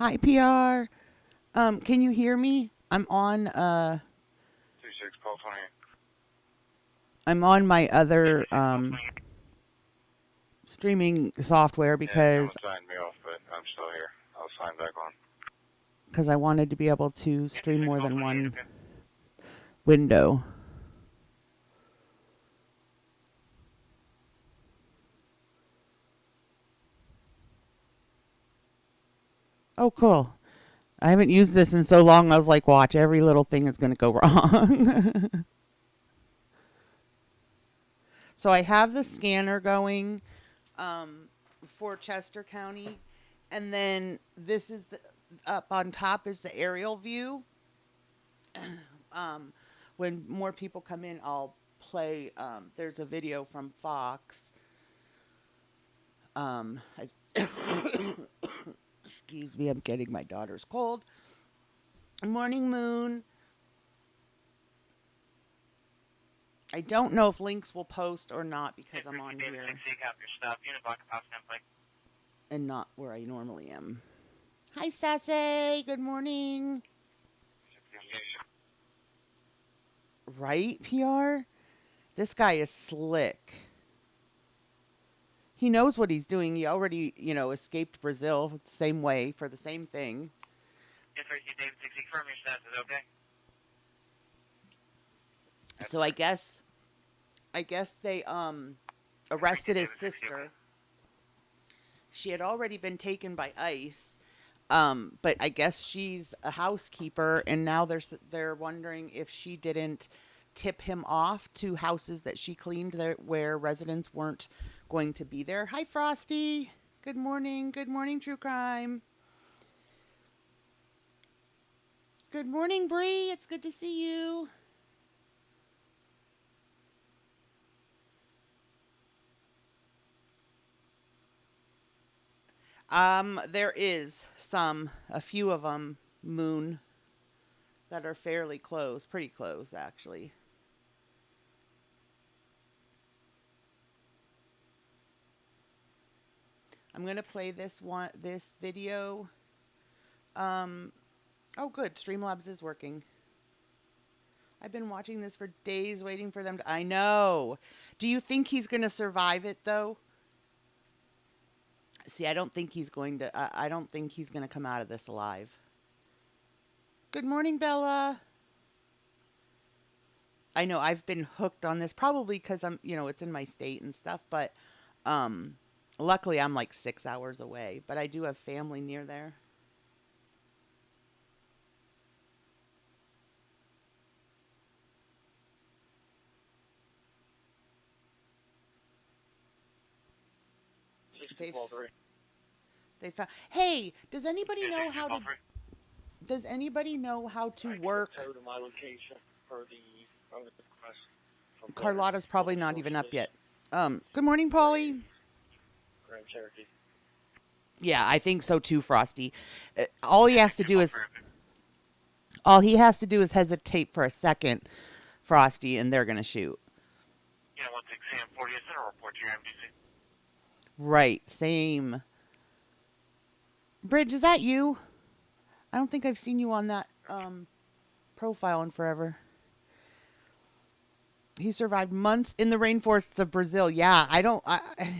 Hi, PR. Can you hear me? I'm on 26 call 28. I'm on my other 56 call 28. streaming software Yeah, because someone signed me off, but I'm still here. I'll sign back on. I wanted to be able to Yeah, stream 26 more call than 28, one okay. window. Oh, cool. I haven't used this in so long. I was like, watch, every little thing is going to go wrong. So I have the scanner going for Chester County, and then this is the up on top is the aerial view. um, when more people come in, I'll play. There's a video from Fox. I, excuse me, I'm getting my daughter's cold. Morning Moon. I don't know if links will post or not because I'm on David here 6 cap your stop. Unit block of house template. and not where I normally am. Hi, Sassy. Good morning. Right, PR? This guy is slick. He knows what he's doing. He already, escaped Brazil the same way for the same thing. Yes, sir. David 6 confirm your status is okay. So I guess they arrested his David 60, okay. sister. She had already been taken by ICE. But I guess she's a housekeeper, and now they're wondering if she didn't tip him off to houses that she cleaned there where residents weren't going to be there. Hi, Frosty. Good morning. Good morning, True Crime. Good morning, Bree. It's good to see you. There is a few of them, Moon, that are fairly close, pretty close, actually. I'm gonna play this video. Um, oh, good. Streamlabs is working. I've been watching this for days, waiting for them to. I know. Do you think he's gonna survive it though? See, I don't think he's going to. I don't think he's gonna come out of this alive. Good morning, Bella. I know I've been hooked on this probably because it's in my state and stuff, but um, luckily I'm like 6 hours away, but I do have family near there. They've they found. Hey, does anybody know how to? Does anybody know how to work? I to my location for the request. Carlotta's probably not even up yet. Good morning, Polly. Grand Cherokee. Yeah, I think so too, Frosty. All he has to do is all he has to do is hesitate for a second, Frosty, and they're gonna shoot. Yeah, 16 Sam 40 center report to your MDC. Right, same. Bridge, is that you? I don't think I've seen you on that profile in forever. He survived months in the rainforests of Brazil. Yeah,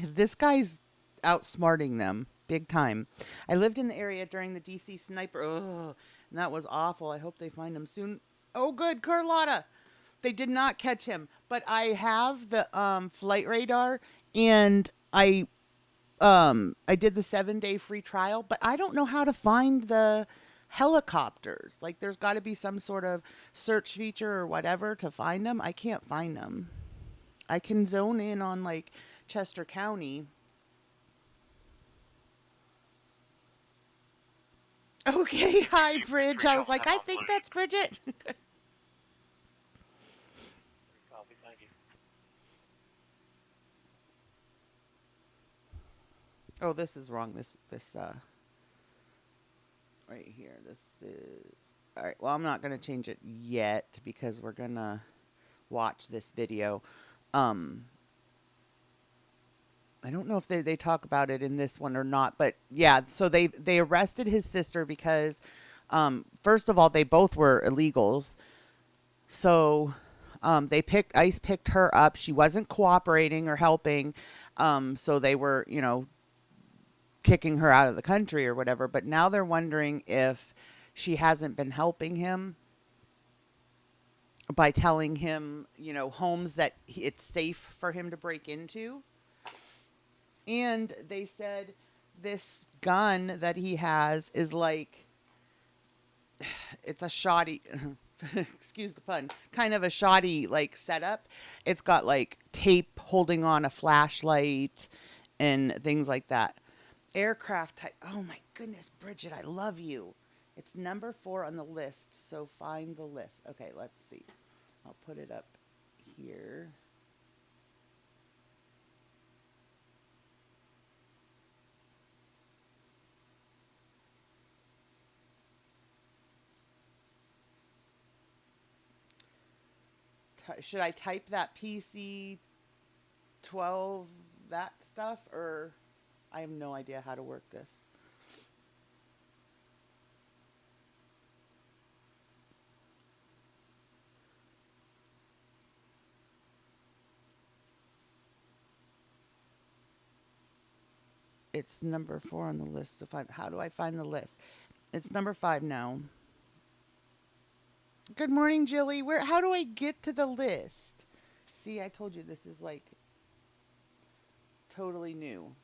this guy's outsmarting them big time. I lived in the area during the DC sniper. Ugh, and that was awful. I hope they find him soon. Oh, good, Carlotta. They did not catch him, but I have the flight radar, and I did the 7-day free trial, but I don't know how to find the helicopters. Like, there's got to be some sort of search feature or whatever to find them. I can't find them. I can zone in on like Chester County. Okay, hi, Bridge. I was like, I think that's Bridget. Copy, thank you. Oh, this is wrong. This right here. This is all right. Well, I'm not gonna change it yet because we're gonna watch this video. Um, I don't know if they talk about it in this one or not, but yeah, so they arrested his sister because first of all, they both were illegals. So ICE picked her up. She wasn't cooperating or helping. So they were, kicking her out of the country or whatever, but now they're wondering if she hasn't been helping him by telling him, homes that it's safe for him to break into. And they said this gun that he has is like, it's a shoddy, excuse the pun, kind of a shoddy like setup. It's got like tape holding on a flashlight and things like that. Aircraft type. Oh my goodness, Bridget, I love you. It's number 4 on the list, so find the list. Okay, let's see. I'll put it up here. Should I type that PC 12, that stuff, or I have no idea how to work this. It's number 4 on the list to find. How do I find the list? It's number 5 now. Good morning, Jilly. How do I get to the list? See, I told you this is like totally new.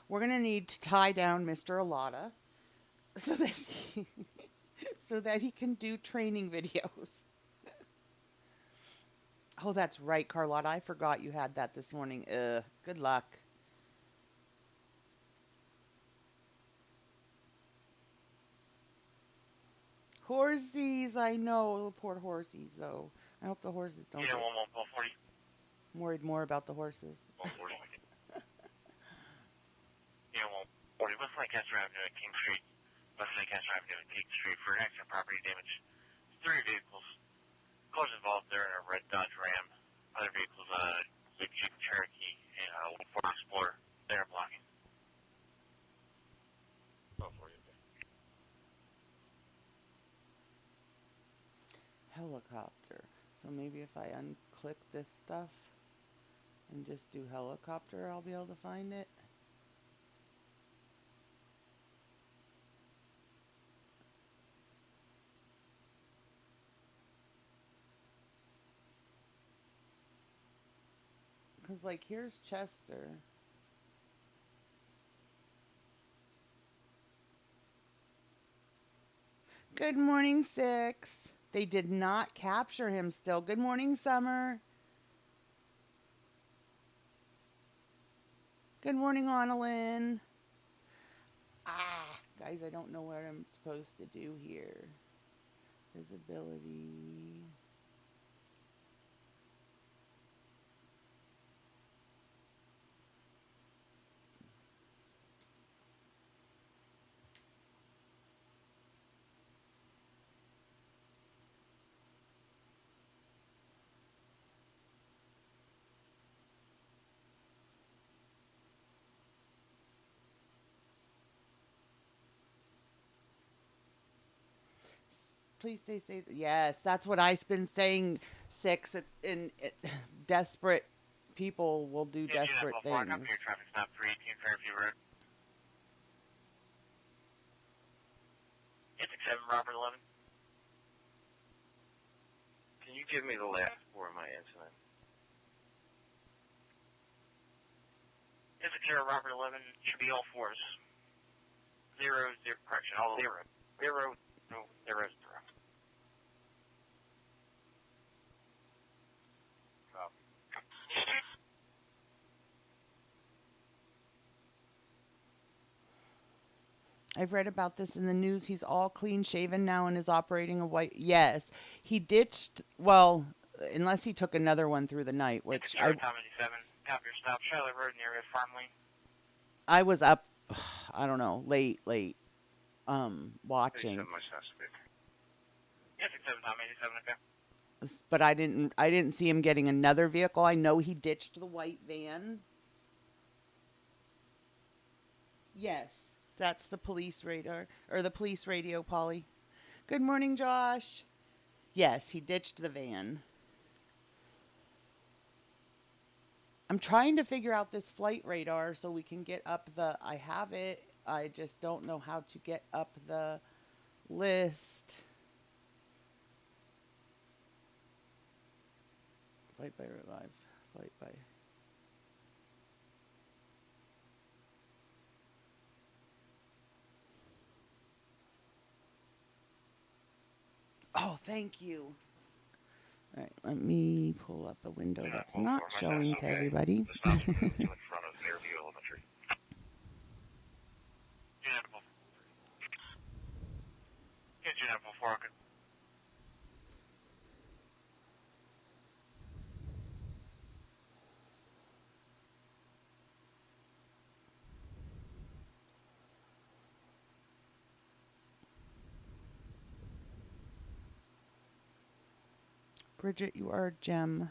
We're going to need to tie down Mr. Alata so that so that he can do training videos. Oh, that's right, Carlotta. I forgot you had that this morning. Good luck. Horsies, I know. Poor horsies, though. I hope the horses don't get... 140. I'm worried more about the horses. 140. 140. West Lancaster Avenue at King Street. West Lancaster Avenue at King Street for accident property damage. 3 vehicles. Cars involved there in a red Dodge Ram. Other vehicles, Big Jeep Cherokee and a Ford Explorer. They're blocking. 140. Helicopter. So maybe if I unclick this stuff and just do helicopter, I'll be able to find it. Because, like, here's Chester. Good morning, Six. They did not capture him still. Good morning, Summer. Good morning, Annalyn. Guys, I don't know what I'm supposed to do here. Visibility. Please stay safe. Yes, that's what I've been saying, Six. Desperate people will do desperate things. Up here, traffic stop 318 Fairview Road. It's 7 Robert 11. Can you give me the last 4 of my incident? It's 0 Robert 11. Should be all 4s. 0, 0, correction, all 0. 0, no, 0, 0. I've read about this in the news. He's all clean shaven now and is operating a white. Yes, he ditched. Well, unless he took another one through the night, which Tom 87. Copy your stop. Charlotte Road near Farmley. I was up. I don't know, late, watching. Yes, 7 Tom 87. Okay. But I didn't see him getting another vehicle. I know he ditched the white van. Yes, that's the police radar or the police radio, Polly. Good morning, Josh. Yes, he ditched the van. I'm trying to figure out this flight radar so we can get up the. I have it. I just don't know how to get up the list. Flight by live. Flight by. Oh, thank you. All right, let me pull up a window that's not showing to everybody. The stop's in front of Fairview Elementary. Get you that before I could. Bridget, you are a gem.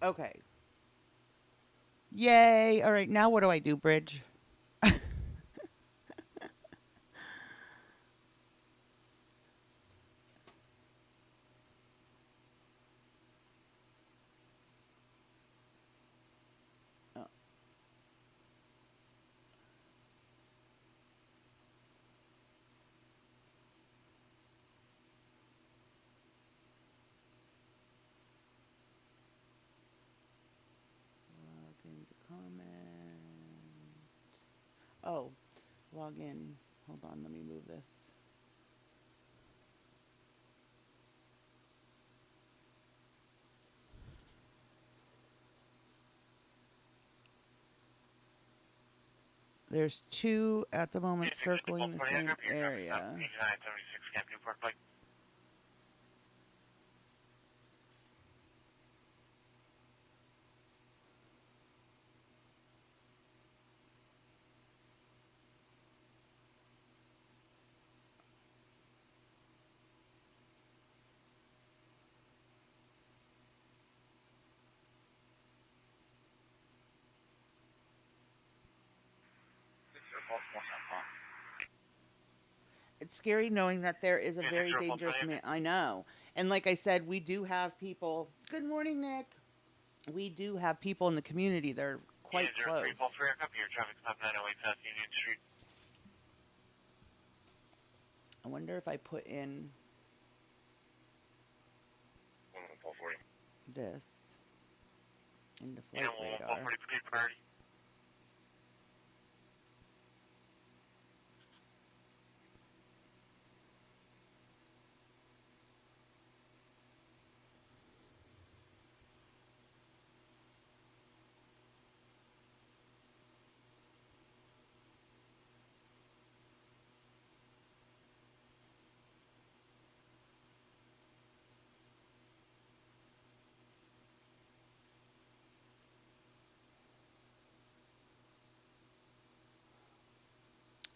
Okay. Yay. All right, now what do I do, Bridge? Oh, log into comment. Oh, log in. Hold on, let me move this. There's two at the moment circling the same area. 8976 Camp Newport Pike. It's scary knowing that there is a very dangerous man. I know. And like I said, we do have people. Good morning, Nick. We do have people in the community that are quite close. Your traffic stop 908 South Union Street. I wonder if I put in this into flight radar. 140 priority.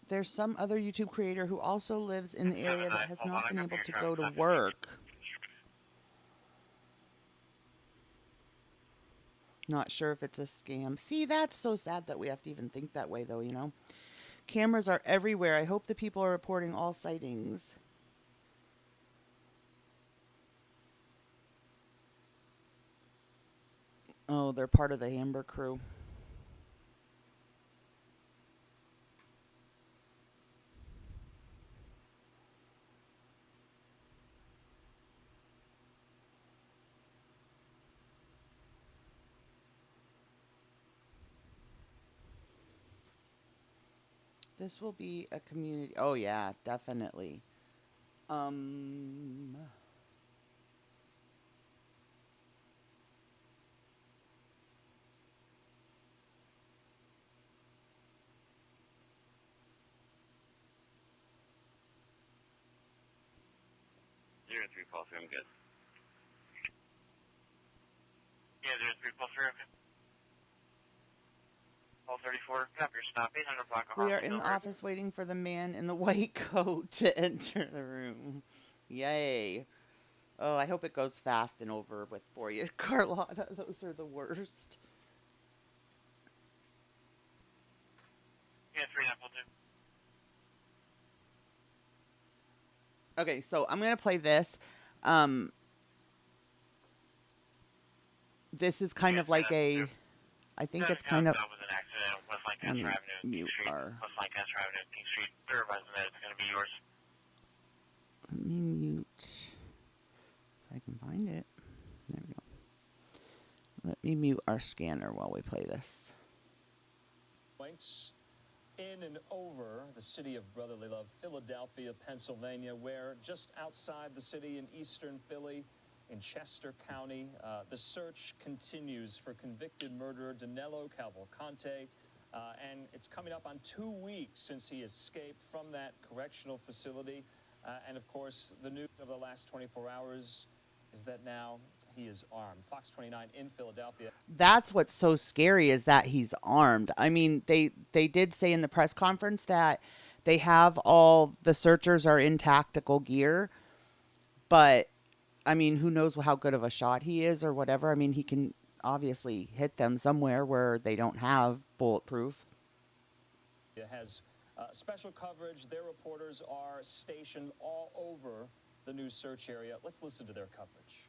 There's some other YouTube creator who also lives in the area that has not been able to go to work. Not sure if it's a scam. See, that's so sad that we have to even think that way, though, you know? Cameras are everywhere. I hope the people are reporting all sightings. Oh, they're part of the Amber crew. This will be a community. Oh, yeah, definitely. 03 policy, I'm good. Yeah, 03 pulse 3, okay. All 34, copy your stop, 800 block of We are Harlem, in the Silver. office waiting for the man in the white coat to enter the room. Yay. Oh, I hope it goes fast and over with for you, Carlotta. Those are the worst. Yeah, 3942. Okay, so I'm going to play this. Um, this is kind Yeah, of like 3942. I think it's Traffic kind of, was an accident on West let Lancaster me Avenue and King mute Street. our, West Lancaster Avenue and King Street. They're advising that it's going to be yours. let me mute, if I can find it. There we go. Let me mute our scanner while we play this. Points in and over the city of brotherly love, Philadelphia, Pennsylvania, where just outside the city in eastern Philly, in Chester County, the search continues for convicted murderer Danelo Cavalcante, and it's coming up on 2 weeks since he escaped from that correctional facility. And of course, the news of the last 24 hours is that now he is armed. Fox 29 in Philadelphia. That's what's so scary, is that he's armed. I mean, they did say in the press conference that they have all the searchers are in tactical gear, but I mean, who knows how good of a shot he is or whatever. I mean, he can obviously hit them somewhere where they don't have bulletproof. It has special coverage. Their reporters are stationed all over the new search area. Let's listen to their coverage.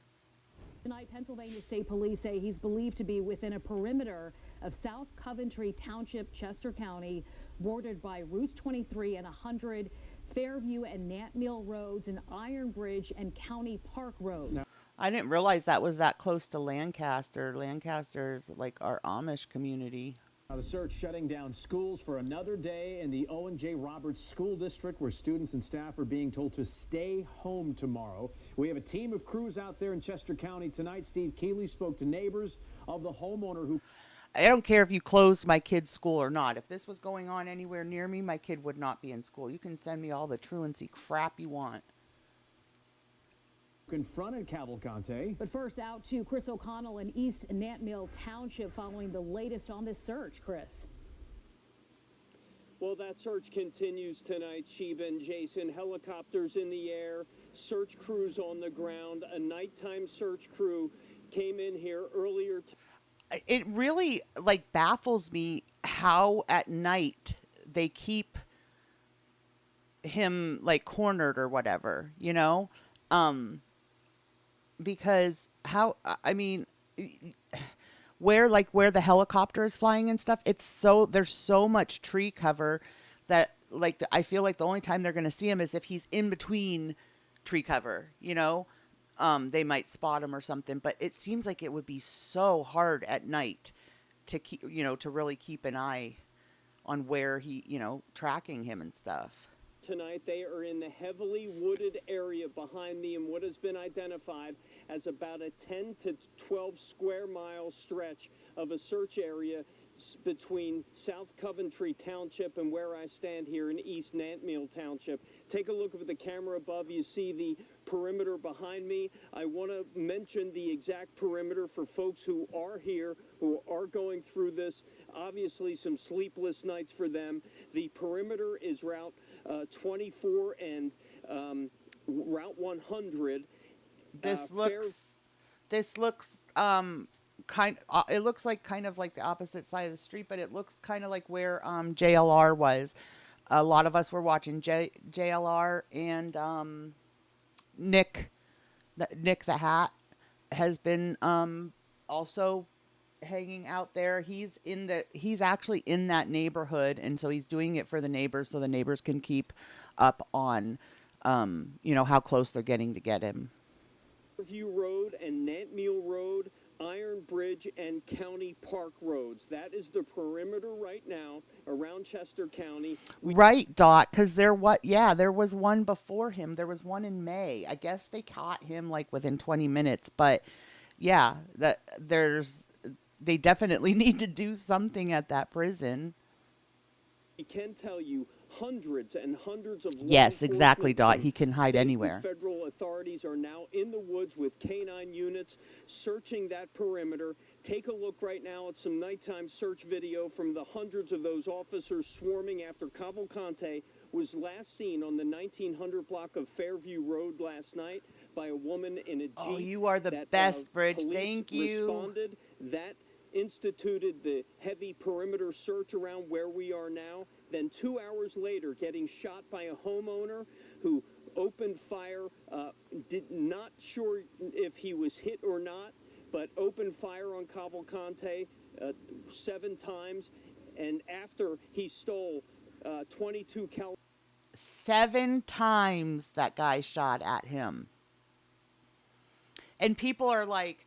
Tonight, Pennsylvania State Police say he's believed to be within a perimeter of South Coventry Township, Chester County, bordered by Routes 23 and 100, Fairview and Nant Mill Roads, and Iron Bridge and County Park Road. No. I didn't realize that was that close to Lancaster. Lancaster is like our Amish community. The search shutting down schools for another day in the Owen J. Roberts School District, where students and staff are being told to stay home tomorrow. We have a team of crews out there in Chester County tonight. Steve Keeley spoke to neighbors of the homeowner who... I don't care if you closed my kid's school or not. If this was going on anywhere near me, my kid would not be in school. You can send me all the truancy crap you want. Confronted Cavalcante. But first, out to Chris O'Connell in East Nant Mill Township following the latest on this search. Chris. Well, that search continues tonight, Sheba and Jason. Helicopters in the air, search crews on the ground. A nighttime search crew came in here earlier. It really like baffles me how at night they keep him like cornered or whatever, you know? Because how, I mean, where the helicopter is flying and stuff, it's so, there's so much tree cover that like, I feel like the only time they're going to see him is if he's in between tree cover, you know? They might spot him or something, but it seems like it would be so hard at night to keep, you know, to really keep an eye on where he, you know, tracking him and stuff. Tonight, they are in the heavily wooded area behind me in what has been identified as about a 10 to 12 square mile stretch of a search area between South Coventry Township and where I stand here in East Nant Mill Township. Take a look at the camera above. You see the perimeter behind me. I want to mention the exact perimeter for folks who are here, who are going through this. Obviously, some sleepless nights for them. The perimeter is Route 24 and Route 100. This looks it looks like kind of like the opposite side of the street, but it looks kind of like where JLR was. A lot of us were watching JLR, and Nick the Hat has been also hanging out there. He's actually in that neighborhood, and so he's doing it for the neighbors, so the neighbors can keep up on you know, how close they're getting to get him. View Road and Nant Mill Road, Iron Bridge and County Park Roads. That is the perimeter right now around Chester County. Right, Doc, because there was one before him. There was one in May. I guess they caught him like within 20 minutes, but yeah, they definitely need to do something at that prison. I can tell you Hundreds and hundreds of law Yes, exactly, enforcement Dot. from He can hide state and anywhere. Federal authorities are now in the woods with canine units searching that perimeter. Take a look right now at some nighttime search video from the hundreds of those officers swarming after Cavalcante was last seen on the 1900 block of Fairview Road last night by a woman in a Jeep. Oh, you are the that, best, Bridge. police Thank you. Responded. That instituted the heavy perimeter search around where we are now. Then 2 hours later, getting shot by a homeowner who opened fire, did not sure if he was hit or not, but opened fire on Cavalcante 7 times. And after he stole 22 cal. 7 times that guy shot at him. And people are like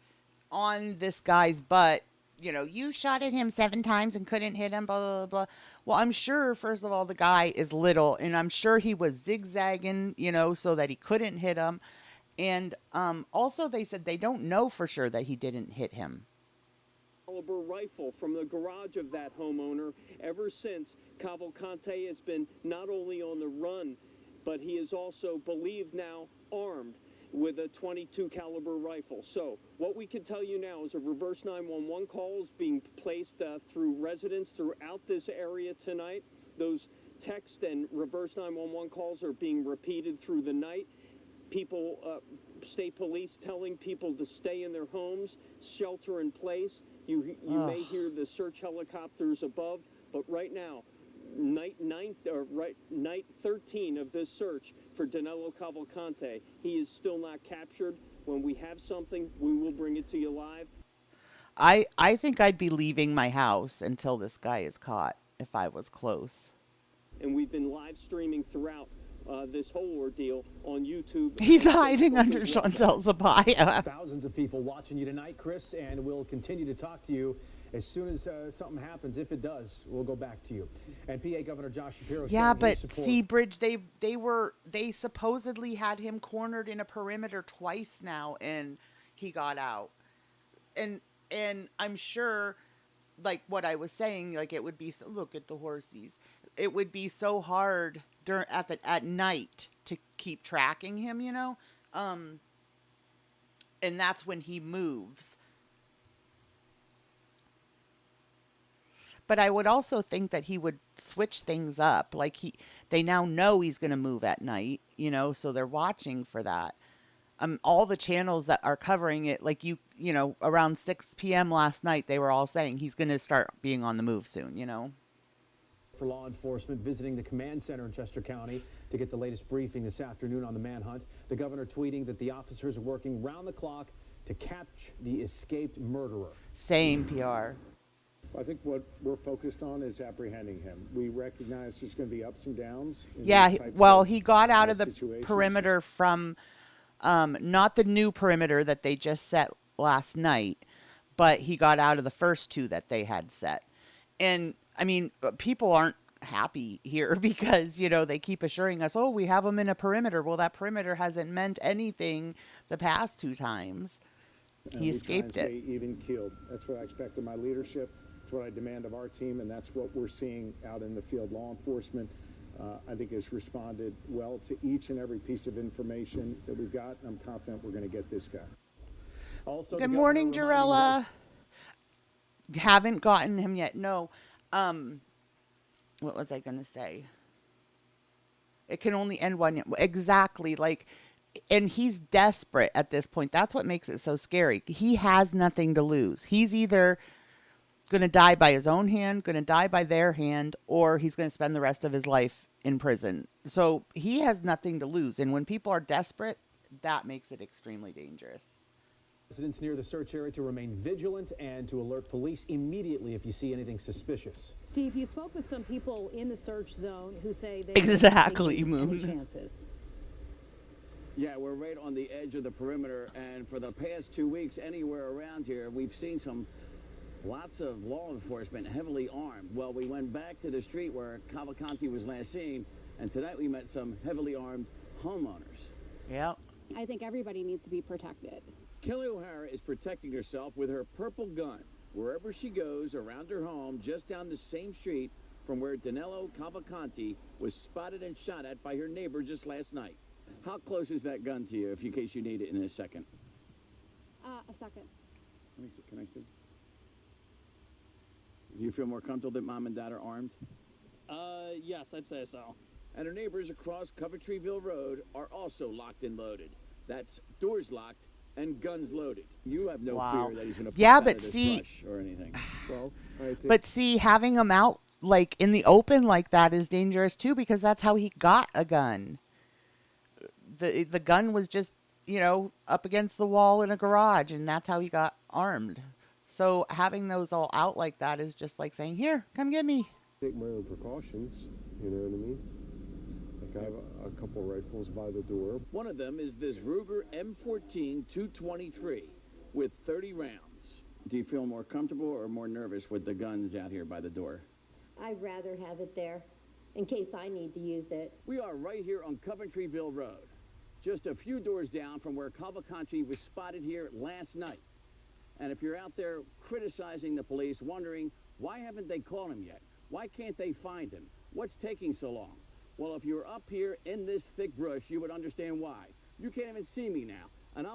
on this guy's butt, you know, you shot at him 7 times and couldn't hit him, blah, blah, blah. Well, I'm sure, first of all, the guy is little, and I'm sure he was zigzagging, you know, so that he couldn't hit him. And also they said they don't know for sure that he didn't hit him. Caliber rifle from the garage of that homeowner. Ever since, Cavalcante has been not only on the run, but he is also believed now armed with a 22 caliber rifle. So what we can tell you now is a reverse 911 call is being placed through residents throughout this area tonight. Those text and reverse 911 calls are being repeated through the night. People, state police telling people to stay in their homes, shelter in place. You may hear the search helicopters above, but right now, night 13 of this search for Danelo Cavalcante, he is still not captured. When we have something, we will bring it to you live. I think I'd be leaving my house until this guy is caught if I was close. And we've been live streaming throughout this whole ordeal on YouTube. He's hiding under Chantel's abaya. Thousands of people watching you tonight, Chris, and we'll continue to talk to you as soon as something happens. If it does, we'll go back to you. And PA Governor Josh Shapiro. Yeah, but see, Bridge, they supposedly had him cornered in a perimeter twice now, and he got out. And I'm sure, like what I was saying, like it would be look at the horsies. It would be so hard at night to keep tracking him, you know, and that's when he moves. But I would also think that he would switch things up. Like they now know he's going to move at night, you know, so they're watching for that. All the channels that are covering it, like you know, around 6 p.m. last night, they were all saying he's going to start being on the move soon, you know. For law enforcement visiting the command center in Chester County to get the latest briefing this afternoon on the manhunt. The governor tweeting that the officers are working round the clock to catch the escaped murderer. Same PR. I think what we're focused on is apprehending him. We recognize there's going to be ups and downs. Yeah, he got out of the perimeter from not the new perimeter that they just set last night, but he got out of the first 2 that they had set. And I mean, people aren't happy here because, you know, they keep assuring us, oh, we have him in a perimeter. Well, that perimeter hasn't meant anything the past 2 times. He escaped it. Even keeled. That's what I expect of my leadership. That's what I demand of our team, and that's what we're seeing out in the field. Law enforcement, I think, has responded well to each and every piece of information that we've got. I'm confident we're going to get this guy. Also, good morning, Jarella. Haven't gotten him yet. No. What was I going to say? It can only end one. Exactly. Like, and he's desperate at this point. That's what makes it so scary. He has nothing to lose. He's either going to die by his own hand, going to die by their hand, or he's going to spend the rest of his life in prison. So he has nothing to lose. And when people are desperate, that makes it extremely dangerous. Residents near the search area to remain vigilant and to alert police immediately if you see anything suspicious. Steve, you spoke with some people in the search zone who say they exactly, Moon. Chances. Yeah, we're right on the edge of the perimeter, and for the past 2 weeks, anywhere around here, we've seen lots of law enforcement heavily armed. Well, we went back to the street where Cavalcante was last seen, and tonight we met some heavily armed homeowners. Yep. I think everybody needs to be protected. Kelly O'Hara is protecting herself with her purple gun. Wherever she goes around her home, just down the same street, from where Danelo Cavalcante was spotted and shot at by her neighbor just last night. How close is that gun to you, in case you need it in a second? A second. Let me see. Can I see? Do you feel more comfortable that Mom and Dad are armed? Yes, I'd say so. And her neighbors across Coventryville Road are also locked and loaded. That's doors locked and guns loaded. You have no fear that he's going to yeah, out but of this see, brush or anything. Well, I think but see, having him out like in the open like that is dangerous too, because that's how he got a gun. The gun was just, you know, up against the wall in a garage, and that's how he got armed. So having those all out like that is just like saying, "Here, come get me." take my own precautions, you know what I mean? Like I have a couple rifles by the door. One of them is this Ruger M14 223 with 30 rounds. Do you feel more comfortable or more nervous with the guns out here by the door? I'd rather have it there in case I need to use it. We are right here on Coventryville Road, just a few doors down from where Cavalcante was spotted here last night. And if you're out there criticizing the police, wondering, why haven't they caught him yet? Why can't they find him? What's taking so long? Well, if you're up here in this thick brush, you would understand why. You can't even see me now, and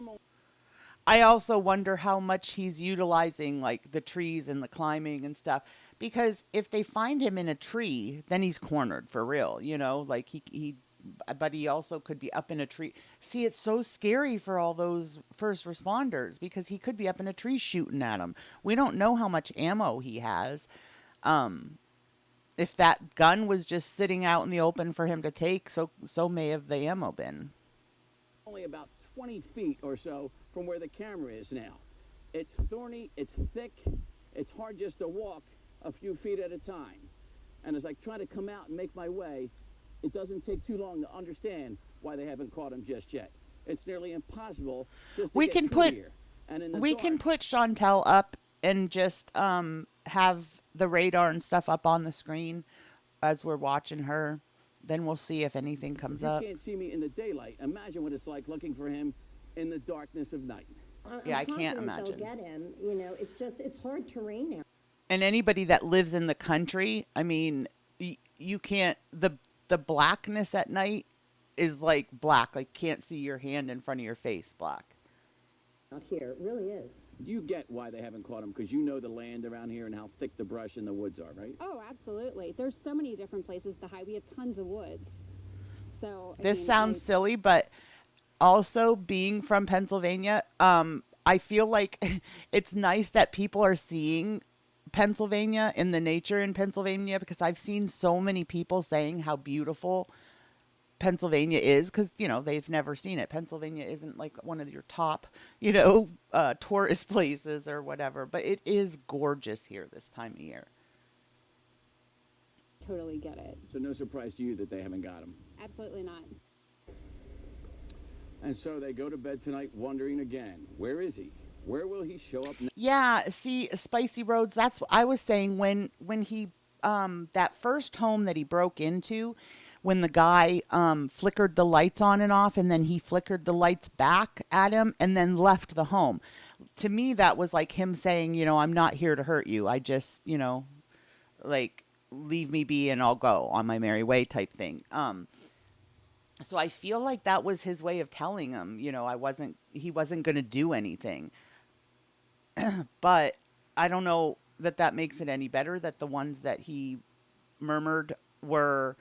I also wonder how much he's utilizing like the trees and the climbing and stuff, because if they find him in a tree, then he's cornered for real, you know, like but he also could be up in a tree. See, it's so scary for all those first responders because he could be up in a tree shooting at them. We don't know how much ammo he has. If that gun was just sitting out in the open for him to take, so may have the ammo been. only about 20 feet or so from where the camera is now. It's thorny, it's thick, it's hard just to walk a few feet at a time. And as I try to come out and make my way, it doesn't take too long to understand why they haven't caught him just yet. It's nearly impossible just to We get can through put here. And in the we dark, can put Chantel up and just have the radar and stuff up on the screen as we're watching her. Then we'll see if anything comes you up. can't see me in the daylight. Imagine what it's like looking for him in the darkness of night. Yeah, I can't confident imagine. They'll get him. You know, it's hard terrain there. And anybody that lives in the country, I mean, you can't, the blackness at night is like black, like can't see your hand in front of your face black. Out here, it really is. You get why they haven't caught him, because you know the land around here and how thick the brush and the woods are, right? Oh, absolutely. There's so many different places to hide. We have tons of woods. So This sounds silly, but also being from Pennsylvania, I feel like it's nice that people are seeing Pennsylvania and the nature in Pennsylvania, because I've seen so many people saying how beautiful Pennsylvania is, because, you know, they've never seen it. Pennsylvania isn't like one of your top, you know, tourist places or whatever, but it is gorgeous here this time of year. Totally get it. So no surprise to you that they haven't got him. Absolutely not. And so they go to bed tonight wondering again, where is he? Where will he show up next? Yeah, see, Spicy Roads, that's what I was saying when he, that first home that he broke into, when the guy flickered the lights on and off, and then he flickered the lights back at him and then left the home. To me, that was like him saying, you know, I'm not here to hurt you. I just, you know, like, leave me be and I'll go on my merry way type thing. So I feel like that was his way of telling him, you know, he wasn't going to do anything. But I don't know that makes it any better that the ones that he murmured were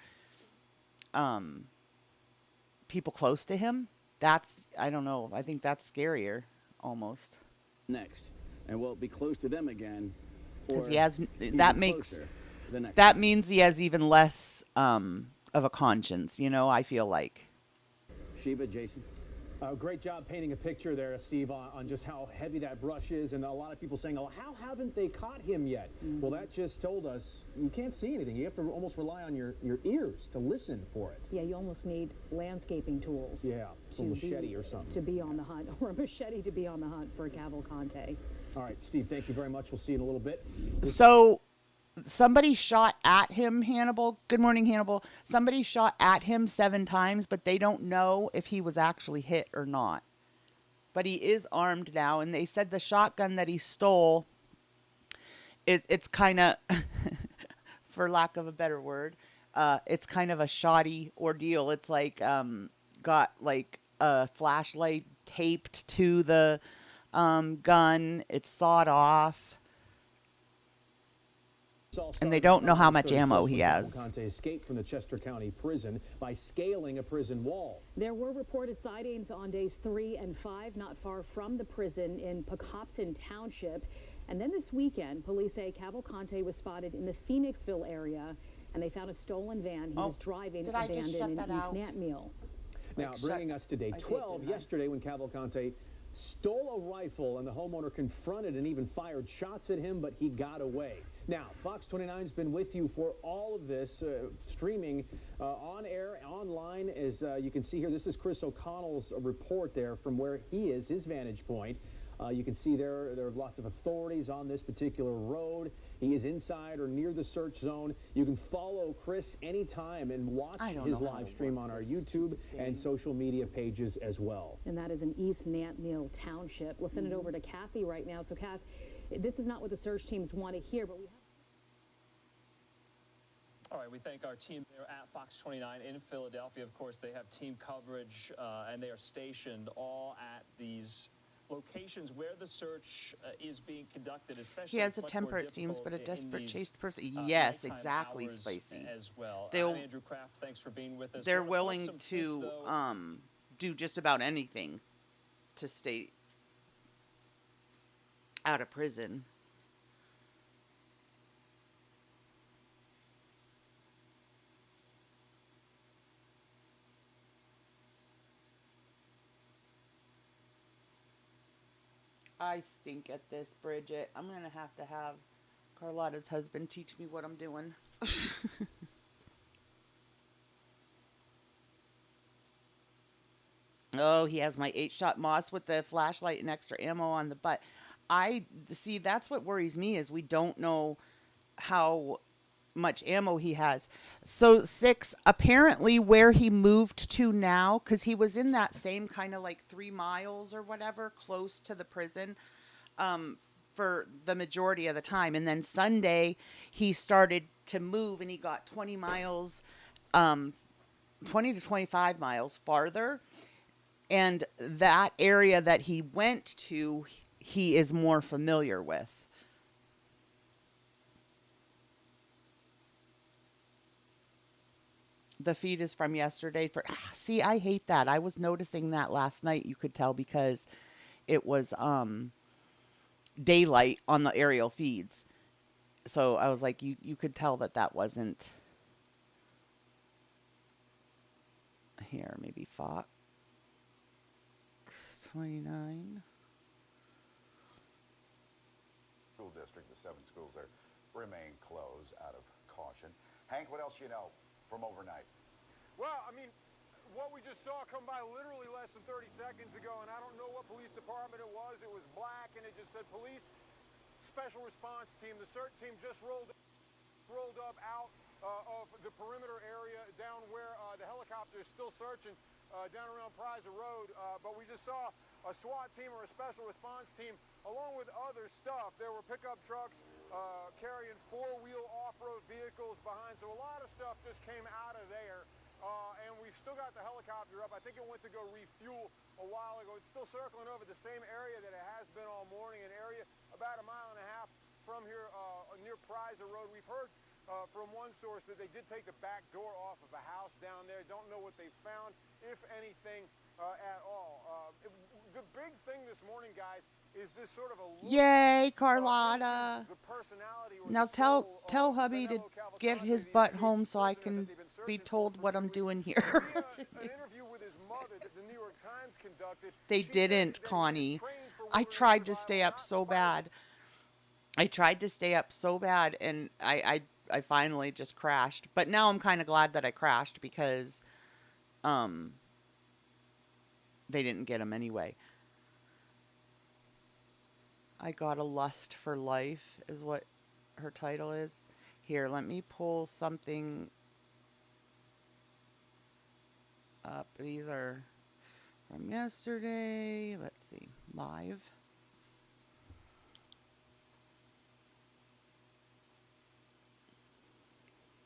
people close to him. I don't know. I think that's scarier almost. Next. And will it be close to them again? Because that that means he has even less of a conscience, you know, I feel like. Sheba, Jason? Great job painting a picture there, Steve, on just how heavy that brush is, and a lot of people saying, oh, how haven't they caught him yet? Mm-hmm. Well, that just told us you can't see anything. You have to almost rely on your ears to listen for it. Yeah, you almost need landscaping tools. Yeah, a machete or something. To be on the hunt, or a machete to be on the hunt for a Cavalcante. All right, Steve, thank you very much. We'll see you in a little bit. So somebody shot at him, Hannibal. Good morning, Hannibal. Somebody shot at him 7 times, but they don't know if he was actually hit or not. But he is armed now, and they said the shotgun that he stole, it's kind of, for lack of a better word. It's kind of a shoddy ordeal. It's like got like a flashlight taped to the gun. It's sawed off. And they don't know how much ammo he has. Cavalcante escaped from the Chester County prison by scaling a prison wall. There were reported sightings on days 3 and 5, not far from the prison in Pocopson Township. And then this weekend, police say Cavalcante was spotted in the Phoenixville area, and they found a stolen van he was driving abandoned in East Nantmeal. Now, bringing us to day 12, yesterday when Cavalcante stole a rifle and the homeowner confronted and even fired shots at him, but he got away. Now, Fox 29's been with you for all of this, streaming on air, online, as you can see here. This is Chris O'Connell's report there from where he is, his vantage point. You can see there are lots of authorities on this particular road. He is inside or near the search zone. You can follow Chris anytime and watch his live stream on our YouTube and social media pages as well. And that is in East Nantmeal Township. We'll send it over to Kathy right now. So, Kath, this is not what the search teams want to hear, but we have... All right, we thank our team there at Fox 29 in Philadelphia. Of course, they have team coverage, and they are stationed all at these locations where the search is being conducted, especially. He has a temper, it seems, but a desperate chased person. Yes, exactly, Spicy. As well. They'll, Andrew Kraft, thanks for being with us. They're willing to do just about anything to stay out of prison. I stink at this, Bridget. I'm going to have Carlotta's husband teach me what I'm doing. Oh, he has my 8-shot Moss with the flashlight and extra ammo on the butt. See, that's what worries me is we don't know how much ammo he has. So 6, apparently where he moved to now, because he was in that same kind of like 3 miles or whatever close to the prison for the majority of the time, and then Sunday he started to move and he got 20 to 25 miles farther, and that area that he went to he is more familiar with. The feed is from yesterday. See, I hate that. I was noticing that last night. You could tell because it was daylight on the aerial feeds. So I was like, you could tell that wasn't here. Maybe Fox 29. School district, the 7 schools there remain closed out of caution. Hank, what else you know from overnight? Well, I mean, what we just saw come by literally less than 30 seconds ago, and I don't know what police department it was. It was black, and it just said police special response team. The CERT team just rolled up out of the perimeter area down where the helicopter is still searching down around Prizer Road. But we just saw a SWAT team or a special response team along with other stuff. There were pickup trucks carrying 4-wheel off-road vehicles behind. So a lot of stuff just came out of there. And we've still got the helicopter up. I think it went to go refuel a while ago. It's still circling over the same area that it has been all morning, an area about 1.5 miles from here near Prizer Road. We've heard from one source that they did take the back door off of a house down there. Don't know what they found, if anything at all. The big thing this morning, guys, is this sort of a yay, Carlotta. Now tell hubby to get his butt home so I can be told what I'm doing here. They didn't, Connie. I tried to stay up so bad. And I finally just crashed. But now I'm kind of glad that I crashed because they didn't get him anyway. I got a lust for life is what her title is. Here, let me pull something up. These are from yesterday. Let's see. Live.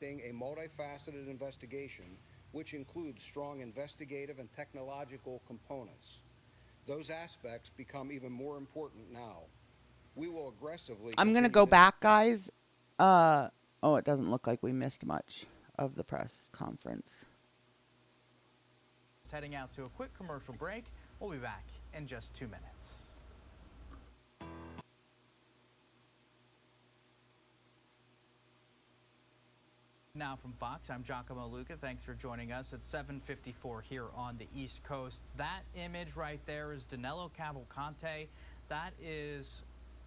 conducting a multifaceted investigation which includes strong investigative and technological components. Those aspects become even more important now. We will aggressively I'm going to go back, guys. Oh, it doesn't look like we missed much of the press conference. Heading out to a quick commercial break. We'll be back in just 2 minutes. Now from Fox, I'm Giacomo Luca. Thanks for joining us at 7:54 here on the East Coast. That image right there is Danelo Cavalcante. That is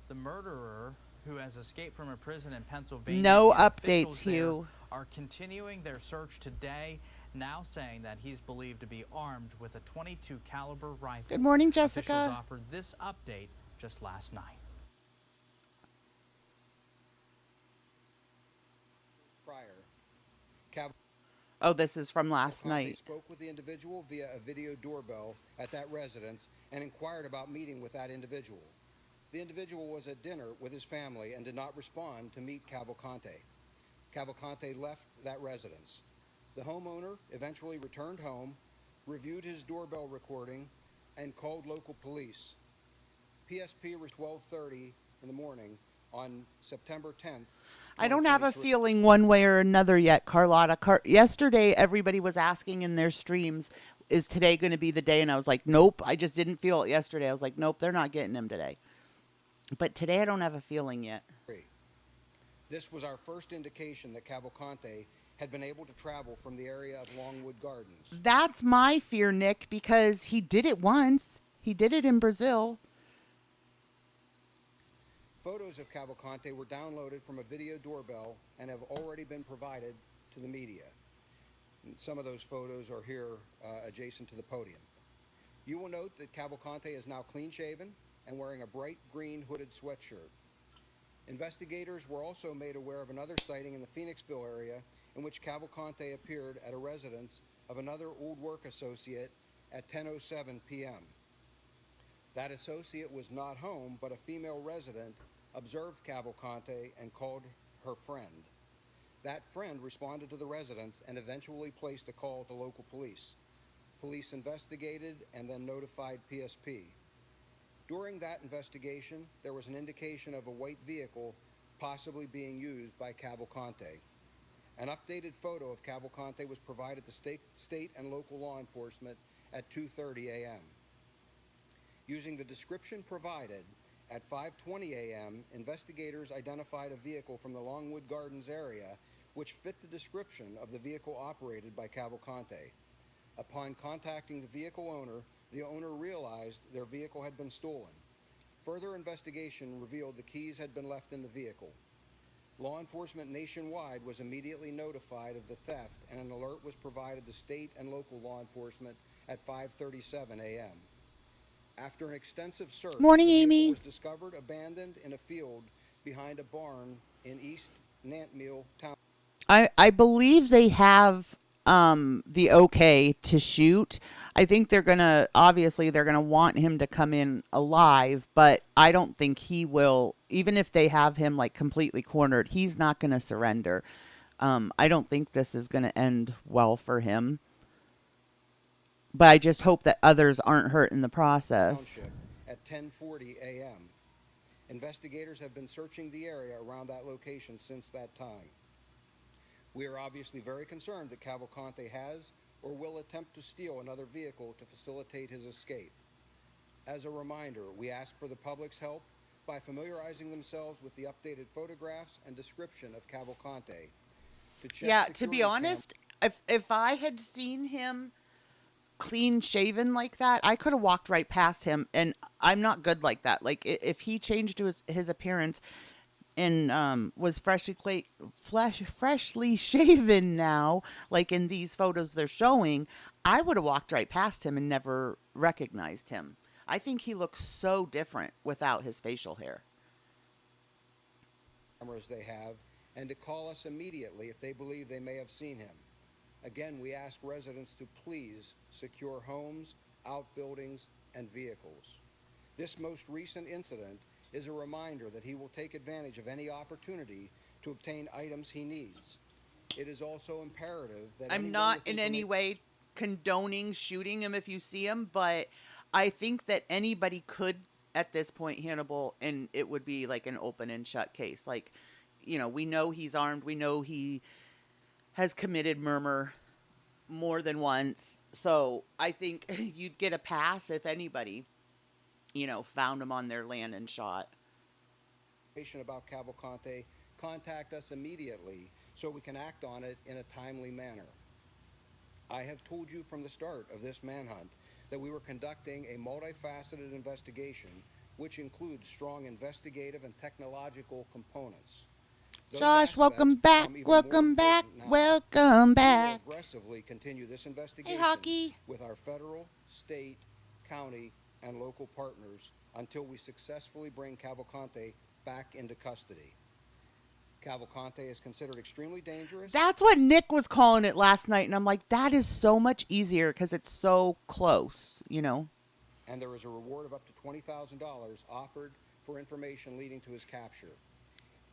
the murderer who has escaped from a prison in Pennsylvania. No The updates, officials there Hugh. are continuing their search today, now saying that he's believed to be armed with a .22 caliber rifle. Good morning, Jessica. Officials offered this update just last night. Oh, this is from last night. Spoke with the individual via a video doorbell at that residence and inquired about meeting with that individual. The individual was at dinner with his family and did not respond to meet Cavalcante. Cavalcante left that residence. The homeowner eventually returned home, reviewed his doorbell recording, and called local police. PSP was 12:30 in the morning on September 10th. I don't have a feeling one way or another yet, Carlotta. Yesterday, everybody was asking in their streams, is today going to be the day? And I was like, nope. I just didn't feel it yesterday. I was like, nope, they're not getting him today. But today, I don't have a feeling yet. This was our first indication that Cavalcante had been able to travel from the area of Longwood Gardens. That's my fear, Nick, because he did it once. He did it in Brazil. Photos of Cavalcante were downloaded from a video doorbell and have already been provided to the media. And some of those photos are here adjacent to the podium. You will note that Cavalcante is now clean-shaven and wearing a bright green hooded sweatshirt. Investigators were also made aware of another sighting in the Phoenixville area in which Cavalcante appeared at a residence of another old work associate at 10:07 p.m. That associate was not home, but a female resident observed Cavalcante and called her friend. That friend responded to the residence and eventually placed a call to local police. Police investigated and then notified PSP. During that investigation, there was an indication of a white vehicle possibly being used by Cavalcante. An updated photo of Cavalcante was provided to state and local law enforcement at 2:30 a.m. Using the description provided, at 5:20 a.m., investigators identified a vehicle from the Longwood Gardens area which fit the description of the vehicle operated by Cavalcante. Upon contacting the vehicle owner, the owner realized their vehicle had been stolen. Further investigation revealed the keys had been left in the vehicle. Law enforcement nationwide was immediately notified of the theft, and an alert was provided to state and local law enforcement at 5:37 a.m. After an extensive search, Morning, the vehicle Amy. was discovered abandoned in a field behind a barn in East Nantmeal Town. I believe they have the okay to shoot. I think they're going to want him to come in alive, but I don't think he will. Even if they have him like completely cornered, he's not going to surrender. I don't think this is going to end well for him. But I just hope that others aren't hurt in the process. At 10:40 a.m. Investigators have been searching the area around that location since that time. We are obviously very concerned that Cavalcante has or will attempt to steal another vehicle to facilitate his escape. As a reminder, we ask for the public's help by familiarizing themselves with the updated photographs and description of Cavalcante. To be honest, if I had seen him clean shaven like that, I could have walked right past him, and I'm not good like that. Like if he changed to his appearance and was freshly shaven now, like in these photos they're showing, I would have walked right past him and never recognized him. I think he looks so different without his facial hair. Cameras they have, and to call us immediately if they believe they may have seen him. Again, we ask residents to please secure homes, outbuildings, and vehicles. This most recent incident is a reminder that he will take advantage of any opportunity to obtain items he needs. it is also imperative that I'm anyone not with in any information way condoning shooting him if you see him, but I think that anybody could at this point, Hannibal, and it would be like an open and shut case. Like, we know he's armed. We know he has committed murder more than once. So I think you'd get a pass if anybody, found him on their land and shot. about Cavalcante, contact us immediately so we can act on it in a timely manner. I have told you from the start of this manhunt that we were conducting a multifaceted investigation which includes strong investigative and technological components. Those Josh, welcome back. Welcome back. Welcome back. We will aggressively continue this investigation Hey, Hockey. with our federal, state, county, and local partners until we successfully bring Cavalcante back into custody. Cavalcante is considered extremely dangerous. That's what Nick was calling it last night, and I'm like, that is so much easier because it's so close, And there is a reward of up to $20,000 offered for information leading to his capture.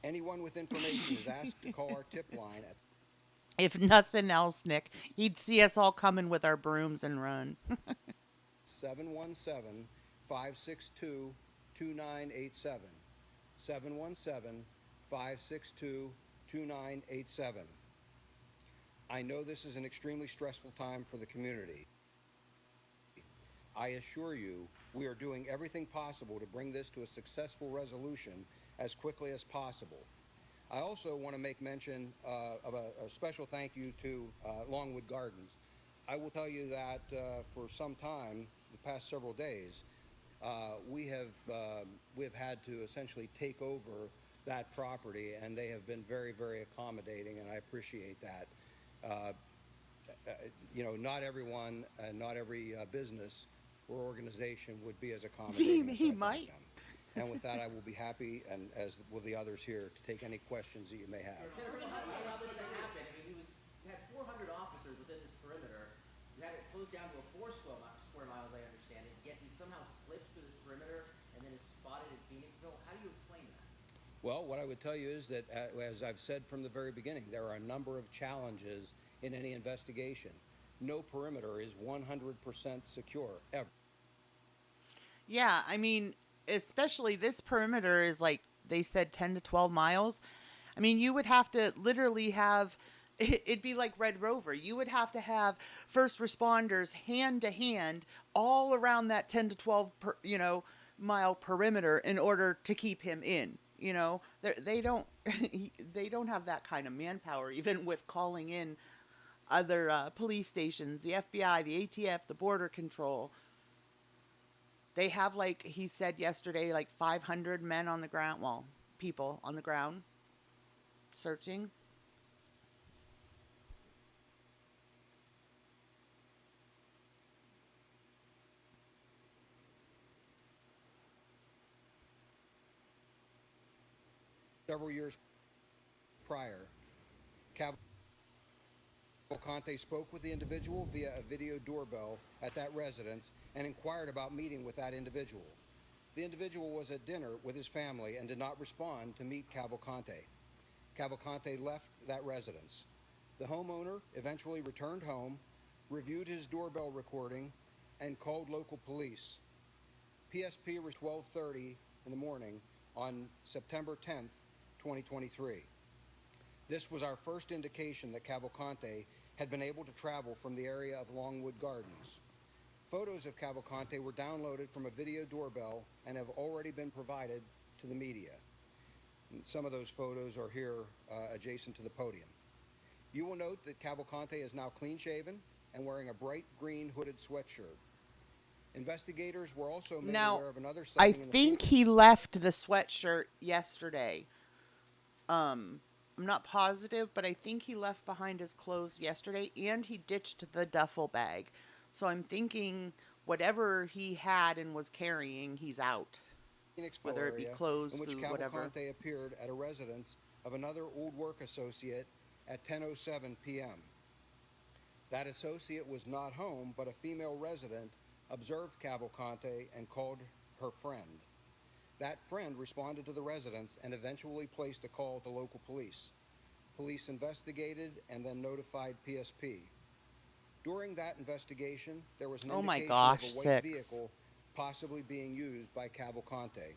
Anyone with information is asked to call our tip line at... If nothing else, Nick, he'd see us all coming with our brooms and run. 717-562-2987. 717-562-2987. I know this is an extremely stressful time for the community. I assure you, we are doing everything possible to bring this to a successful resolution as quickly as possible. I also want to make mention of a special thank you to Longwood Gardens. I will tell you that for some time, the past several days, we have had to essentially take over that property, and they have been very, very accommodating, and I appreciate that. Not everyone and not every business or organization would be as accommodating as I might. them. And with that, I will be happy, and as will the others here, to take any questions that you may have. How do you allow this to happen? I mean, you had 400 officers within this perimeter. You had it closed down to a 4 square miles, I understand it. Yet he somehow slips through this perimeter and then is spotted in Phoenixville. How do you explain that? Well, what I would tell you is that, as I've said from the very beginning, there are a number of challenges in any investigation. No perimeter is 100% secure, ever. Yeah, I mean, especially this perimeter is like they said 10 to 12 miles. I mean, you would have to literally have, it'd be like Red Rover. You would have to have first responders hand to hand all around that 10 to 12 mile perimeter in order to keep him in. They don't have that kind of manpower, even with calling in other police stations, the FBI, the ATF, the Border Control. They have, like he said yesterday, like 500 men on the ground. Well, people on the ground searching. Several years prior, Cavalcante spoke with the individual via a video doorbell at that residence and inquired about meeting with that individual. The individual was at dinner with his family and did not respond to meet Cavalcante. Cavalcante left that residence. The homeowner eventually returned home, reviewed his doorbell recording, and called local police. PSP was 12:30 in the morning on September 10th, 2023. This was our first indication that Cavalcante had been able to travel from the area of Longwood Gardens. Photos of Cavalcante were downloaded from a video doorbell and have already been provided to the media. And some of those photos are here adjacent to the podium. You will note that Cavalcante is now clean-shaven and wearing a bright green hooded sweatshirt. Investigators were also made aware of another I sighting. think he left the sweatshirt yesterday. I'm not positive, but I think he left behind his clothes yesterday, and he ditched the duffel bag. So I'm thinking whatever he had and was carrying, he's out. Whether it be clothes, food, whatever. Cavalcante appeared at a residence of another old work associate at 10:07 p.m. That associate was not home, but a female resident observed Cavalcante and called her friend. That friend responded to the residence and eventually placed a call to local police. police investigated and then notified PSP. During that investigation, there was an Oh my indication gosh, of a white 6. vehicle possibly being used by Cavalcante.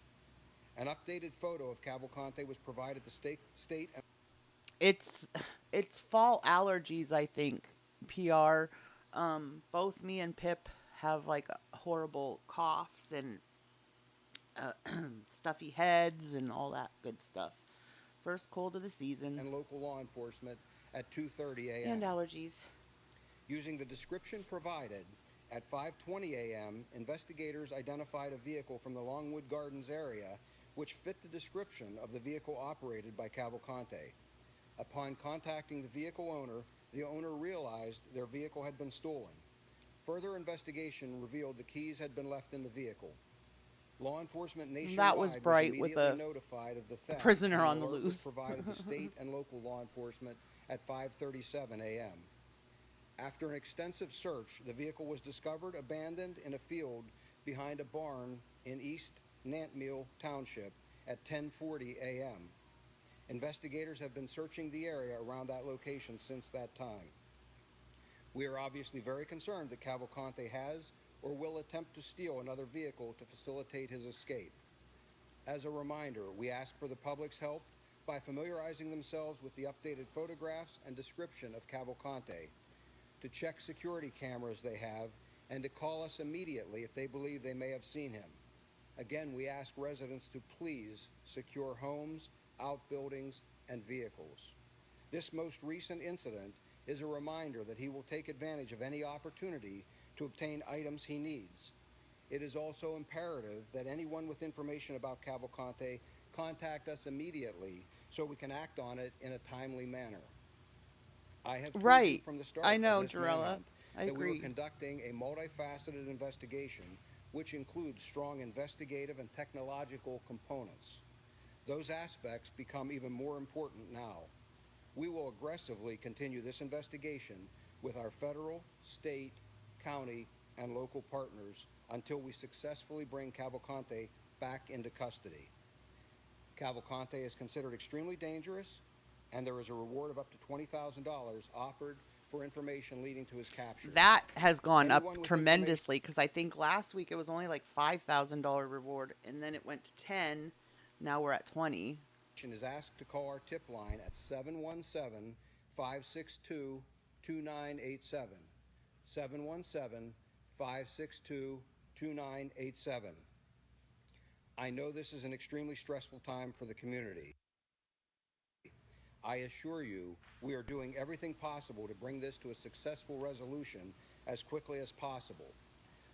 An updated photo of Cavalcante was provided to state and It's it's fall allergies, I think. PR. Both me and Pip have like horrible coughs and stuffy heads and all that good stuff. First cold of the season. local law enforcement at 2:30 a.m. And allergies. Using the description provided, at 5:20 a.m., investigators identified a vehicle from the Longwood Gardens area which fit the description of the vehicle operated by Cavalcante. Upon contacting the vehicle owner, the owner realized their vehicle had been stolen. Further investigation revealed the keys had been left in the vehicle. Law enforcement nationwide That was bright with immediately a notified of the theft. prisoner and on the alert was loose. provided to state and local law enforcement at 5:37 a.m. After an extensive search, the vehicle was discovered abandoned in a field behind a barn in East Nantmeal Township at 10:40 a.m. Investigators have been searching the area around that location since that time. We are obviously very concerned that Cavalcante has or will attempt to steal another vehicle to facilitate his escape. As a reminder, we ask for the public's help by familiarizing themselves with the updated photographs and description of Cavalcante, to check security cameras they have, and to call us immediately if they believe they may have seen him. Again, we ask residents to please secure homes, outbuildings, and vehicles. This most recent incident is a reminder that he will take advantage of any opportunity to obtain items he needs. It is also imperative that anyone with information about Cavalcante contact us immediately so we can act on it in a timely manner. I have told you Right. from the start I know, of this Jarella. manhunt I that we were agree. conducting a multifaceted investigation which includes strong investigative and technological components. Those aspects become even more important now. We will aggressively continue this investigation with our federal, state, county, and local partners until we successfully bring Cavalcante back into custody. Cavalcante is considered extremely dangerous, and there is a reward of up to $20,000 offered for information leading to his capture. That has gone Anyone up with tremendously because I think last week it was only like $5,000 reward, and then it went to 10. Now we're at 20. Is asked to call our tip line at 717-562-2987. 717-562-2987. I know this is an extremely stressful time for the community. I assure you, we are doing everything possible to bring this to a successful resolution as quickly as possible.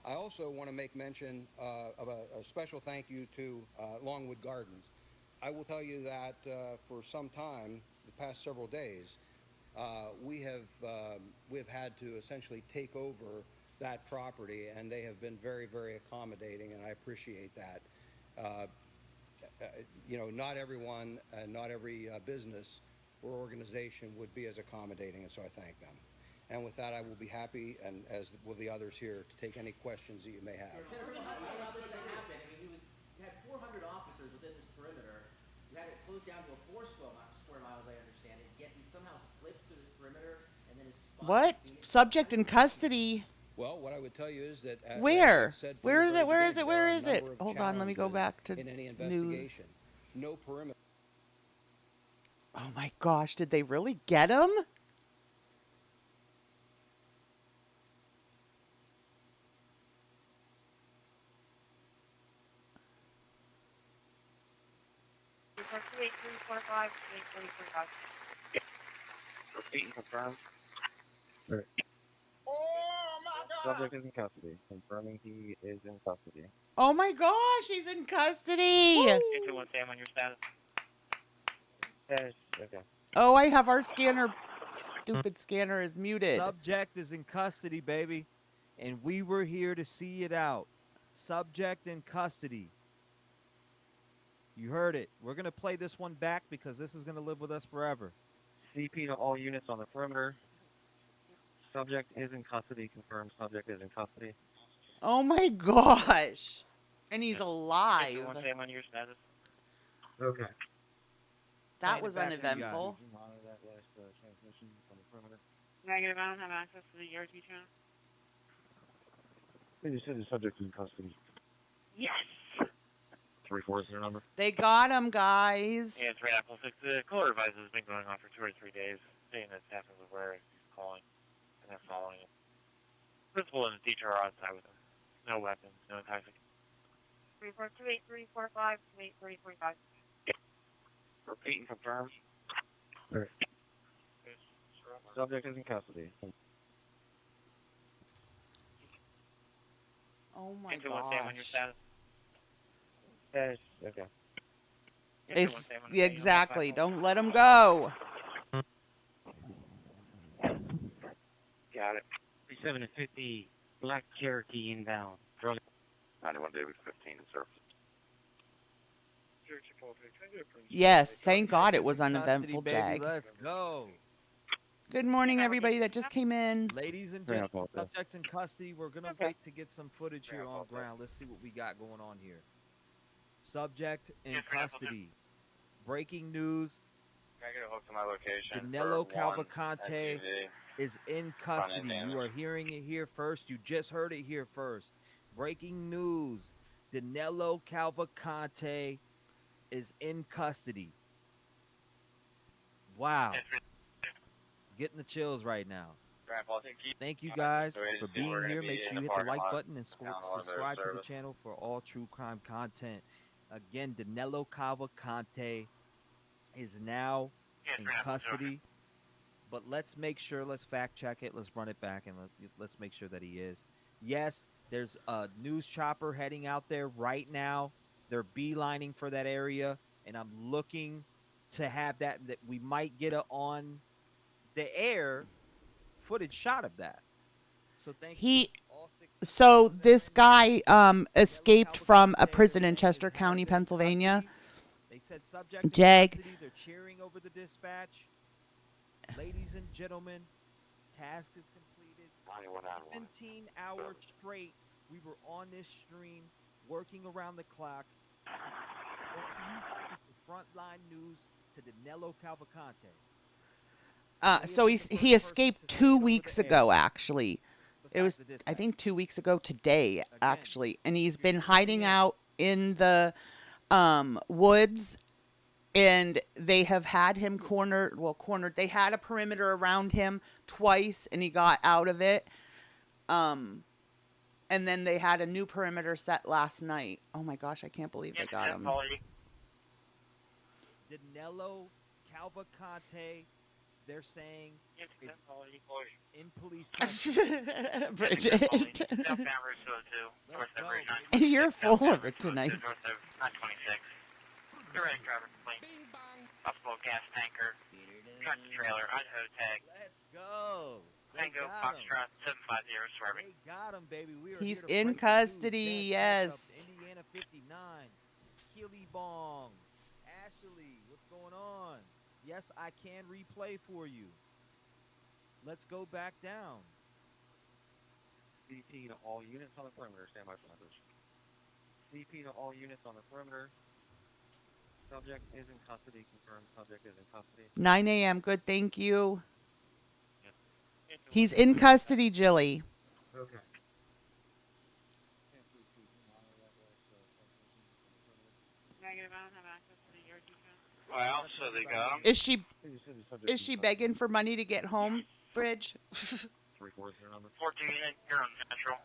I also want to make mention of a special thank you to Longwood Gardens. I will tell you that for some time, the past several days, we've had to essentially take over that property, and they have been very, very accommodating, and I appreciate that. You know, not everyone and not every business or organization would be as accommodating, and so I thank them. And with that, I will be happy, and as will the others here, to take any questions that you may have. General, how do you allow this to happen? I mean, you had 400 officers within this perimeter. You had it closed down to 4 square miles, I understand it. Yet he somehow slips through this perimeter and then is spotted. What? Subject in custody. Well, what I would tell you is that Where? as I said from Where the is very it? Where is beginning, it? Where there are a is it? number of Hold on, let me go challenges back to in any news. investigation. No perimeter. Oh my gosh, did they really get him? Repeat and confirm. Subject is in custody. Confirming he is in custody. Oh my gosh, he's in custody. 221 Sam on your status. Yes, okay. Oh, I have our scanner. Stupid scanner is muted. Subject is in custody, baby. And we were here to see it out. Subject in custody. You heard it. We're going to play this one back because this is going to live with us forever. CP to all units on the perimeter. Subject is in custody. Confirmed subject is in custody. Oh my gosh. And he's alive. 221 Sam on your status. Okay. That playing was it back for you guys. uneventful. Negative, I don't have access to the ERT channel. You said the subject is in custody. Yes! 3-4 is their number. They got him, guys. Yeah, it's right Apple 6. The caller advice has been going on for 2 or 3 days, saying that staff is aware he's calling, and they're following him. Principal and the teacher are outside with him. No weapons, no enticing. 3428345 8345. Repeat and confirm. Right. Subject is in custody. Oh my Into one Sam on your gosh. status. Yes. Okay. It's exactly. Don't let him go. Got it. 37 to 50. Black Cherokee inbound. 91 David 15 surface. Yes, thank God it was Custody, uneventful, baby. Jag. Let's go. Good morning, everybody that just came in. Ladies and gentlemen, subjects in custody. We're going to wait to get some footage here on ground. Let's see what we got going on here. Subject in custody. Breaking news. Can I get a hook to my location? Danelo Cavalcante is in custody. You are hearing it here first. You just heard it here first. Breaking news. Danelo Cavalcante is in custody. Wow. Getting the chills right now. Thank you guys for being here. Make sure you hit the like button and subscribe to the channel for all true crime content. Again, Danelo Cavalcante is now in custody. But let's make sure, let's fact check it. Let's run it back and let's make sure that he is. Yes, there's a news chopper heading out there right now. They're beelining for that area. And I'm looking to have that we might get a on the air footage shot of that. So thank you. So this guy escaped from a prison in Chester County, Pennsylvania. They said subject in Jag. custody. They're cheering over the dispatch. Ladies and gentlemen, task is completed. 17 hours straight. We were on this stream, working around the clock. Frontline news to Danelo Cavalcante. So he escaped 2 weeks ago, actually. It was, I think, 2 weeks ago today, actually. And he's been hiding out in the woods, and they have had him cornered. They had a perimeter around him twice, and he got out of it. And then they had a new perimeter set last night. Oh my goch, I can't believe they got him. Danelo Cavalcante, they're saying, is in police custody. Bridget. You're full of it tonight. Direct driver complaint. Possible gas tanker. Tractor trailer. Idaho tag. Let's go. Tango Foxtrot 750 swerving. They got him, baby. We are He's here to in break the custody, news. Death yes. matchup, Indiana 59. Keely Bong. Ashley, what's going on? Yes, I can replay for you. Let's go back down. CP to all units on the perimeter. Stand by for message. CP to all units on the perimeter. Subject is in custody. Confirmed. Subject is in custody. 9 a.m. Good, thank you. He's in custody, Jilly. Okay. Negative, I don't have access to the ERT channel. Well, so they got him. Is she begging for money to get home, Bridge? 3-4 is their number. 14 unit, you're on Central.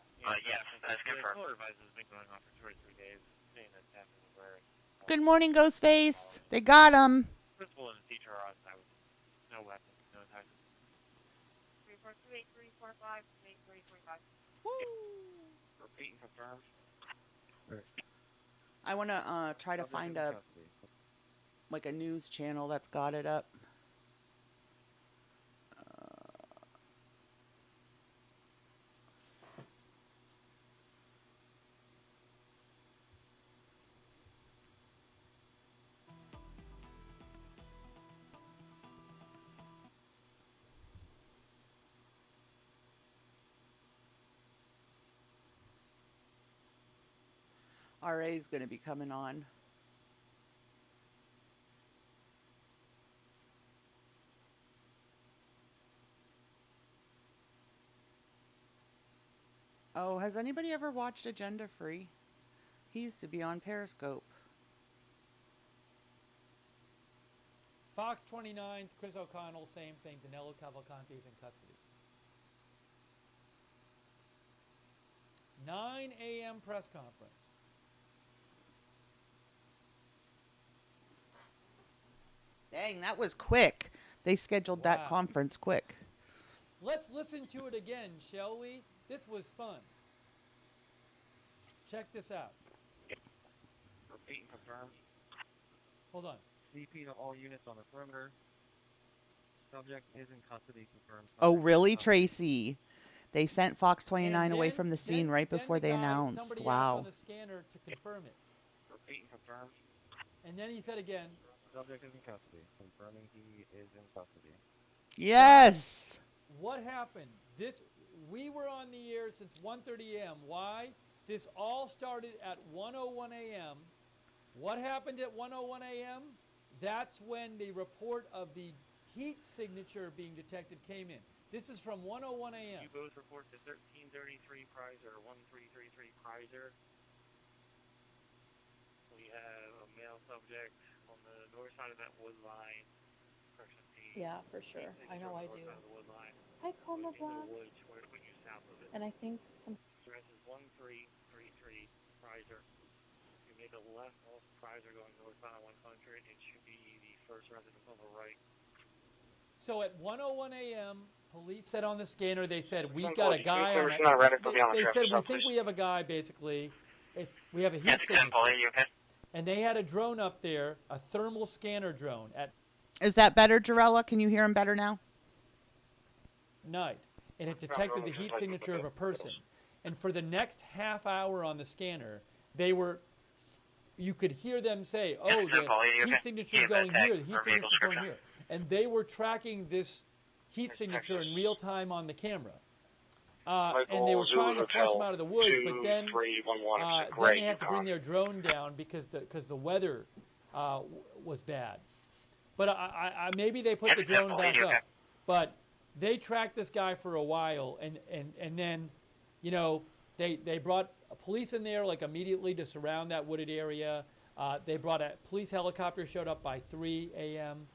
Yes, that's confirmed. The caller advice has been going on for 2 or 3 days, saying that staff is aware. Good morning, Ghostface. They got him. Principal and the teacher are outside with no weapons, no enticing. 3428345 8345. Repeat and confirm. I want to try to find a news channel that's got it up. RA is going to be coming on. Oh, has anybody ever watched Agenda Free? He used to be on Periscope. Fox 29's Chris O'Connell, same thing. Danelo Cavalcante is in custody. 9 a.m. press conference. Dang, that was quick. They scheduled that conference quick. Let's listen to it again, shall we? This was fun. Check this out. Repeat and confirm. Hold on. CP to all units on the perimeter. Subject is in custody. Confirmed. Oh, really, Tracy? They sent Fox 29 away from the scene right before they announced. Somebody asked Wow. on the scanner to confirm it. Repeat and confirm. And then he said again. Subject is in custody. Confirming he is in custody. Yes. What happened? We were on the air since 1:30 a.m. Why? This all started at 1:01 a.m. What happened at 1:01 a.m.? That's when the report of the heat signature being detected came in. This is from 1:01 a.m. You both report to 1333 Prizer, 1333 Prizer. We have a male subject on the north side of that wood line. Yeah, for sure. I know I do. Hi, Coma Black. And I think some... Address is 1333 Prizer. You make a left off Prizer going northbound on 100. It should be the first residence on the right. So at 1:01 a.m., police said on the scanner, they said, we got a guy on it. They said, we think we have a guy, basically. We have a heat signature. And they had a drone up there, a thermal scanner drone at Is that better, Jarella? Can you hear him better now? night. And it detected the heat signature of a person. And for the next half hour on the scanner, you could hear them say, oh, the heat signature is going here, the heat signature is going here. And they were tracking this heat signature in real time on the camera. And they were trying to flush them out of the woods, but then they had to bring their drone down because the weather was bad. But maybe they put the drone back up. But they tracked this guy for a while, and then, you know, they brought police in there like immediately to surround that wooded area. They brought a police helicopter, showed up by 3 a.m.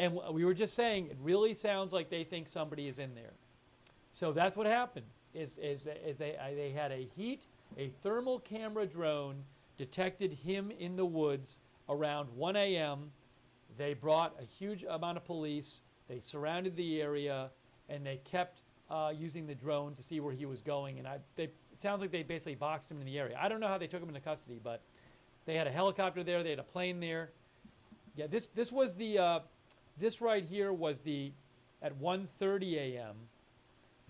And we were just saying, it really sounds like they think somebody is in there. So that's what happened. They had a thermal camera drone detected him in the woods around 1 a.m. They brought a huge amount of police. They surrounded the area, and they kept using the drone to see where he was going. And it sounds like they basically boxed him in the area. I don't know how they took him into custody, but they had a helicopter there. They had a plane there. Yeah, this was the this right here was at 1:30 a.m.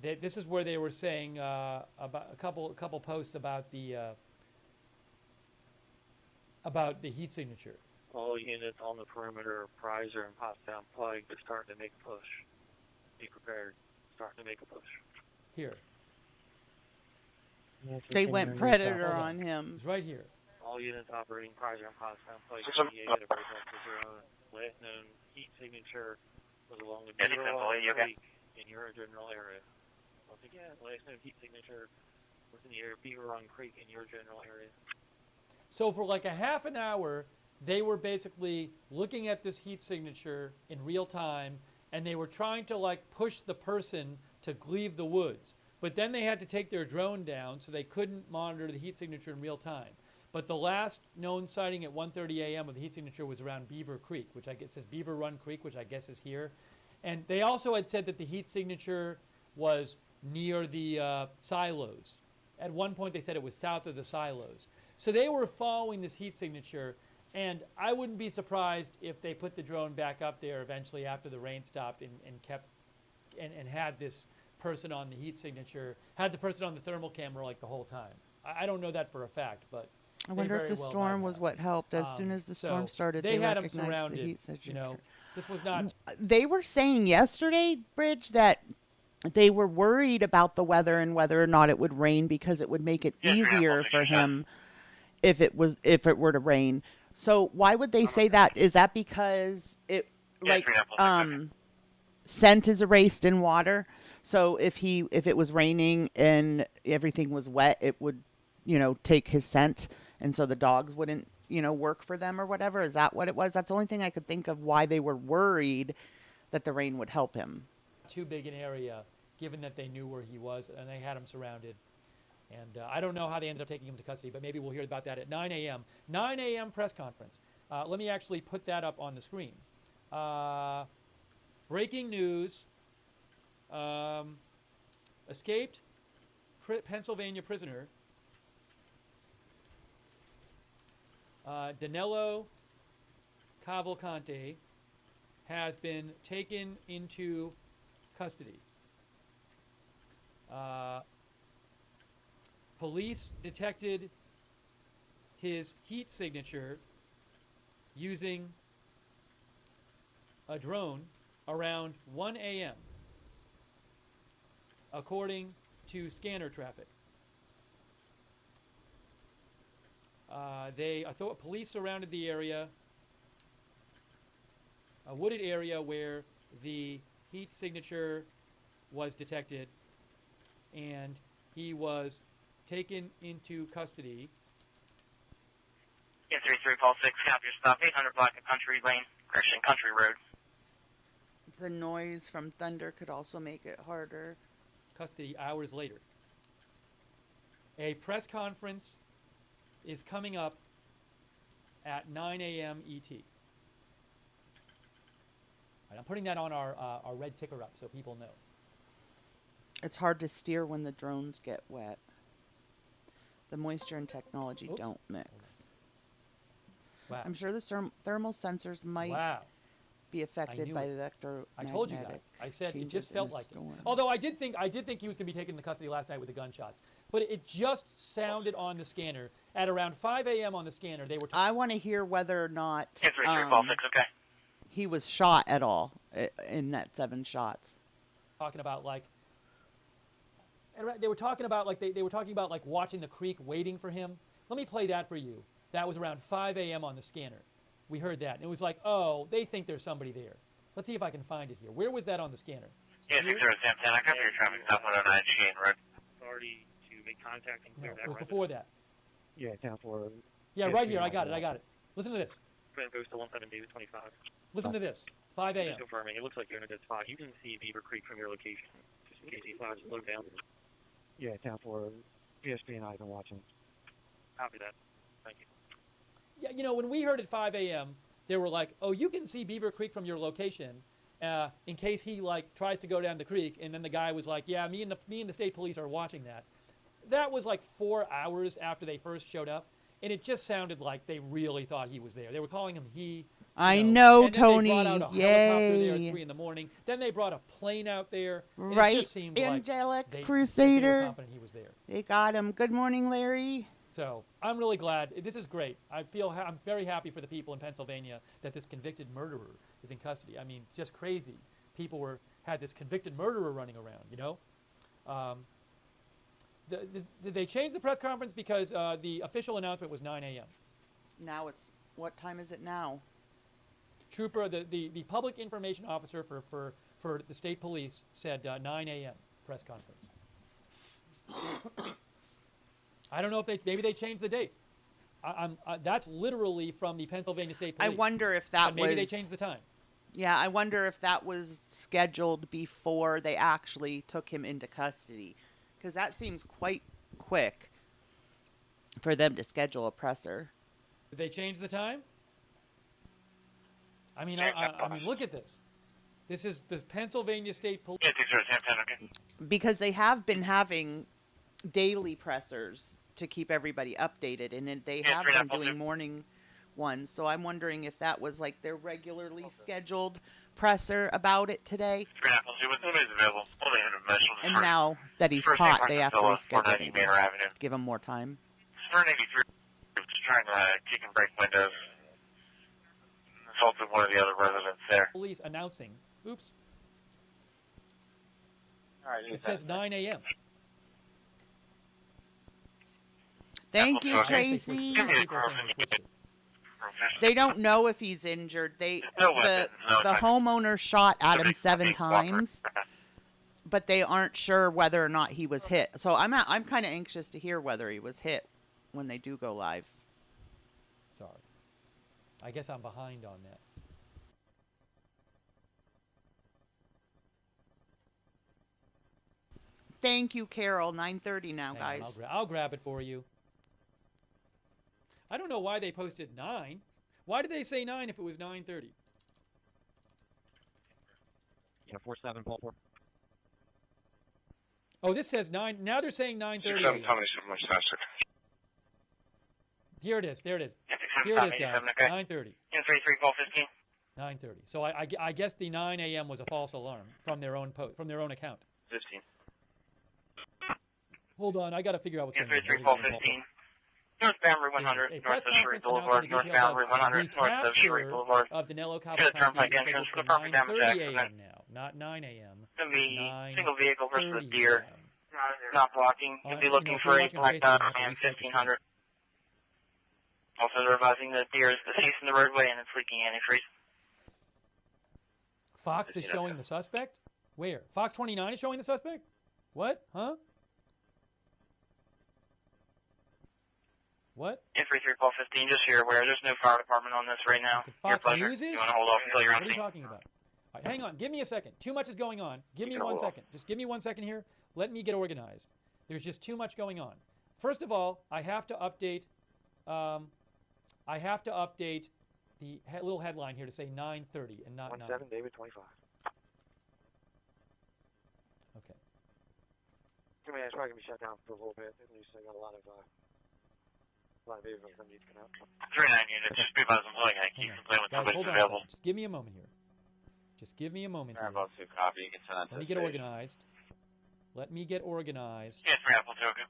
This is where they were saying about a couple posts about the heat signature. All units on the perimeter, Prizer and Pottstown Plug, are starting to make a push. Be prepared. Starting to make a push. Here. They went Predator on him. It's right here. All units operating Prizer and Pottstown Plug are to break up the drone. Last known heat signature was along the Beaver Run Creek in your general area. Once again, last known heat signature was in the area of Beaver Run Creek in your general area. So for like a half an hour, they were basically looking at this heat signature in real time, and they were trying to like push the person to leave the woods. But then they had to take their drone down, so they couldn't monitor the heat signature in real time. But the last known sighting at 1:30 a.m. of the heat signature was around Beaver Creek, which it says Beaver Run Creek, which I guess is here. And they also had said that the heat signature was near the silos. At one point, they said it was south of the silos. So they were following this heat signature, and I wouldn't be surprised if they put the drone back up there eventually after the rain stopped and had this person on the heat signature, had the person on the thermal camera like the whole time. I don't know that for a fact, but I wonder if the storm was what helped. As soon as the storm started, they had them recognized surrounded. the heat signature. You know, this was not. They were saying yesterday, Bridge, that they were worried about the weather and whether or not it would rain because it would make it easier for him if it were to rain. So why would they say that? Is that because it scent is erased in water? So if it was raining and everything was wet, it would, take his scent, and so the dogs wouldn't, work for them or whatever. Is that what it was? That's the only thing I could think of why they were worried that the rain would help him. Too big an area, given that they knew where he was and they had him surrounded. And I don't know how they ended up taking him to custody, but maybe we'll hear about that at 9 a.m. 9 a.m. press conference. Let me actually put that up on the screen. Breaking news. Escaped Pennsylvania prisoner Danelo Cavalcante has been taken into custody. Police detected his heat signature using a drone around 1 a.m. according to scanner traffic. Police surrounded the area, a wooded area where the heat signature was detected, and he was taken into custody. Yeah, 3346, copy your stop, 800 block of Country Lane, Christian Country Road. The noise from thunder could also make it harder. Custody hours later. A press conference is coming up at 9 a.m. ET. I'm putting that on our red ticker up so people know. It's hard to steer when the drones get wet. The moisture and technology don't mix. Wow. I'm sure the thermal sensors might be affected by the electromagnetic. I told you guys. I said it just felt like it. Although I did think he was going to be taken into custody last night with the gunshots. But it just sounded on the scanner at around 5 a.m. on the scanner. They were. I want to hear whether or not okay. he was shot at all in that 7 shots. Talking about they were talking about watching the creek, waiting for him. Let me play that for you. That was around 5 a.m. on the scanner. We heard that, and it was like, oh, they think there's somebody there. Let's see if I can find it here. Where was that on the scanner? Yeah, 60 Sam 10, I copy your traffic stop 109 Cheyenne Road. Authority to make contact and clear that. It was before that. Yeah, 10-4. Yeah, right here. I got it. Listen to this. Friend goes to 17 David 25. Listen to this. 5 a.m. Just confirming. It looks like you're in a good spot. You can see Beaver Creek from your location. Just in case he flashes low down. Yeah, 10-4. PSP and I have been watching. Copy that. Thank you. Yeah, when we heard at 5 a.m., they were like, oh, you can see Beaver Creek from your location in case he, tries to go down the creek. And then the guy was like, yeah, me and the state police are watching that. That was 4 hours after they first showed up. And it just sounded like they really thought he was there. They were calling him he. I know, and then Tony. They brought out a helicopter there at 3 in the morning. Then they brought a plane out there. And right. It just seemed Angelic like Crusader. they were confident he was there. They got him. Good morning, Larry. So I'm really glad. This is great. I'm very happy for the people in Pennsylvania that this convicted murderer is in custody. I mean, just crazy. People had this convicted murderer running around, Did they change the press conference because the official announcement was 9 a.m.? Now what time is it now? Trooper, the public information officer for the state police said 9 a.m. press conference. I don't know if maybe they changed the date. That's literally from the Pennsylvania State Police. I wonder if that maybe they changed the time. Yeah, I wonder if that was scheduled before they actually took him into custody, because that seems quite quick for them to schedule a presser. Did they change the time? I mean, look at this. This is the Pennsylvania State Police. Because they have been having daily pressers to keep everybody updated, and they have been doing morning ones. So I'm wondering if that was their regularly scheduled presser about it today. And now that he's caught, they have to reschedule him. Give him more time. Stern 83 just trying to kick and break windows. Assaulted one of the other residents there. Police announcing. Oops. All right, it says 9 a.m. Thank you, Tracy. They don't know if he's injured. The homeowner shot at him 7 times, but they aren't sure whether or not he was hit. So I'm kind of anxious to hear whether he was hit when they do go live. Sorry. I guess I'm behind on that. Thank you, Carol. 9:30 now, Hang guys. on, I'll grab it for you. I don't know why they posted 9. Why did they say 9 if it was 9:30? Yeah, 4-7, Paul 4. Oh, this says 9. Now they're saying 9:30. Here it is. There it is. Here it is, guys. 9:30. 9:30. So I guess the 9 a.m. was a false alarm from their own from their own account. 15. Hold on, I got to figure out what's going on. 15. North Boundary 100, north of Sherry Boulevard, north Boundary 100, north of Sherry Boulevard. Of Danelo To the turnpike Cavalcante entrance scheduled for for the property damage 9:30 accident. a.m. now, not 9 a.m. It's going to be 9:30 single vehicle versus a deer. a.m. Not blocking. You'll be looking for a black dot Facebook, and 1500. Also, they're advising the deer is deceased in the roadway and it's leaking antifreeze. Fox is showing the suspect? Where? Fox 29 is showing the suspect? What? Huh? What? Infantry 1215, just so you're aware, there's no fire department on this right now. Fox Your pleasure. News is? You want to hold off until you're on What are you scene? talking about? All right, hang on. Give me a second. Too much is going on. Give me 1 second. Just give me 1 second here. Let me get organized. There's just too much going on. First of all, I have to update. The little headline here to say 9:30 and not 9. 17, David 25. Okay. I mean, it's probably gonna be shut down for a little bit. At least I got a lot of vehicles that need to come out. 39 units, just be advised, I'm playing. I keep playing with Guys, nobody's hold on a available. second. Just give me a moment here. Just give me a moment here. About to copy, you can send that to Let me the get station. organized. Let me get organized. Yes, for Apple Token.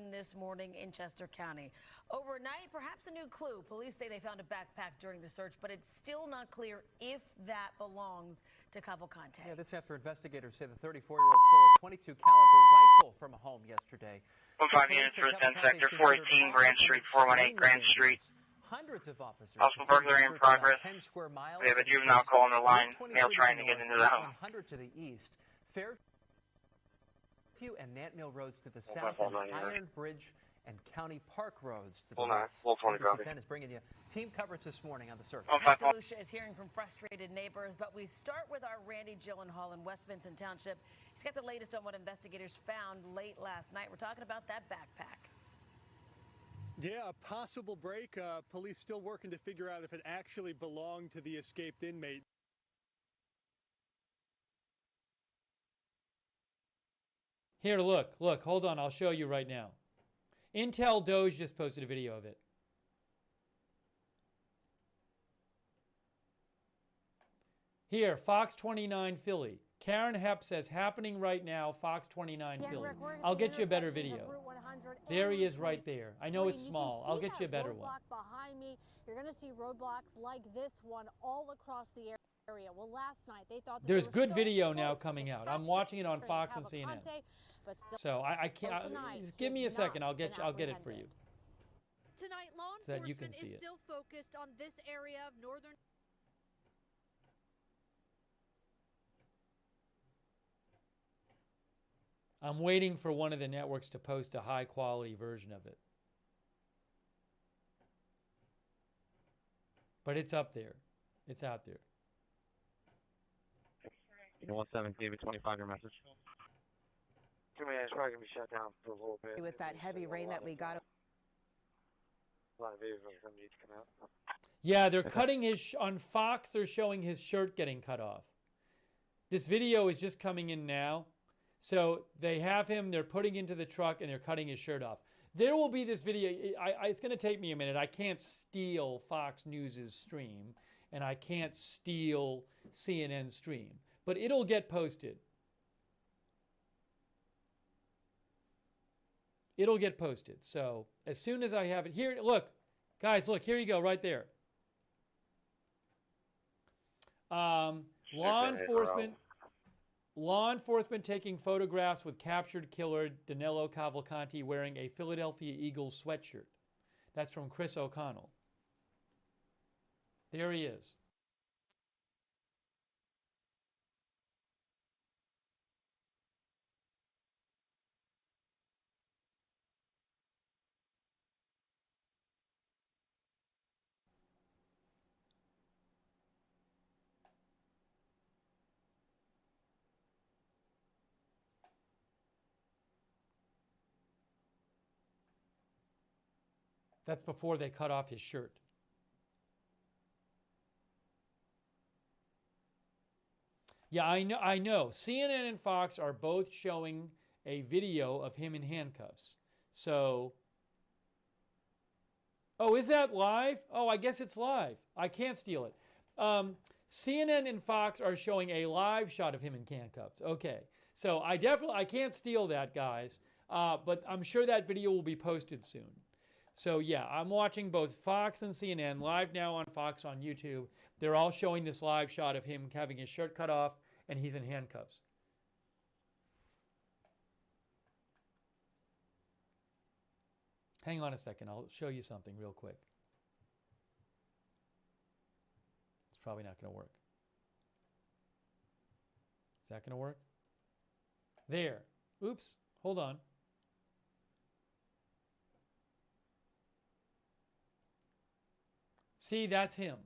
This morning in Chester County. Overnight, perhaps a new clue. Police say they found a backpack during the search, but it's still not clear if that belongs to Cavalcante. Yeah, this after investigators say the 34-year-old stole a 22 caliber rifle from a home yesterday. 15 units for 10 sector, 418 Grand Street, 418 Grand Street. Hundreds of officers. Possible burglary in progress. 10 square miles. We have a juvenile call on the line. Male trying to get into the home. 100 to the east. Fairview and Nant Mill roads to the south, and Iron Bridge and County Park roads to the west. ABC 10 is bringing you team coverage this morning on the search. DeLucia is hearing from frustrated neighbors, but we start with our Randy Gyllenhaal in West Vincent Township. He's got the latest on what investigators found late last night. We're talking about that backpack. Yeah, a possible break. Police still working to figure out if it actually belonged to the escaped inmate. Here, look, hold on. I'll show you right now. Intel Doge just posted a video of it. Here, Fox 29 Philly. Karen Hepp says, happening right now, Fox 29 Philly. I'll get you a better video. There he is right there. I know it's small. I'll get you a better one. Behind me, you're going to see roadblocks like this one all across the area. Well, last night they thought that there's good video now coming out. I'm watching it on Fox and CNN. So I can't. Give me a second. I'll get it for you. Tonight, law so that you can enforcement see is it. still focused on this area of northern. I'm waiting for one of the networks to post a high quality version of it. But it's up there. It's out there. 17, David 25, your message. I mean, it's probably gonna be shut down for a little bit. With that heavy rain that we got. A lot of vehicles that need to come out. Yeah, they're cutting his on Fox. They're showing his shirt getting cut off. This video is just coming in now. So they have him, they're putting into the truck, and they're cutting his shirt off. There will be this video. It's going to take me a minute. I can't steal Fox News' stream, and I can't steal CNN's stream. But it'll get posted. It'll get posted. So as soon as I have it. Here, look. Guys, look. Here you go, right there. Law enforcement taking photographs with captured killer Danelo Cavalcante wearing a Philadelphia Eagles sweatshirt. That's from Chris O'Connell. There he is. That's before they cut off his shirt. Yeah, I know. CNN and Fox are both showing a video of him in handcuffs. So, oh, is that live? Oh, I guess it's live. I can't steal it. CNN and Fox are showing a live shot of him in handcuffs. Okay, so I can't steal that, guys. But I'm sure that video will be posted soon. So yeah, I'm watching both Fox and CNN live now on Fox on YouTube. They're all showing this live shot of him having his shirt cut off and he's in handcuffs. Hang on a second, I'll show you something real quick. It's probably not going to work. Is that going to work? There. Oops, hold on. See, that's him.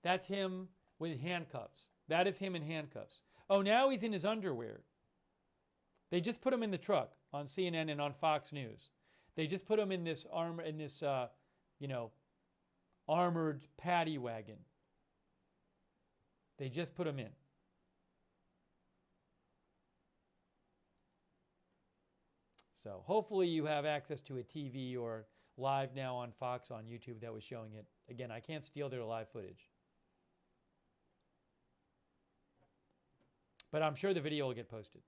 That's him with handcuffs. That is him in handcuffs. Oh, now he's in his underwear. They just put him in the truck on CNN and on Fox News. They just put him in this armored paddy wagon. They just put him in. So hopefully you have access to a TV or live now on Fox on YouTube that was showing it. Again, I can't steal their live footage. But I'm sure the video will get posted.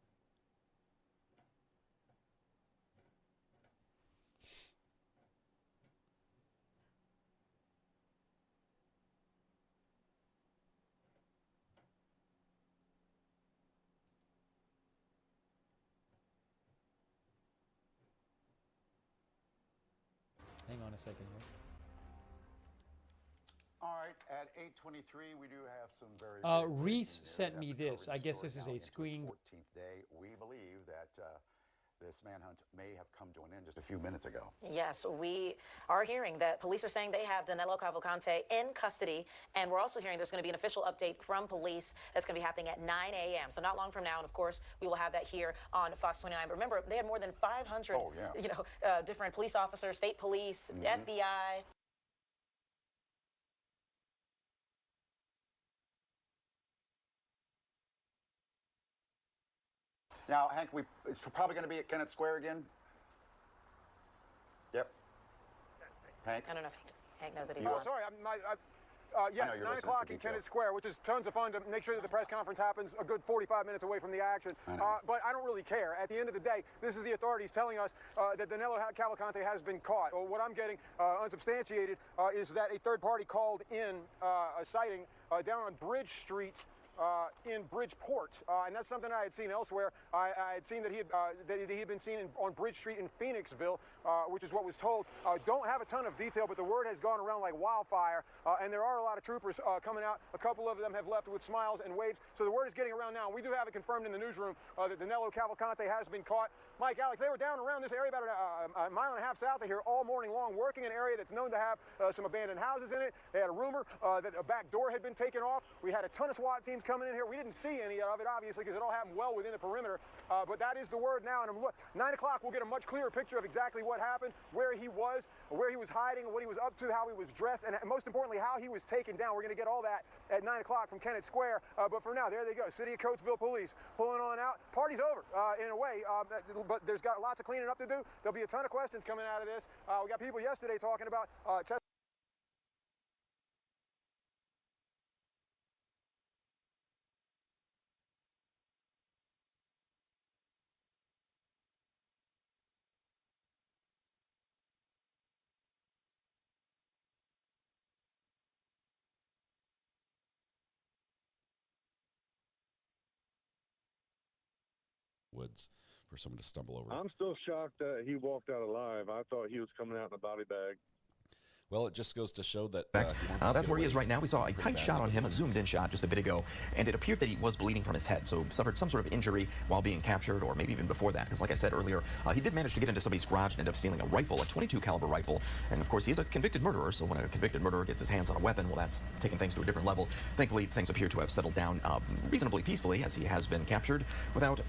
Hang on a second here. All right, at 8:23, we do have some very. Reese sent me this. I guess this is a screen. 14th day. We believe that this manhunt may have come to an end just a few minutes ago. Yes, we are hearing that police are saying they have Danelo Cavalcante in custody, and we're also hearing there's going to be an official update from police that's going to be happening at 9 a.m. So not long from now, and of course, we will have that here on Fox 29. But remember, they had more than 500, different police officers, state police, FBI. Now, Hank, it's probably going to be at Kennett Square again? Yep. Hank? I don't know if Hank knows that he's Oh, on. sorry. Yes, 9 o'clock in Kennett Square, which is tons of fun to make sure that the press conference happens a good 45 minutes away from the action. But I don't really care. At the end of the day, this is the authorities telling us that Danelo Cavalcante has been caught. What I'm getting unsubstantiated is that a third party called in a sighting down on Bridge Street in Bridgeport, and that's something I had seen elsewhere. I had seen that he had been seen on Bridge Street in Phoenixville, which is what was told. Don't have a ton of detail, but the word has gone around like wildfire, and there are a lot of troopers coming out. A couple of them have left with smiles and waves, so the word is getting around now. We do have it confirmed in the newsroom that Danelo Cavalcante has been caught. Mike, Alex, they were down around this area about a mile and a half south of here all morning long, working an area that's known to have some abandoned houses in it. They had a rumor that a back door had been taken off. We had a ton of SWAT teams coming in here. We didn't see any of it, obviously, because it all happened well within the perimeter. But that is the word now. And look, 9 o'clock, we'll get a much clearer picture of exactly what happened, where he was hiding, what he was up to, how he was dressed, and most importantly, how he was taken down. We're going to get all that at 9 o'clock from Kennett Square. But for now, there they go. City of Coatesville Police pulling on out. Party's over, in a way, but there's got lots of cleaning up to do. There'll be a ton of questions coming out of this. We got people yesterday talking about woods for someone to stumble over. I'm still shocked that he walked out alive. I thought he was coming out in a body bag. Well, it just goes to show that that's where he is right now. We saw a tight shot on him, a zoomed-in shot just a bit ago, and it appeared that he was bleeding from his head, so suffered some sort of injury while being captured, or maybe even before that, because like I said earlier, he did manage to get into somebody's garage and end up stealing a rifle, a .22 caliber rifle, and of course he is a convicted murderer, so when a convicted murderer gets his hands on a weapon, well, that's taking things to a different level. Thankfully, things appear to have settled down reasonably peacefully, as he has been captured without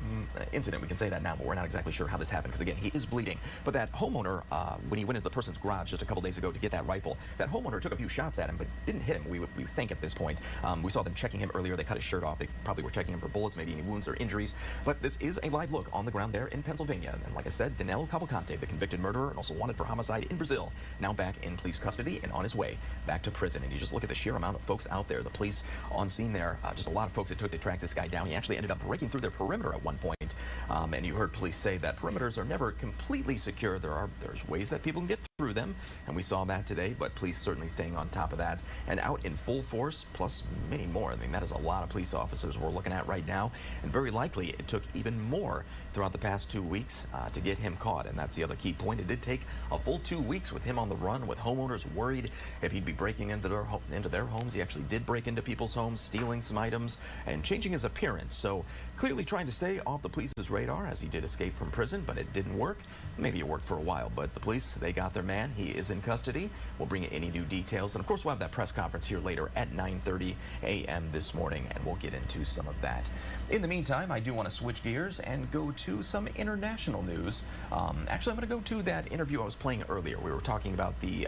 incident. We can say that now, but we're not exactly sure how this happened, because again, he is bleeding. But that homeowner, when he went into the person's garage just a couple days ago to get that rifle, that homeowner took a few shots at him, but didn't hit him, we think at this point. We saw them checking him earlier. They cut his shirt off. They probably were checking him for bullets, maybe any wounds or injuries. But this is a live look on the ground there in Pennsylvania. And like I said, Danelo Cavalcante, the convicted murderer and also wanted for homicide in Brazil, now back in police custody and on his way back to prison. And you just look at the sheer amount of folks out there, the police on scene there, just a lot of folks it took to track this guy down. He actually ended up breaking through their perimeter at one point. And you heard police say that perimeters are never completely secure. There's ways that people can get through them, and we saw that today, but police certainly staying on top of that and out in full force, plus many more. I mean, that is a lot of police officers we're looking at right now, and very likely it took even more throughout the past 2 weeks to get him caught, and that's the other key point. It did take a full 2 weeks with him on the run, with homeowners worried if he'd be breaking into their homes. He actually did break into people's homes, stealing some items and changing his appearance, so clearly trying to stay off the police's radar, as he did escape from prison, but it didn't work. Maybe it worked for a while, but the police, they got their man. He is in custody. We'll bring you any new details, and of course we'll have that press conference here later at 9:30 a.m. this morning, and we'll get into some of that. In the meantime, I do want to switch gears and go to some international news. Actually, I'm going to go to that interview I was playing earlier. We were talking about the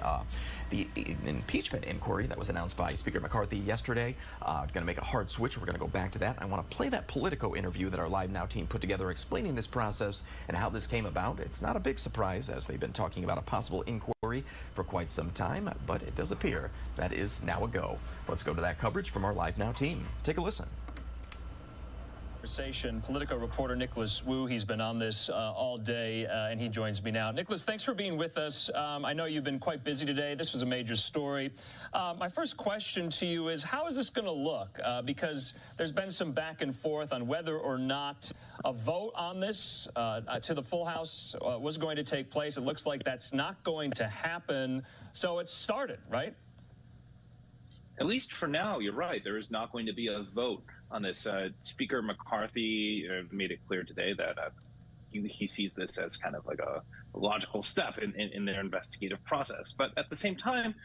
impeachment inquiry that was announced by Speaker McCarthy yesterday. Going to make a hard switch. We're going to go back to that. I want to play that Politico interview that our Live Now team put together explaining this process and how this came about. It's not a big surprise, as they've been talking about a possible inquiry for quite some time, but it does appear that is now a go. Let's go to that coverage from our Live Now team. Take a listen. Politico reporter Nicholas Wu, he's been on this all day, and he joins me now. Nicholas, thanks for being with us. I know you've been quite busy today. This was a major story. My first question to you is, how is this going to look? Because there's been some back and forth on whether or not a vote on this to the full House was going to take place. It looks like that's not going to happen. So it's started, right? At least for now, you're right. There is not going to be a vote on this. Speaker McCarthy made it clear today that he sees this as kind of like a logical step in their investigative process. But at the same time,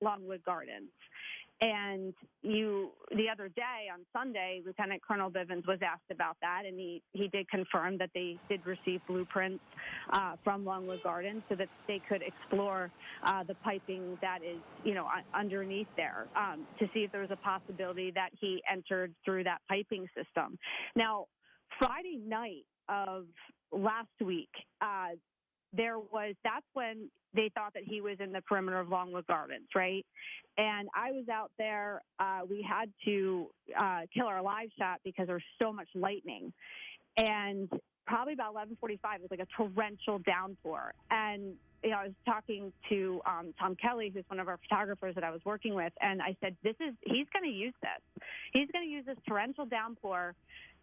Longwood Gardens. And the other day on Sunday, Lieutenant Colonel Bivens was asked about that, and he did confirm that they did receive blueprints from Longwood Gardens so that they could explore the piping that is, underneath there to see if there was a possibility that he entered through that piping system. Now, Friday night of last week, that's when they thought that he was in the perimeter of Longwood Gardens, right? And I was out there. We had to kill our live shot because there was so much lightning. And probably about 11:45, it was like a torrential downpour. And I was talking to Tom Kelly, who's one of our photographers that I was working with, and I said, he's going to use this. He's going to use this torrential downpour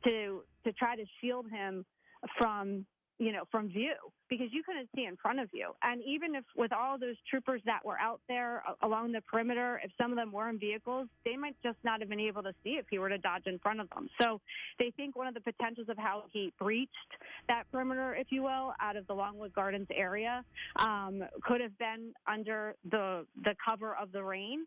to try to shield him from view, because you couldn't see in front of you. And even if with all those troopers that were out there along the perimeter, if some of them were in vehicles, they might just not have been able to see if he were to dodge in front of them. So they think one of the potentials of how he breached that perimeter, if you will, out of the Longwood Gardens area could have been under the cover of the rain,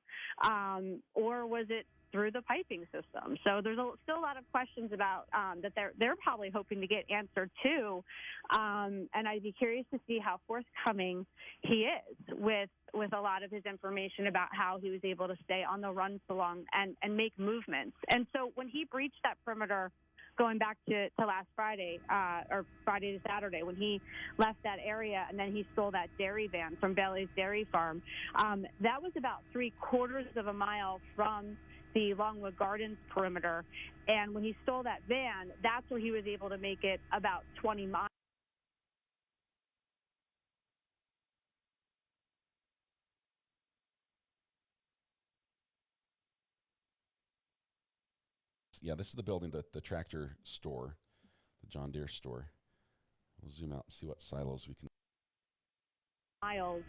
or was it through the piping system? So there's still a lot of questions about that they're probably hoping to get answered too, and I'd be curious to see how forthcoming he is with a lot of his information about how he was able to stay on the run so long and make movements. And so when he breached that perimeter, going back to last Friday, or Friday to Saturday, when he left that area and then he stole that dairy van from Bailey's Dairy Farm, that was about 3/4 of a mile from the Longwood Gardens perimeter. And when he stole that van, that's where he was able to make it about 20 miles. Yeah, this is the building, the tractor store, the John Deere store. We'll zoom out and see what silos we can. Miles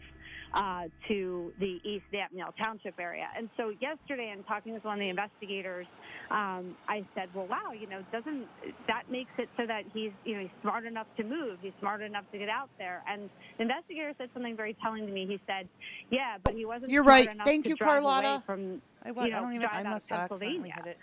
to the East Dammit Township area. And so yesterday, in talking with one of the investigators, I said, well, wow, doesn't that makes it so that he's smart enough to move, he's smart enough to get out there. And the investigator said something very telling to me. He said, yeah, but he wasn't You're smart right. enough Thank to you, drive Carlotta. away from, I drive must out have of accidentally Pennsylvania. hit it.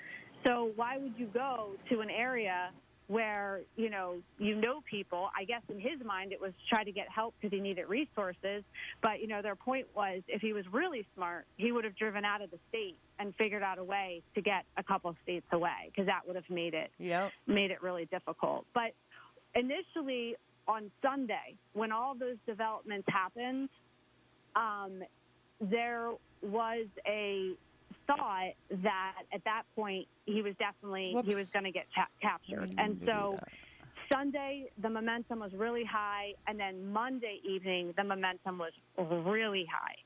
So why would you go to an area where, you know people? I guess in his mind it was to try to get help because he needed resources. But, their point was if he was really smart, he would have driven out of the state and figured out a way to get a couple of states away, because that would have made it really difficult. But initially on Sunday, when all those developments happened, there was a thought that at that point he was going to get captured. And so Sunday, the momentum was really high, and then Monday evening, the momentum was really high.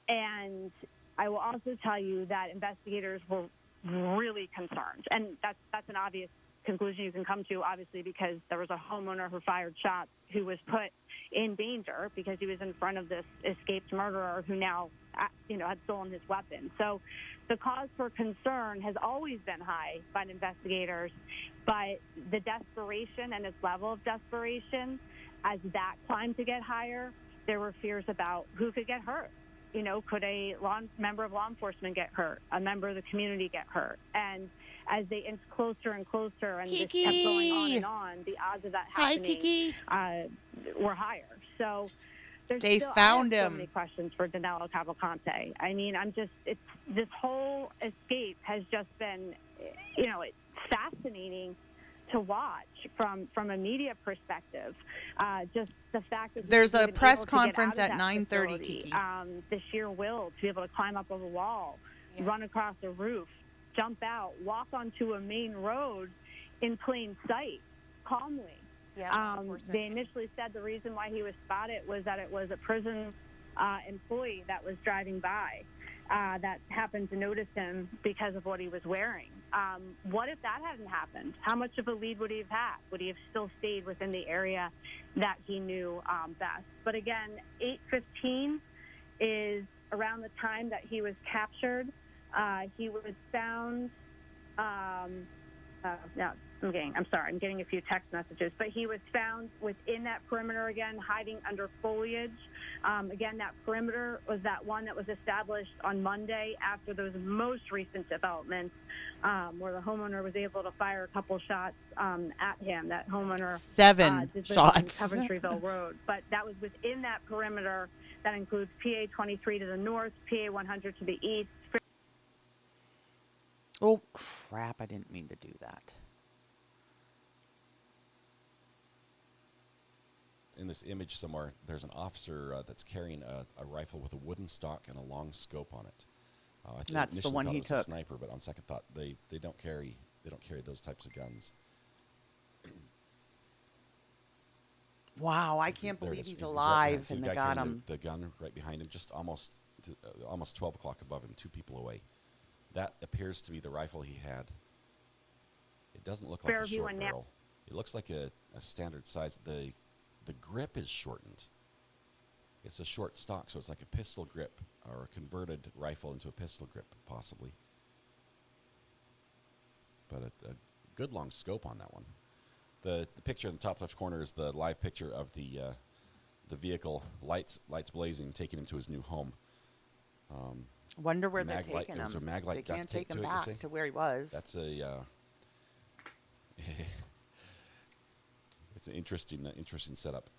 And I will also tell you that investigators were really concerned, and that's an obvious conclusion you can come to, obviously, because there was a homeowner who fired shots who was put in danger because he was in front of this escaped murderer who now, had stolen his weapon. So the cause for concern has always been high by investigators, but the desperation and its level of desperation, as that climbed to get higher, there were fears about who could get hurt. Could a member of law enforcement get hurt? A member of the community get hurt? And as they inched closer and closer and this kept going on, the odds of that happening were higher. So they found him. So many questions for Danelo Cavalcante. I mean, this whole escape has just been, it's fascinating to watch from a media perspective. Just the fact that there's a press conference at 9:30, Kiki. The sheer will to be able to climb up over a wall, run across a roof, jump out, walk onto a main road in plain sight, calmly. They initially said the reason why he was spotted was that it was a prison employee that was driving by that happened to notice him because of what he was wearing. What if that hadn't happened? How much of a lead would he have had? Would he have still stayed within the area that he knew best? But again, 8:15 is around the time that he was captured. He was found. I'm getting a few text messages, but he was found within that perimeter again, hiding under foliage. Again, that perimeter was that one that was established on Monday after those most recent developments, where the homeowner was able to fire a couple shots at him. That homeowner 7 shots on Coventryville Road, but that was within that perimeter. That includes PA 23 to the north, PA 100 to the east. Oh crap! I didn't mean to do that. In this image somewhere, there's an officer that's carrying a rifle with a wooden stock and a long scope on it. I think that's the one he took. A sniper, but on second thought, they don't carry those types of guns. Wow, I can't believe he's alive and they got him. The gun right behind him, just almost 12 o'clock above him, 2 people away. That appears to be the rifle he had. It doesn't look like a short barrel. It looks like a standard size. The grip is shortened. It's a short stock, so it's like a pistol grip or a converted rifle into a pistol grip, possibly. But a good long scope on that one. The picture in the top left corner is the live picture of the vehicle, lights blazing, taking him to his new home. Wonder where they're taking him. They can't take him back to where he was. That's a it's an interesting setup.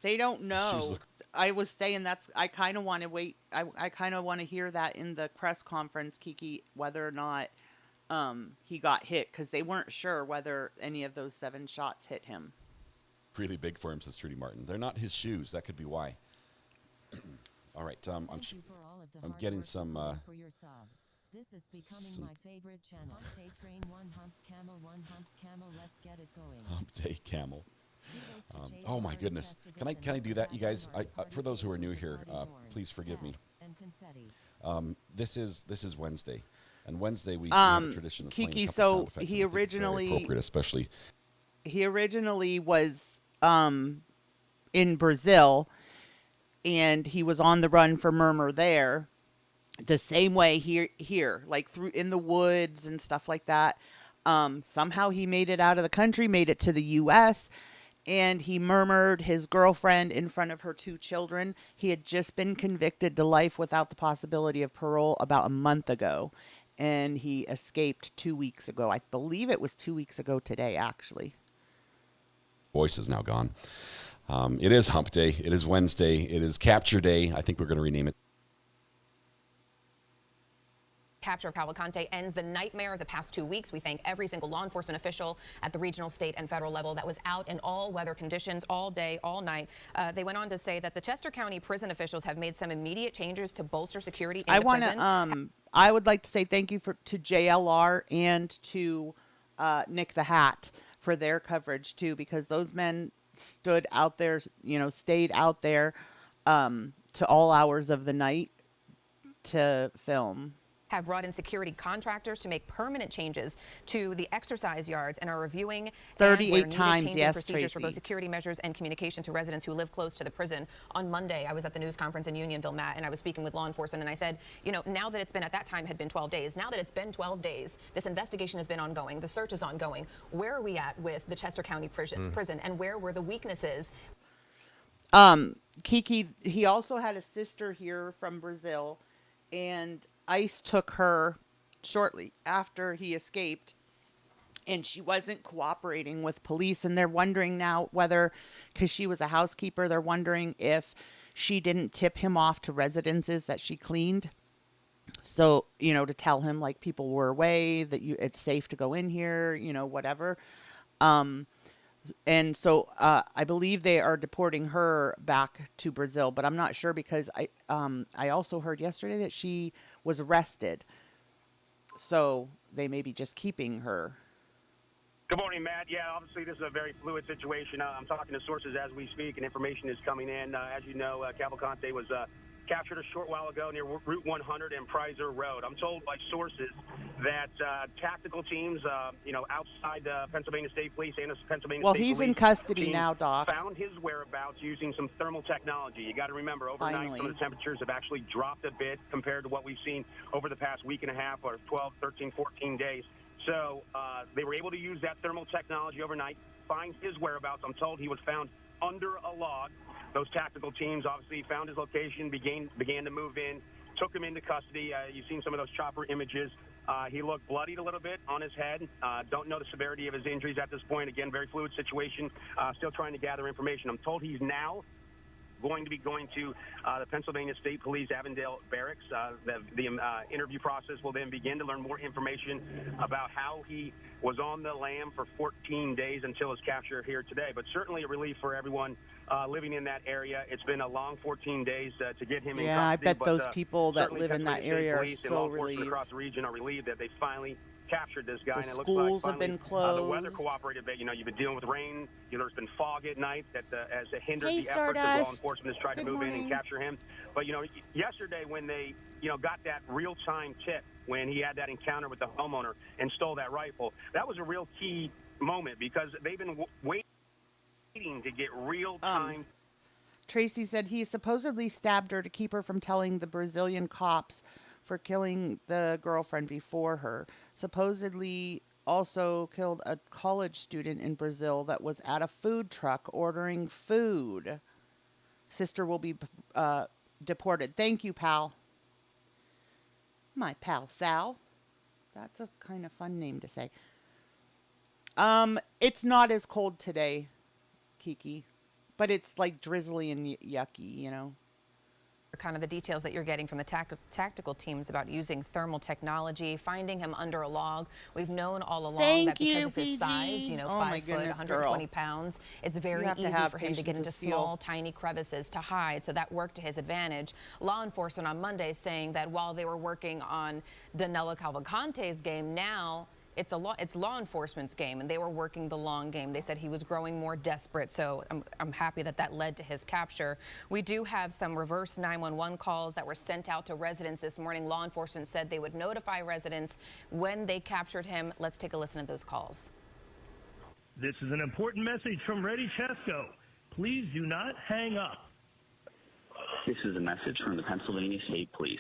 They don't know. I was saying I kind of want to wait. I kind of want to hear that in the press conference, Kiki, whether or not he got hit, because they weren't sure whether any of those 7 shots hit him. Really big for him, says Trudy Martin. They're not his shoes. That could be why. All right. I'm getting some This is becoming my favorite channel. Hump day train, one hump camel, let's get it going. Hump day camel. Oh my goodness! Can I do that, you guys? For those who are new here, please forgive me. This is Wednesday, and Wednesday we have a tradition of playing a Kiki, couple so sound effects, he and I think it's very originally appropriate, especially. He originally was in Brazil, and he was on the run for murder there. The same way here, like through in the woods and stuff like that. Somehow he made it out of the country, made it to the U.S., and he murdered his girlfriend in front of her 2 children. He had just been convicted to life without the possibility of parole about a month ago, and he escaped 2 weeks ago. I believe it was 2 weeks ago today, actually. Voice is now gone. It is Hump Day. It is Wednesday. It is Capture Day. I think we're going to rename it. Capture of Cavalcante ends the nightmare of the past 2 weeks. We thank every single law enforcement official at the regional, state, and federal level that was out in all weather conditions all day, all night. They went on to say that the Chester County prison officials have made some immediate changes to bolster security in the prison. I would like to say thank you to JLR and to Nick the Hat for their coverage too, because those men stood out there, stayed out there to all hours of the night to film. Have brought in security contractors to make permanent changes to the exercise yards and are reviewing 38 times, yes, procedures for Tracy. both security measures and communication to residents who live close to the prison. On Monday, I was at the news conference in Unionville, Matt, and I was speaking with law enforcement, and I said, now that it's been, at that time had been 12 days, now that it's been 12 days, this investigation has been ongoing, the search is ongoing. Where are we at with the Chester County prison, and where were the weaknesses? Kiki, he also had a sister here from Brazil, and ICE took her shortly after he escaped, and she wasn't cooperating with police, and they're wondering now whether, because she was a housekeeper, they're wondering if she didn't tip him off to residences that she cleaned. So, to tell him, like, people were away, that it's safe to go in here, whatever. And so I believe they are deporting her back to Brazil, but I'm not sure, because I also heard yesterday that she was arrested. So they may be just keeping her. Good morning, Matt. Yeah, obviously this is a very fluid situation. I'm talking to sources as we speak, and information is coming in. As you know, Cavalcante was captured a short while ago near Route 100 and Prizer Road. I'm told by sources that tactical teams, outside Pennsylvania State Police and Pennsylvania State Police. Well, he's in custody now, Doc. Found his whereabouts using some thermal technology. You got to remember, overnight, some of the temperatures have actually dropped a bit compared to what we've seen over the past week and a half or 12, 13, 14 days. So they were able to use that thermal technology overnight, find his whereabouts. I'm told he was found under a log. Those tactical teams obviously found his location, began to move in, took him into custody. You've seen some of those chopper images. He looked bloodied a little bit on his head. Don't know the severity of his injuries at this point. Again, very fluid situation. Still trying to gather information. I'm told he's now going to be going to the Pennsylvania State Police Avondale Barracks. The interview process will then begin to learn more information about how he was on the lam for 14 days until his capture here today. But certainly a relief for everyone living in that area. It's been a long 14 days to get him in custody. Yeah, I bet those but, people that live in that area are Police and so law enforcement relieved. across the region are relieved that they finally captured this guy. The And it schools looks like have been finally, the weather closed. cooperated. But, you've been dealing with rain. There's been fog at night that has hindered Hey, the efforts that law Stardust. enforcement has tried Good to move in morning. and capture him. But, yesterday when they, got that real-time tip when he had that encounter with the homeowner and stole that rifle, that was a real key moment because they've been waiting to get real-time. Tracy said he supposedly stabbed her to keep her from telling the Brazilian cops for killing the girlfriend before her. Supposedly also killed a college student in Brazil that was at a food truck ordering food. Sister will be deported. Thank you, pal. My pal Sal. That's a kind of fun name to say. It's not as cold today, Kiki, but it's like drizzly and yucky, kind of the details that you're getting from the tactical teams about using thermal technology, finding him under a log. We've known all along that because of his size, you know, 5 foot, 120 pounds, it's very easy for him to get into small, tiny crevices to hide. So that worked to his advantage. Law enforcement on Monday saying that while they were working on Danelo Cavalcante's game, now it's law enforcement's game, and they were working the long game. They said he was growing more desperate, so I'm happy that that led to his capture. We do have some reverse 911 calls that were sent out to residents this morning. Law enforcement said they would notify residents when they captured him. Let's take a listen to those calls. This is an important message from Ready Chesco. Please do not hang up. This is a message from the Pennsylvania State Police.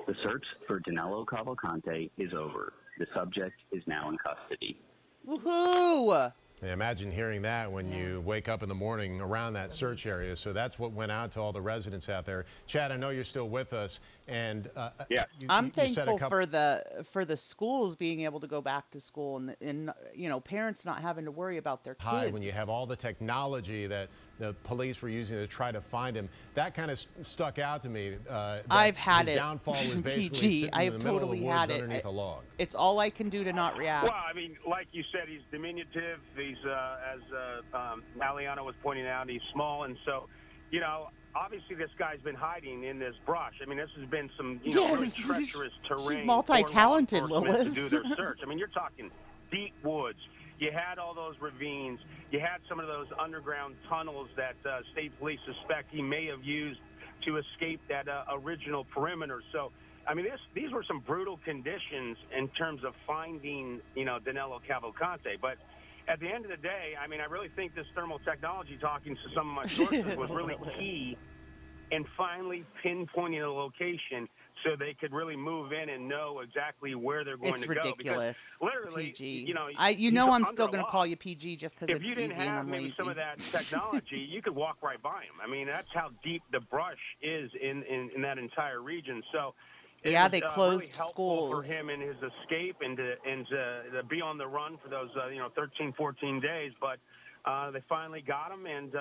The search for Danelo Cavalcante is over. The subject is now in custody. Woohoo! Yeah, imagine hearing that when you wake up in the morning around that search area. So that's what went out to all the residents out there. Chad, I know you're still with us, and I'm thankful for the schools being able to go back to school, and you know, parents not having to worry about their kids. When you have all the technology that the police were using to try to find him, that kind of stuck out to me. I've had his it. downfall was basically PG. sitting I in have the middle totally of the woods had it. underneath a log. It's all I can do to not react. Well, I mean, like you said, he's diminutive. He's, as Aliana was pointing out, he's small. And so, you know, obviously this guy's been hiding in this brush. I mean, this has been some, you know, really treacherous terrain. She's multi-talented, Lois. To do their search. I mean, you're talking deep woods. You had all those ravines. You had some of those underground tunnels that state police suspect he may have used to escape that original perimeter. So, I mean, these were some brutal conditions in terms of finding, you know, Danelo Cavalcante. But at the end of the day, I mean, I really think this thermal technology, talking to some of my sources, was really key in finally pinpointing a location so they could really move in and know exactly where they're going to go. It's ridiculous. Because literally, PG. you know, I'm still going to call you PG just because if it's you easy didn't have and I'm maybe lazy. some of that technology, you could walk right by him. I mean, that's how deep the brush is in that entire region. So yeah, they really closed helpful schools for him in his escape and to be on the run for those 13, 14 days. But they finally got him, and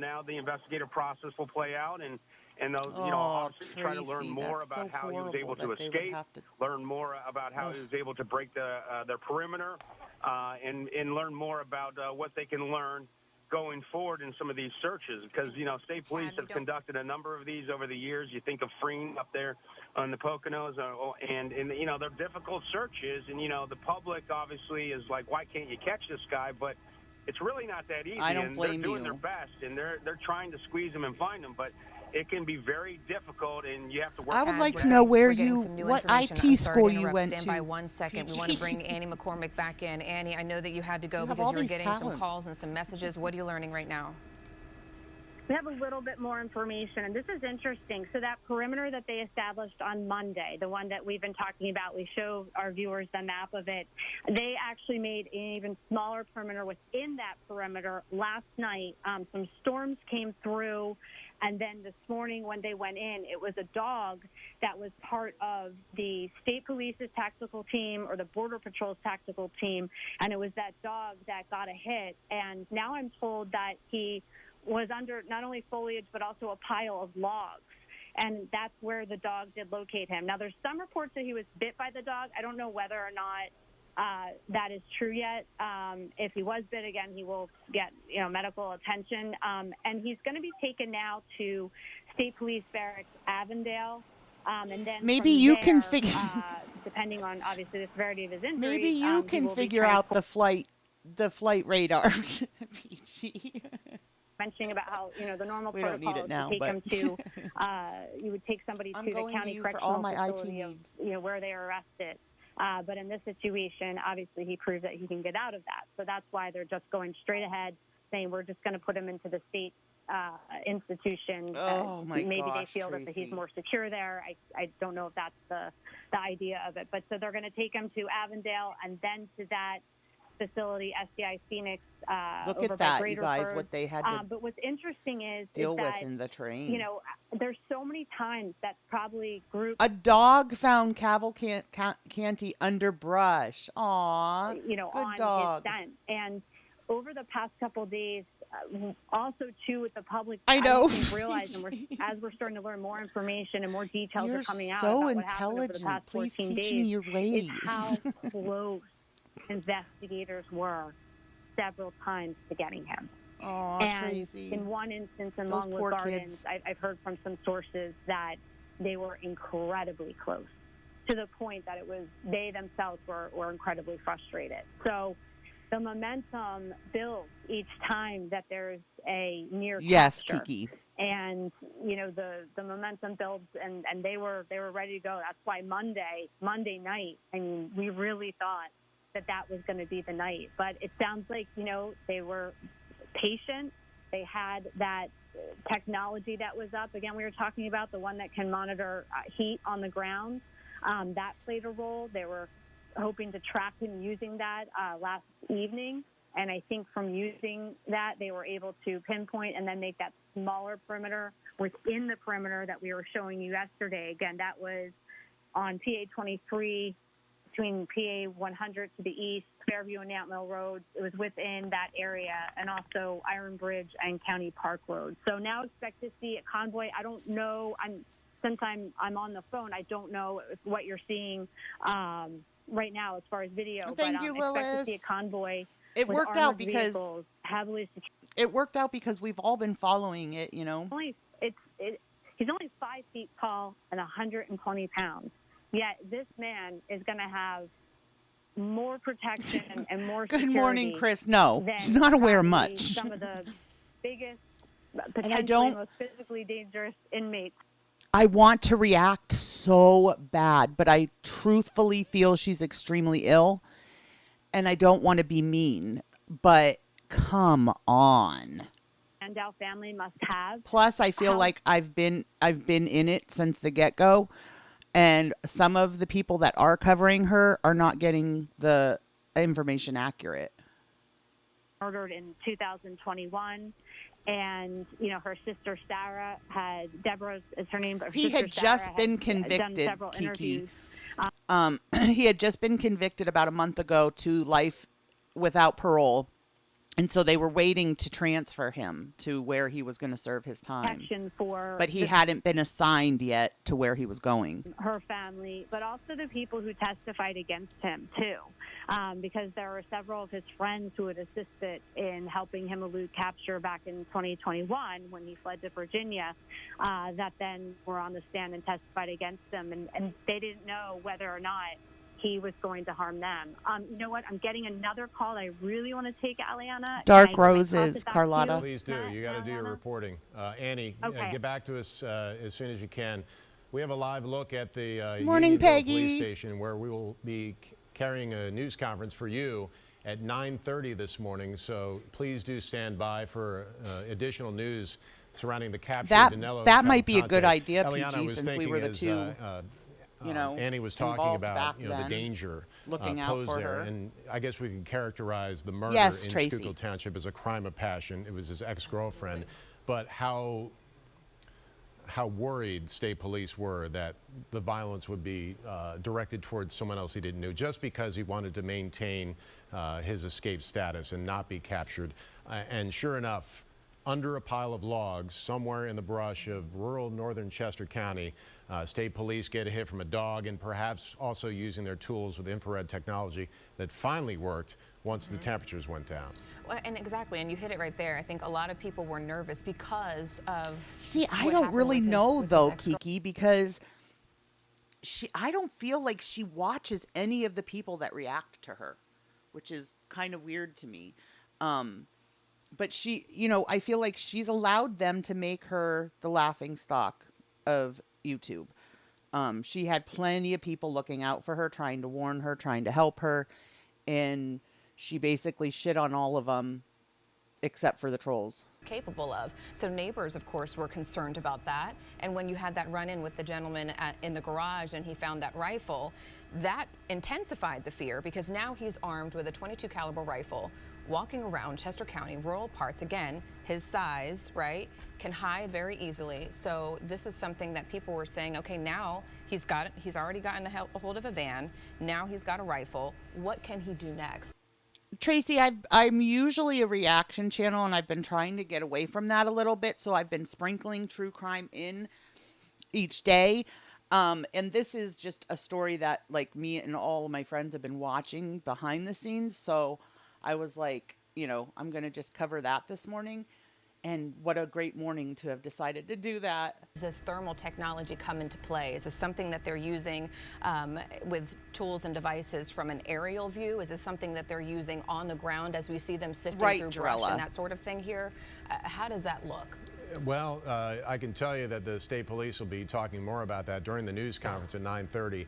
now the investigative process will play out, and they'll obviously try to learn more about how he was able to escape, learn more about how he was able to break their perimeter, and learn more about what they can learn going forward in some of these searches, because state police have conducted a number of these over the years. You think of Freen up there on the Poconos, and they're difficult searches, and the public obviously is like, why can't you catch this guy? But it's really not that easy. I don't blame they're doing you. their best, and they're trying to squeeze him and find him, but it can be very difficult, and you have to work. I would like to know what IT school you went to. Stand by 1 second. We want to bring Annie McCormick back in. Annie, I know that you had to go because you were getting some calls and some messages. What are you learning right now? We have a little bit more information, and this is interesting. So that perimeter that they established on Monday, the one that we've been talking about, we show our viewers the map of it. They actually made an even smaller perimeter within that perimeter last night. Some storms came through, and then this morning when they went in, it was a dog that was part of the state police's tactical team or the Border Patrol's tactical team, and it was that dog that got a hit. And now I'm told that he was under not only foliage but also a pile of logs, and that's where the dog did locate him. Now, there's some reports that he was bit by the dog. I don't know whether or not that is true yet. If he was bit, again, he will get medical attention, and he's going to be taken now to State Police Barracks Avondale, and then maybe you can depending on obviously the severity of his injury. Maybe you can figure out the flight radar. PG. Mentioning about how the normal we don't need protocol it now, is to take but them to you would take somebody to the county correctional facility of, where they are arrested. But in this situation, obviously he proved that he can get out of that. So that's why they're just going straight ahead, saying we're just going to put him into the state institution. Maybe they feel that he's more secure there. I don't know if that's the idea of it. But so they're going to take him to Avondale and then to that facility, SCI Phoenix. Look over at that, by you guys, what they had to but what's interesting is deal that, with in the train. There's so many times that probably groups. A dog found Cavalcante under brush. Aw, good on dog. his scent. And over the past couple of days, also too with the public, I know. don't think realize, and as we're starting to learn more information and more details You're are coming out so about what happened over the intelligent. past Please 14 teach days, me your ways. is how close investigators were several times to getting him. Oh, And Tracy. in one instance in Those Longwood poor Gardens, kids. I've heard from some sources that they were incredibly close, to the point that they themselves were incredibly frustrated. So the momentum builds each time that there's a near Yes, capture. Kiki. And the momentum builds, and they were ready to go. That's why Monday night, I mean, we really thought that was going to be the night. But it sounds like they were patient. They had that technology that was up. Again, we were talking about the one that can monitor heat on the ground. That played a role. They were hoping to track him using that last evening. And I think from using that, they were able to pinpoint and then make that smaller perimeter within the perimeter that we were showing you yesterday. Again, that was on PA 23 between PA 100 to the east, Fairview and Nant Mill Road. It was within that area, and also Iron Bridge and County Park Road. So now expect to see a convoy. I don't know. Since I'm on the phone, I don't know what you're seeing right now as far as video. Thank you, expect Lilith. to see a convoy. It with worked out armored because vehicles, heavily secured. it worked out because we've all been following it. He's only 5 feet tall and 120 pounds. Yet this man is going to have more protection and more Good security. morning, Chris. No, than she's not aware probably much. Some of the biggest, I potentially don't- most physically dangerous inmates. I want to react so bad, but I truthfully feel she's extremely ill, and I don't want to be mean, but come on. Sandow family must have. Plus, I feel like I've been in it since the get-go, and some of the people that are covering her are not getting the information accurate. Murdered in 2021. And, her sister Sarah Deborah is her name, but her He sister had just Sarah been had done convicted, several Kiki. interviews. He had just been convicted about a month ago to life without parole. And so they were waiting to transfer him to where he was going to serve his time. Protection for But he hadn't been assigned yet to where he was going. her family, but also the people who testified against him, too. Because there were several of his friends who had assisted in helping him elude capture back in 2021 when he fled to Virginia, that then were on the stand and testified against him. And they didn't know whether or not he was going to harm them. You know what? I'm getting another call. I really want to take Aliana. Dark Can I toss Roses, it back to Carlotta. you? Please do. You got to do your reporting. Annie, Okay. get back to us as soon as you can. We have a live look at the Morning, Unionville Peggy. Police Station, where we will be carrying a news conference for you at 9:30 this morning. So please do stand by for additional news surrounding the capture of Danelo. That might be a Cavalcante. good idea, Eliana, I PG, was since we thinking were the as, two, Annie was talking involved about back the then, danger looking out posed for there, her. and I guess we can characterize the murder Yes, in Tracy. Schuylkill Township as a crime of passion. It was his ex-girlfriend, but how worried state police were that the violence would be directed towards someone else he didn't know, just because he wanted to maintain his escape status and not be captured. And sure enough, under a pile of logs somewhere in the brush of rural northern Chester County, state police get a hit from a dog, and perhaps also using their tools with infrared technology that finally worked once the temperatures went down. Well, and exactly, and you hit it right there. I think a lot of people were nervous because of. See, I what don't happened really with his- know, with his though, ex-girl- Kiki, because I don't feel like she watches any of the people that react to her, which is kind of weird to me. But she, I feel like she's allowed them to make her the laughing stock of YouTube. She had plenty of people looking out for her, trying to warn her, trying to help her. And she basically shit on all of them except for the trolls. Capable of. So neighbors, of course, were concerned about that. And when you had that run-in with the gentleman in the garage and he found that rifle, that intensified the fear, because now he's armed with a .22 caliber rifle, walking around Chester County, rural parts. Again, his size, right, can hide very easily. So this is something that people were saying, okay, now he's already gotten a hold of a van. Now he's got a rifle. What can he do next? Tracy, I'm usually a reaction channel, and I've been trying to get away from that a little bit. So I've been sprinkling true crime in each day. And this is just a story that like me and all of my friends have been watching behind the scenes. So I was like, I'm going to just cover that this morning. And what a great morning to have decided to do that. Does this thermal technology come into play? Is this something that they're using with tools and devices from an aerial view? Is this something that they're using on the ground as we see them sifting through brush and that sort of thing here? How does that look? Well, I can tell you that the state police will be talking more about that during the news conference at 9:30.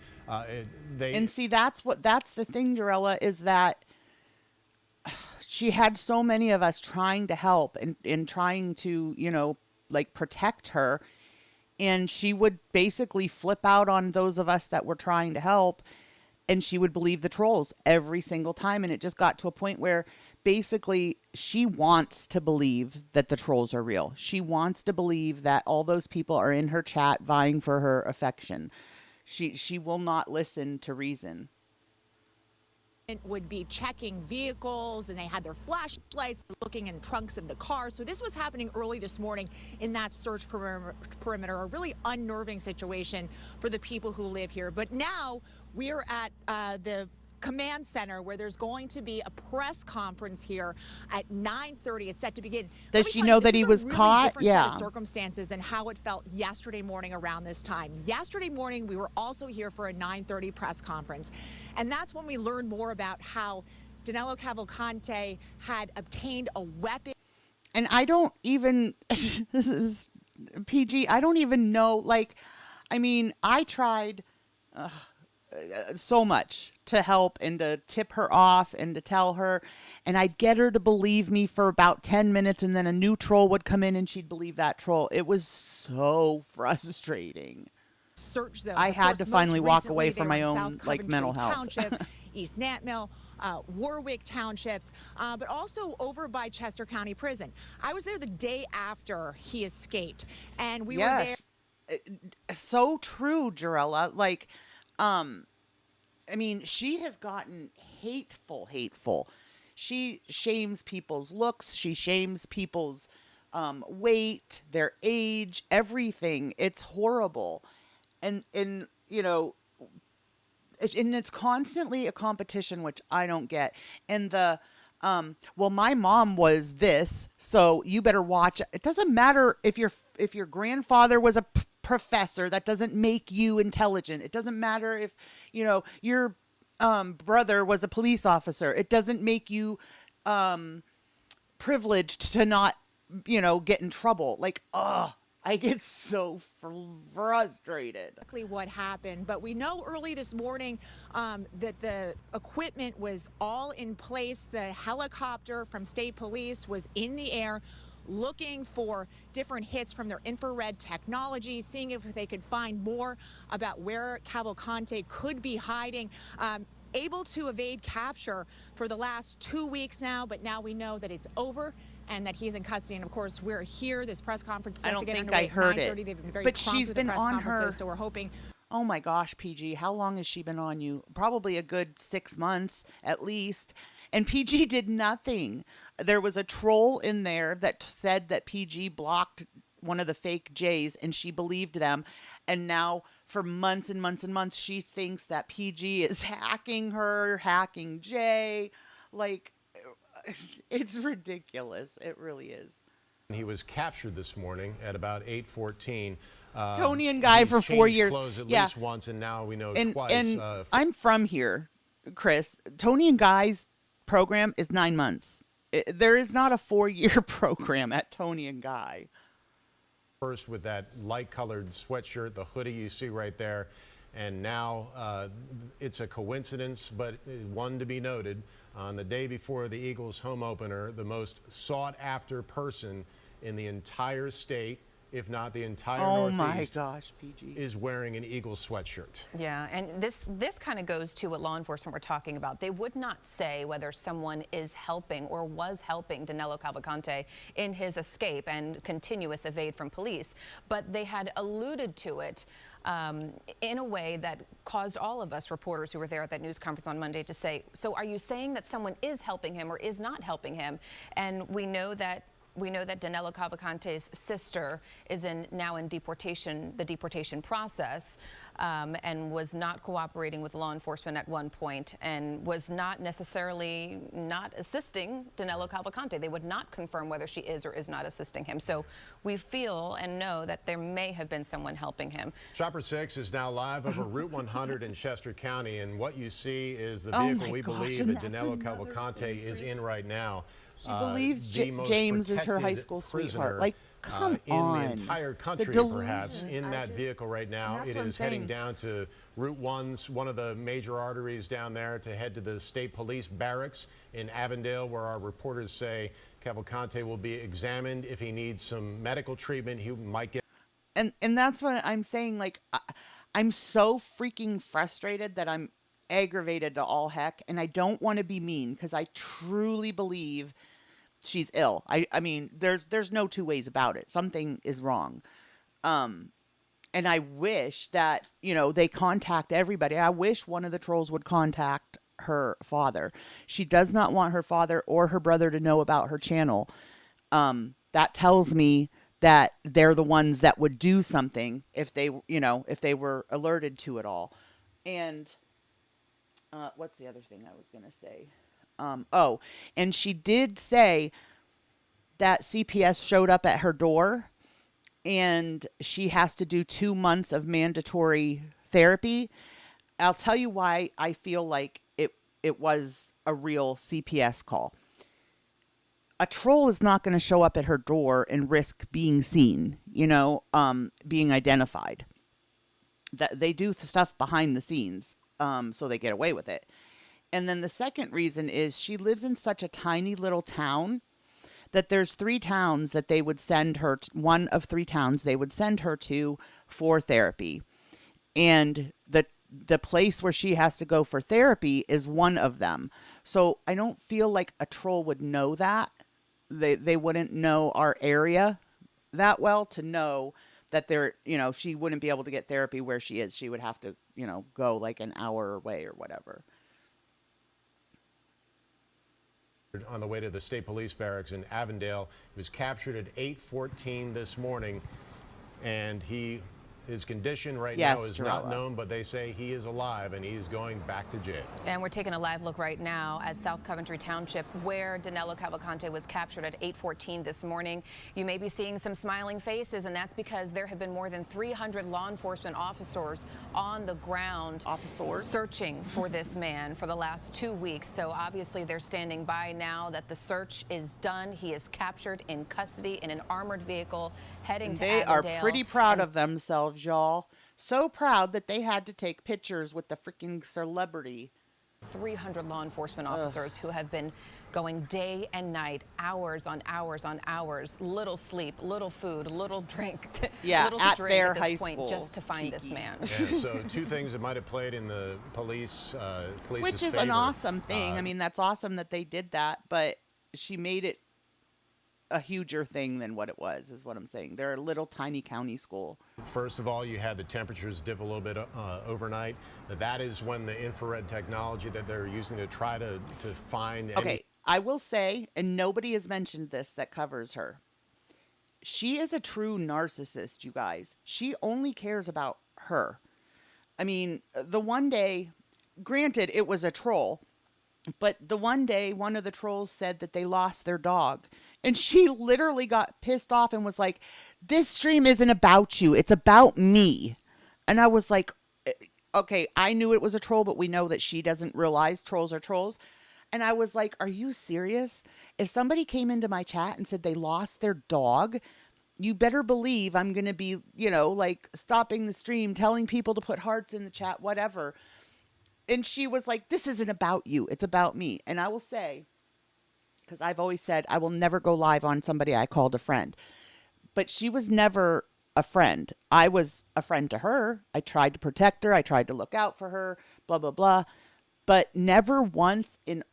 And see, that's the thing, Jarella, is that she had so many of us trying to help and trying to, like protect her. And she would basically flip out on those of us that were trying to help. And she would believe the trolls every single time. And it just got to a point where basically she wants to believe that the trolls are real. She wants to believe that all those people are in her chat vying for her affection. She will not listen to reason. Would be checking vehicles, and they had their flashlights looking in trunks of the car. So this was happening early this morning in that search perimeter, a really unnerving situation for the people who live here. But now we're at the command center where there's going to be a press conference here at 9:30. It's set to begin. Does she know that he was caught? Yeah. Circumstances and how it felt yesterday morning around this time. Yesterday morning, we were also here for a 9:30 press conference. And that's when we learned more about how Danelo Cavalcante had obtained a weapon. And I don't even, this is PG, I don't even know, I tried so much to help and to tip her off and to tell her, and I'd get her to believe me for about 10 minutes, and then a new troll would come in and she'd believe that troll. It was so frustrating. Search zones. I had to finally walk away from my own mental health. Township, East Nantmill, Warwick townships, but also over by Chester County Prison. I was there the day after he escaped, and we were there. So true, Jarella. She has gotten hateful. She shames people's looks. She shames people's weight, their age, everything. It's horrible. And it's constantly a competition, which I don't get. And well, my mom was this, so you better watch. It doesn't matter if your grandfather was a professor. That doesn't make you intelligent. It doesn't matter if your brother was a police officer. It doesn't make you privileged to not get in trouble. I get so frustrated. Exactly what happened, but we know early this morning that the equipment was all in place. The helicopter from state police was in the air looking for different hits from their infrared technology, seeing if they could find more about where Cavalcante could be hiding. Able to evade capture for the last 2 weeks now, but now we know that it's over and that he's in custody. And of course, we're here. This press conference is set to get underway at 9:30. They've been very but prompt she's with been the press on conferences, her. so we're hoping. Oh my gosh, PG, how long has she been on you? Probably a good 6 months at least. And PG did nothing. There was a troll in there that said that PG blocked one of the fake J's, and she believed them. And now for months and months and months, she thinks that PG is hacking her, hacking Jay. It's ridiculous. It really is. He was captured this morning at about 8:14. Tony and Guy for 4 years. Clothes at least once, and now we know twice. And I'm from here, Chris. Tony and Guy's program is 9 months. There is not a 4-year program at Tony and Guy. First with that light-colored sweatshirt, the hoodie you see right there, and now it's a coincidence, but one to be noted. On the day before the Eagles home opener, the most sought-after person in the entire state if not the entire Oh my Northeast, gosh, PG. is wearing an Eagles sweatshirt. Yeah, and this kind of goes to what law enforcement were talking about. They would not say whether someone is helping or was helping Danilo Cavalcante in his escape and continuous evade from police, but they had alluded to it in a way that caused all of us reporters who were there at that news conference on Monday to say, so are you saying that someone is helping him or is not helping him? And we know that Danilo Cavalcante's sister is now in the deportation process, and was not cooperating with law enforcement at one point, and was not necessarily not assisting Danilo Cavalcante. They would not confirm whether she is or is not assisting him. So we feel and know that there may have been someone helping him. Chopper 6 is now live over Route 100 in Chester County, and what you see is the vehicle we believe that Danilo Cavalcante is in right now. She believes James is her high school sweetheart. Like, come on. In the entire country, perhaps, in that vehicle right now. It is heading down to Route 1's, one of the major arteries down there, to head to the state police barracks in Avondale, where our reporters say Cavalcante will be examined. If he needs some medical treatment, he might get. And that's what I'm saying. Like, I'm so freaking frustrated that I'm aggravated to all heck, and I don't want to be mean because I truly believe she's ill. I mean, there's no two ways about it. Something is wrong. And I wish that, they contact everybody. I wish one of the trolls would contact her father. She does not want her father or her brother to know about her channel. That tells me that they're the ones that would do something if they were alerted to it all. And what's the other thing I was going to say? And she did say that CPS showed up at her door and she has to do 2 months of mandatory therapy. I'll tell you why I feel like it was a real CPS call. A troll is not going to show up at her door and risk being seen, being identified. That they do stuff behind the scenes. So they get away with it. And then the second reason is she lives in such a tiny little town that there's 3 towns that they would send her to, one of 3 towns they would send her to for therapy. And the place where she has to go for therapy is one of them. So I don't feel like a troll would know that. They wouldn't know our area that well to know that she wouldn't be able to get therapy where she is. She would have to, go like an hour away or whatever. On the way to the state police barracks in Avondale. He was captured at 8:14 this morning, and his condition right now is not known, but they say he is alive and he's going back to jail. And we're taking a live look right now at South Coventry Township, where Danilo Cavalcante was captured at 8:14 this morning. You may be seeing some smiling faces, and that's because there have been more than 300 law enforcement officers on the ground searching for this man for the last 2 weeks. So obviously they're standing by now that the search is done. He is captured in custody in an armored vehicle heading to Avondale. They are pretty proud of themselves, y'all. So proud that they had to take pictures with the freaking celebrity. 300 law enforcement officers who have been going day and night, hours on hours on hours, little sleep, little food, little drink, little to drink at this point, just to find this man. Yeah, so 2 things that might have played in the police's Which is an awesome thing. I mean, that's awesome that they did that, but she made it a huger thing than what it was, is what I'm saying. They're a little tiny county school. First of all, you had the temperatures dip a little bit overnight. That is when the infrared technology that they're using to try to find. Okay, I will say, and nobody has mentioned this that covers her. She is a true narcissist, you guys. She only cares about her. I mean, the one day, granted, it was a troll, but the one day one of the trolls said that they lost their dog. And she literally got pissed off and was like, this stream isn't about you. It's about me. And I was like, okay, I knew it was a troll, but we know that she doesn't realize trolls are trolls. And I was like, are you serious? If somebody came into my chat and said they lost their dog, you better believe I'm going to be, like stopping the stream, telling people to put hearts in the chat, whatever. And she was like, this isn't about you. It's about me. And I will say, because I've always said I will never go live on somebody I called a friend. but she was never a friend. I was a friend to her. I tried to protect her. I tried to look out for her, blah, blah, blah. But never once in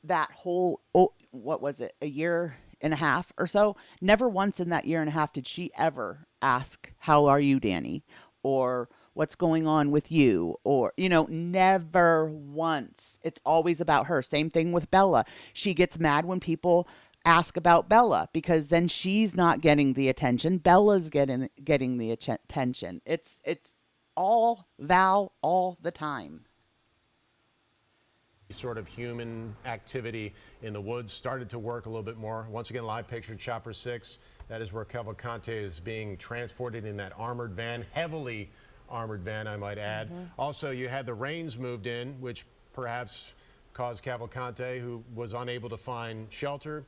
that whole, what was it, a year and a half or so? Never once in that year and a half did she ever ask, how are you, Dani? Or what's going on with you? Or, never once. It's always about her. Same thing with Bella. She gets mad when people ask about Bella because then she's not getting the attention. Bella's getting the attention. It's all Val all the time. Sort of human activity in the woods started to work a little bit more. Once again, live picture, Chopper 6. That is where Cavalcante is being transported in that armored van, heavily armored van, I might add. Also, you had the rains moved in, which perhaps caused Cavalcante, who was unable to find shelter,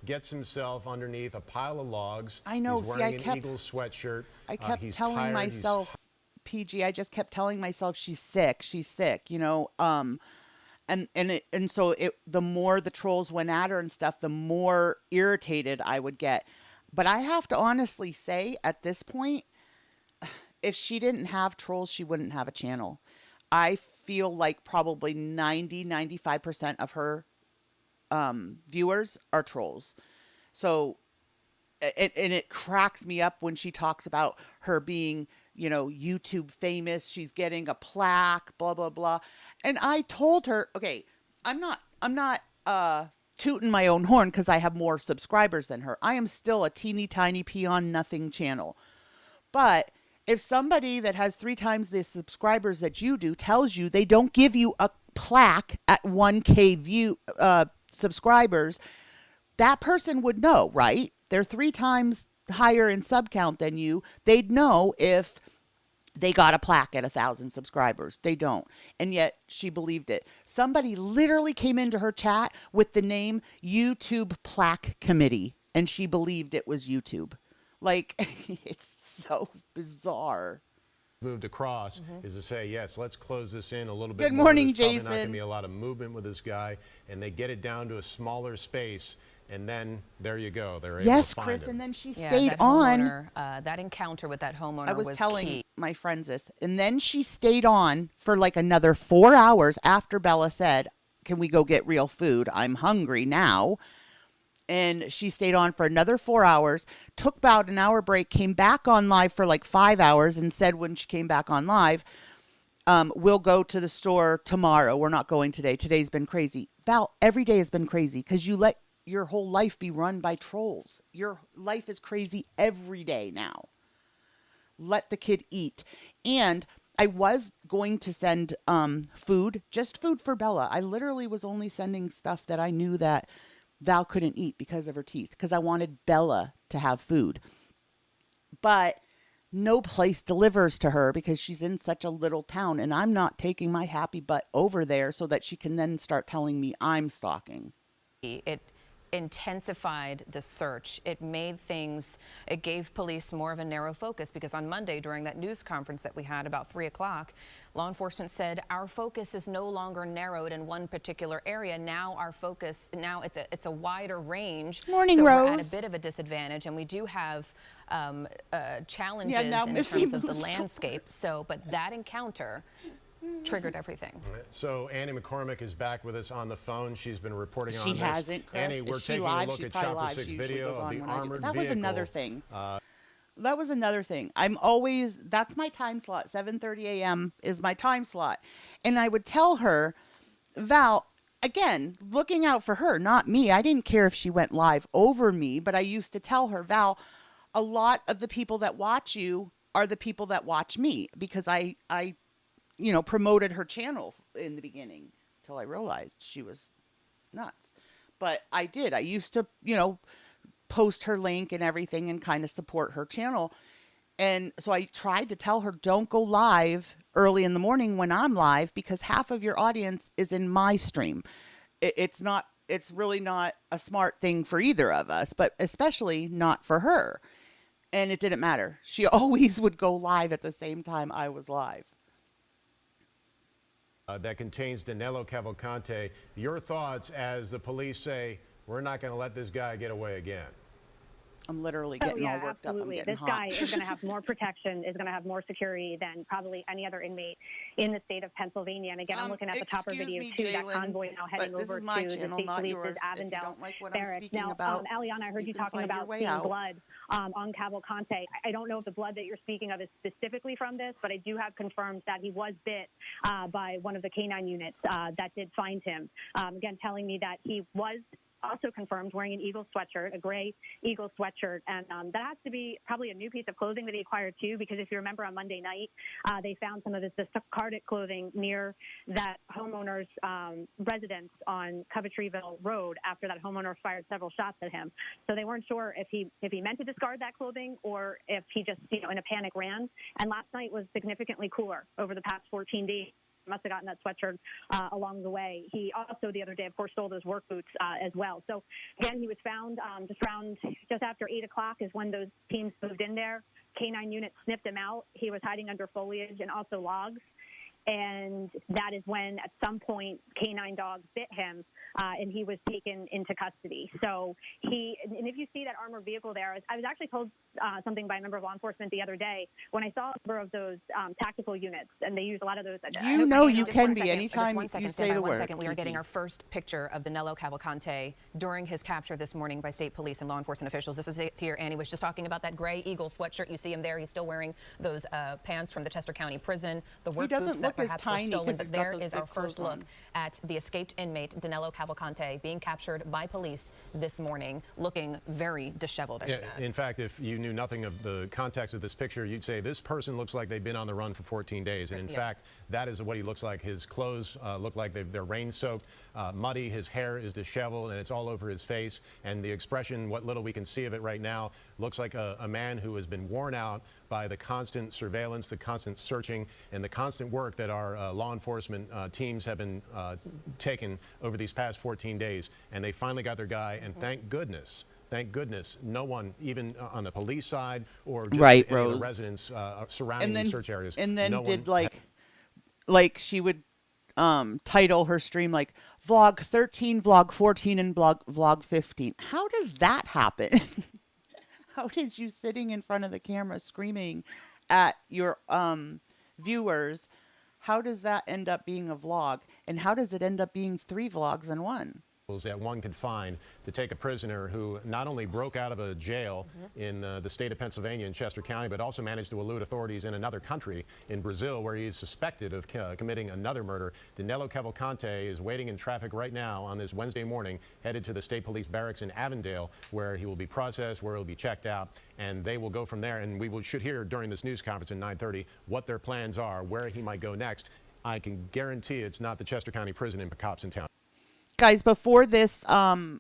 gets himself underneath a pile of logs. I know. He's wearing an Eagles sweatshirt. I kept he's telling tired. myself, PG, I just kept telling myself she's sick. And so the more the trolls went at her and stuff, the more irritated I would get. But I have to honestly say, at this point, if she didn't have trolls, she wouldn't have a channel. I feel like probably 95% of her viewers are trolls. So, it cracks me up when she talks about her being, YouTube famous. She's getting a plaque, blah, blah, blah. And I told her, okay, I'm not tooting my own horn because I have more subscribers than her. I am still a teeny tiny peon nothing channel. But if somebody that has 3 times the subscribers that you do tells you they don't give you a plaque at 1K subscribers, that person would know, right? They're 3 times higher in sub count than you. They'd know if they got a plaque at 1,000 subscribers. They don't. And yet she believed it. Somebody literally came into her chat with the name YouTube Plaque Committee, and she believed it was YouTube. Like, it's so bizarre. Moved across is to say, yes, let's close this in a little bit Good more. morning, There's Jason. probably not going to be a lot of movement with this guy, and they get it down to a smaller space, and then there you go. They're able to find Chris, him. and then she Yeah, stayed that on. homeowner, that encounter with that homeowner I was telling key. my friends this, and then she stayed on for like another 4 hours after Bella said, can we go get real food? I'm hungry now. And she stayed on for another 4 hours, took about an hour break, came back on live for like 5 hours, and said when she came back on live, we'll go to the store tomorrow. We're not going today. Today's been crazy. Val, every day has been crazy because you let your whole life be run by trolls. Your life is crazy every day now. Let the kid eat. And I was going to send food, just food for Bella. I literally was only sending stuff that I knew that Val couldn't eat because of her teeth, because I wanted Bella to have food. But no place delivers to her because she's in such a little town, and I'm not taking my happy butt over there so that she can then start telling me I'm stalking. It intensified the search. It gave police more of a narrow focus, because on Monday during that news conference that we had about 3 o'clock, law enforcement said our focus is no longer narrowed in one particular area. Now our focus, it's a wider range. Morning, so Rose. We're at a bit of a disadvantage, and we do have challenges in Missy terms of the moves landscape. But that encounter triggered everything. So Annie McCormick is back with us on the phone. She's been reporting on She this. hasn't, Chris. Annie, we're Is she taking live? a look She at probably Chopper live. 6 She usually video goes of on the when I do. armored That vehicle. was another thing. That was another thing. That's my time slot. 7:30 a.m. is my time slot. And I would tell her, Val, again, looking out for her, not me. I didn't care if she went live over me, but I used to tell her, Val, a lot of the people that watch you are the people that watch me, because I promoted her channel in the beginning until I realized she was nuts. But I did. I used to, post her link and everything and kind of support her channel. And so I tried to tell her, don't go live early in the morning when I'm live, because half of your audience is in my stream. It's really not a smart thing for either of us, but especially not for her. And it didn't matter. She always would go live at the same time I was live. That contains Danelo Cavalcante. Your thoughts as the police say, we're not going to let this guy get away again? I'm literally getting all worked absolutely. up. I'm getting This hot. guy is going to have more protection, is going to have more security than probably any other inmate in the state of Pennsylvania. And again, I'm looking at the top of video too. That convoy now heading over to the state police's Avondale barracks. Now, Aliana, I heard you talking about seeing blood on Cavalcante. I don't know if the blood that you're speaking of is specifically from this, but I do have confirmed that he was bit by one of the canine units that did find him. Again, telling me that he was also confirmed wearing an Eagle sweatshirt, a gray Eagle sweatshirt. And that has to be probably a new piece of clothing that he acquired too, because if you remember on Monday night, they found some of this discarded clothing near that homeowner's residence on Coventryville Road after that homeowner fired several shots at him. So they weren't sure if he meant to discard that clothing or if he just, in a panic ran. And last night was significantly cooler over the past 14 days. Must have gotten that sweatshirt along the way. He also the other day, of course, stole those work boots as well. So again, he was found just after 8 o'clock is when those teams moved in there. Canine unit sniffed him out. He was hiding under foliage and also logs. And that is when, at some point, canine dogs bit him, and he was taken into custody. So and if you see that armored vehicle there, I was actually told something by a member of law enforcement the other day when I saw a number of those tactical units, and they use a lot of those. You can be anytime you say the word. We are getting our first picture of Danelo Cavalcante during his capture this morning by state police and law enforcement officials. This is it here. Annie was just talking about that gray Eagle sweatshirt. You see him there. He's still wearing those pants from the Chester County prison, the work boots that perhaps were stolen. But there is our first look at the escaped inmate, Danelo Cavalcante, being captured by police this morning, looking very disheveled, I should add. In fact, if you knew nothing of the context of this picture, you'd say this person looks like they've been on the run for 14 days. And in fact, that is what he looks like. His clothes look like they're rain-soaked, muddy. His hair is disheveled, and it's all over his face. And the expression, what little we can see of it right now, looks like a man who has been worn out by the constant surveillance, the constant searching, and the constant work that our law enforcement teams have been taking over these past 14 days. And they finally got their guy, and thank goodness, no one, even on the police side or just any of the residents surrounding the search areas. And then like she would title her stream like Vlog 13, Vlog 14, and Vlog 15. How does that happen? How did you sitting in front of the camera screaming at your viewers, how does that end up being a vlog? And how does it end up being 3 vlogs in one? That one could find to take a prisoner who not only broke out of a jail in the state of Pennsylvania in Chester County, but also managed to elude authorities in another country, in Brazil, where he is suspected of committing another murder. Danelo Cavalcante is waiting in traffic right now on this Wednesday morning, headed to the state police barracks in Avondale, where he will be processed, where he'll be checked out, and they will go from there. And we should hear during this news conference at 9:30 what their plans are, where he might go next. I can guarantee it's not the Chester County prison in Pocopson Town. Guys, before this, hold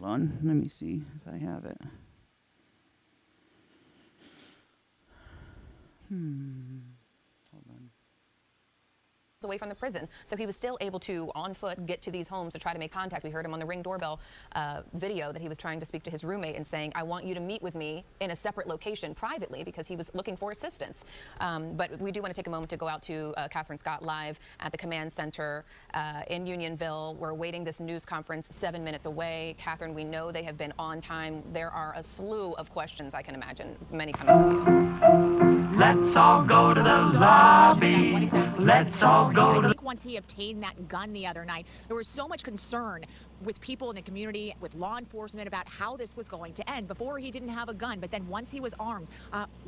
on, let me see if I have it. Hold on. Away from the prison, so he was still able to on foot get to these homes to try to make contact. We heard him on the Ring doorbell video that he was trying to speak to his roommate and saying, I want you to meet with me in a separate location privately, because he was looking for assistance. But we do want to take a moment to go out to Catherine Scott live at the command center in Unionville. We're awaiting this news conference 7 minutes away. Catherine, we know they have been on time. There are a slew of questions, I can imagine, many coming to you. Let's all go to the lobby. Let's all go to. I think once he obtained that gun the other night, there was so much concern with people in the community, with law enforcement, about how this was going to end. Before, he didn't have a gun, but then once he was armed,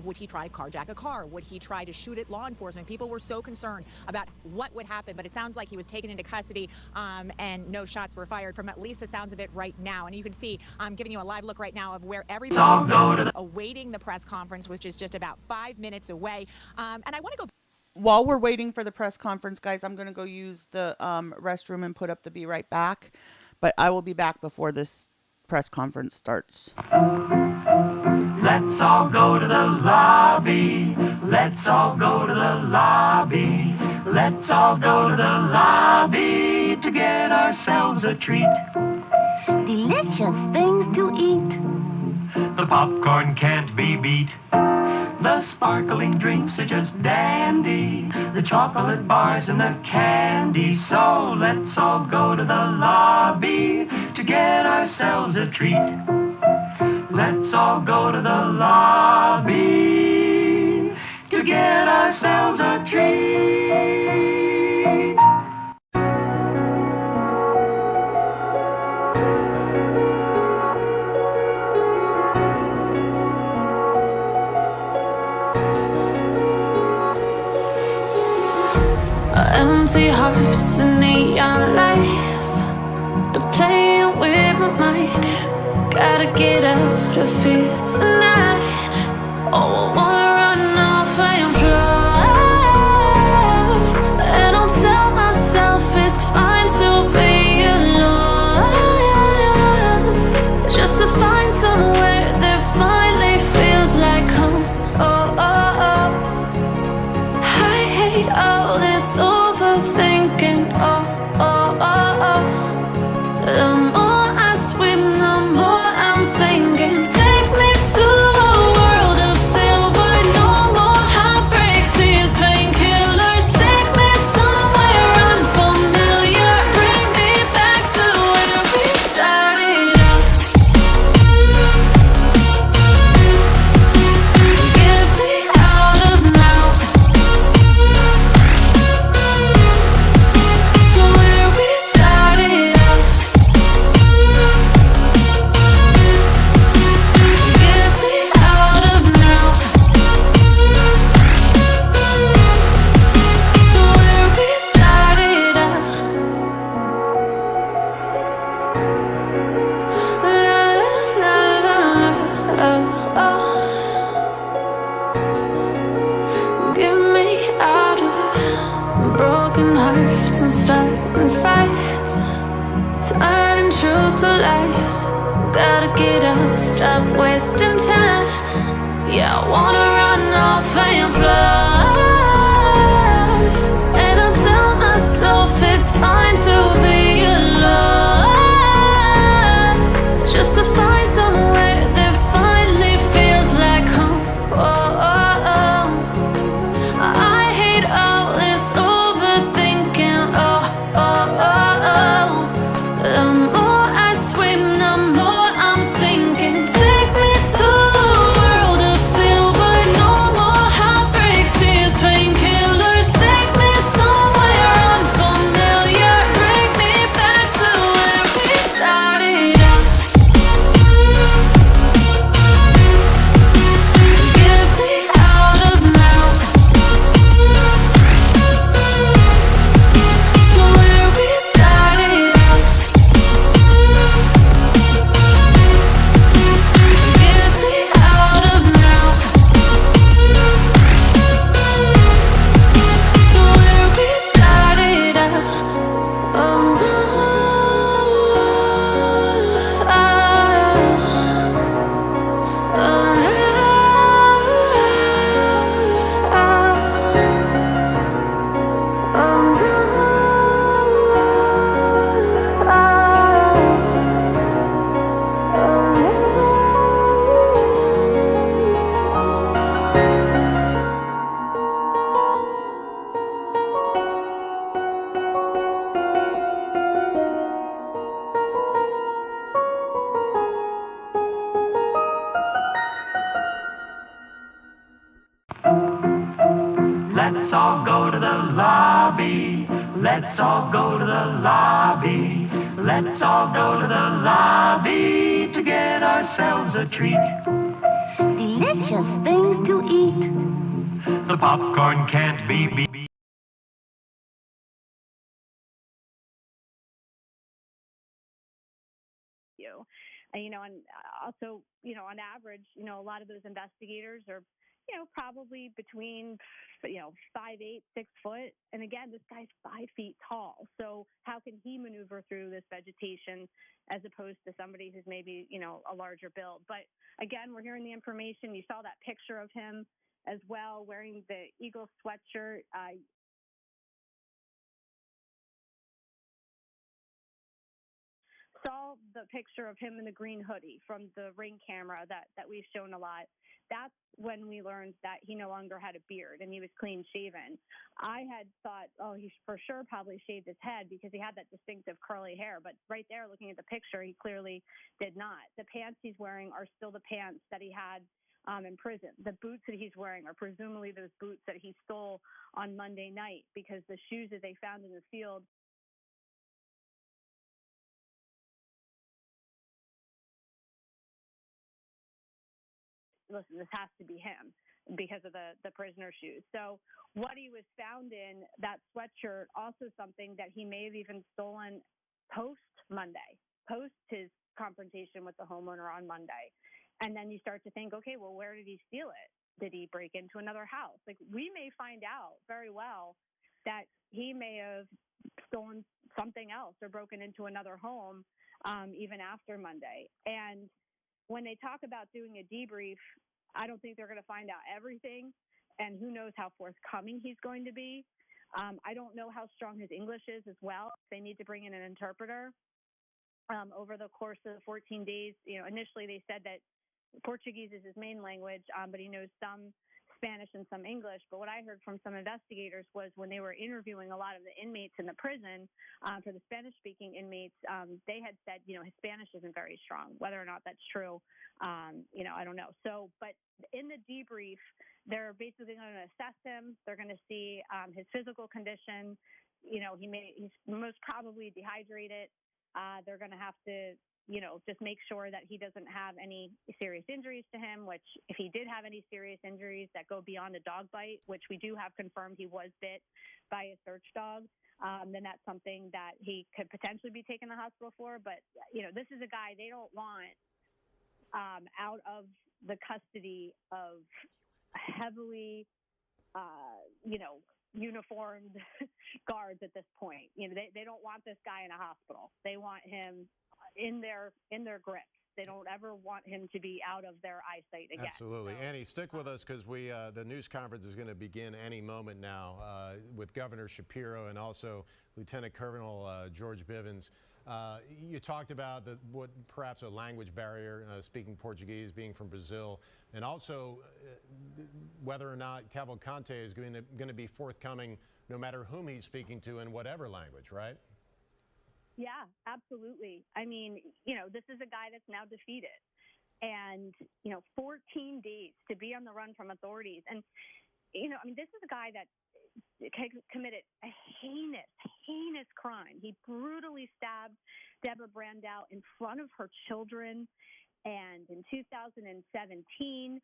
would he try to carjack a car? Would he try to shoot at law enforcement? People were so concerned about what would happen, but it sounds like he was taken into custody and no shots were fired, from at least the sounds of it right now. And you can see, I'm giving you a live look right now of where everybody is awaiting the press conference, which is just about 5 minutes away. And I want to go. While we're waiting for the press conference, guys, I'm going to go use the restroom and put up the Be Right Back. But I will be back before this press conference starts. Let's all go to the lobby. Let's all go to the lobby. Let's all go to the lobby to get ourselves a treat. Delicious things to eat. The popcorn can't be beat. The sparkling drinks are just dandy, the chocolate bars and the candy. So let's all go to the lobby to get ourselves a treat. Let's all go to the lobby to get ourselves a treat. Empty hearts and neon lights, they're playing with my mind. Gotta get out of here tonight. Oh, I wanna run off and fly, and I'll tell myself it's fine to be alone, just to find somewhere that finally feels like home. Oh, oh, oh. I hate all this overthinking. Oh, oh, oh, oh. The more I swim, the more I'm sinking. Take me to a world of silver. No more heartbreaks, tears, painkillers. Take me somewhere unfamiliar. Bring me back to where we started out. Get me out of now. To where we started out. Get me out of now. To where we started out. La la la la la. Oh, oh. Get me out of broken hearts and starting fights, turning truth to lies. Gotta get up, stop wasting time. Yeah, I wanna run off and fly, and I'll tell myself it's fine to be alone, just to find somewhere that finally feels like home. Oh, oh, oh. I hate all this overthinking. Oh, oh, oh, oh. The more I swim, the more I'm sinking. Take me to a world of silver. No more heartbreaks, tears, painkillers. Take me somewhere unfamiliar. Bring me back to where we started out. Get me out of now. To where we started out. Get me out of now. To where we started out. Oh, Let's all go to the lobby. Let's all go to the lobby. Let's all go to the lobby to get ourselves a treat. Delicious things to eat. The popcorn can't be beat. And also, on average, a lot of those investigators are, probably between, 5'8", 6 foot. And again, this guy's 5 feet tall. So how can he maneuver through this vegetation as opposed to somebody who's maybe, a larger build? But again, we're hearing the information. You saw that picture of him as well, wearing the Eagles sweatshirt. saw the picture of him in the green hoodie from the Ring camera that we've shown a lot, that's when we learned that he no longer had a beard and he was clean shaven. I had thought, oh, he for sure probably shaved his head because he had that distinctive curly hair. But right there, looking at the picture, he clearly did not. The pants he's wearing are still the pants that he had in prison. The boots that he's wearing are presumably those boots that he stole on Monday night, because the shoes that they found in the field listen, this has to be him because of the prisoner shoes. So what he was found in, that sweatshirt, also something that he may have even stolen post-Monday, post his confrontation with the homeowner on Monday. And then you start to think, okay, well, where did he steal it? Did he break into another house? Like, we may find out very well that he may have stolen something else or broken into another home even after Monday. And when they talk about doing a debrief, I don't think they're going to find out everything, and who knows how forthcoming he's going to be. I don't know how strong his English is as well. They need to bring in an interpreter over the course of the 14 days. You know, initially they said that Portuguese is his main language, but he knows some Spanish and some English. But what I heard from some investigators was when they were interviewing a lot of the inmates in the prison, for the Spanish-speaking inmates, they had said, you know, his Spanish isn't very strong. Whether or not that's true, you know, I don't know. So, but in the debrief, they're basically going to assess him. They're going to see his physical condition. You know, he's most probably dehydrated. They're going to have to, you know, just make sure that he doesn't have any serious injuries to him, which if he did have any serious injuries that go beyond a dog bite, which we do have confirmed he was bit by a search dog, then that's something that he could potentially be taken to the hospital for. But, you know, this is a guy they don't want out of the custody of heavily, you know, uniformed guards at this point. You know, they don't want this guy in a hospital. They want him in their grips. They don't ever want him to be out of their eyesight again. Absolutely. So, Annie, stick with us because the news conference is going to begin any moment now with Governor Shapiro and also Lieutenant Colonel George Bivens. You talked about what perhaps a language barrier, speaking Portuguese, being from Brazil, and also whether or not Cavalcante is going to be forthcoming no matter whom he's speaking to in whatever language, right? Yeah, absolutely. I mean, you know, this is a guy that's now defeated. And, you know, 14 days to be on the run from authorities. And, you know, I mean, this is a guy that committed a heinous crime. He brutally stabbed Deborah Brandow in front of her children. And in 2017,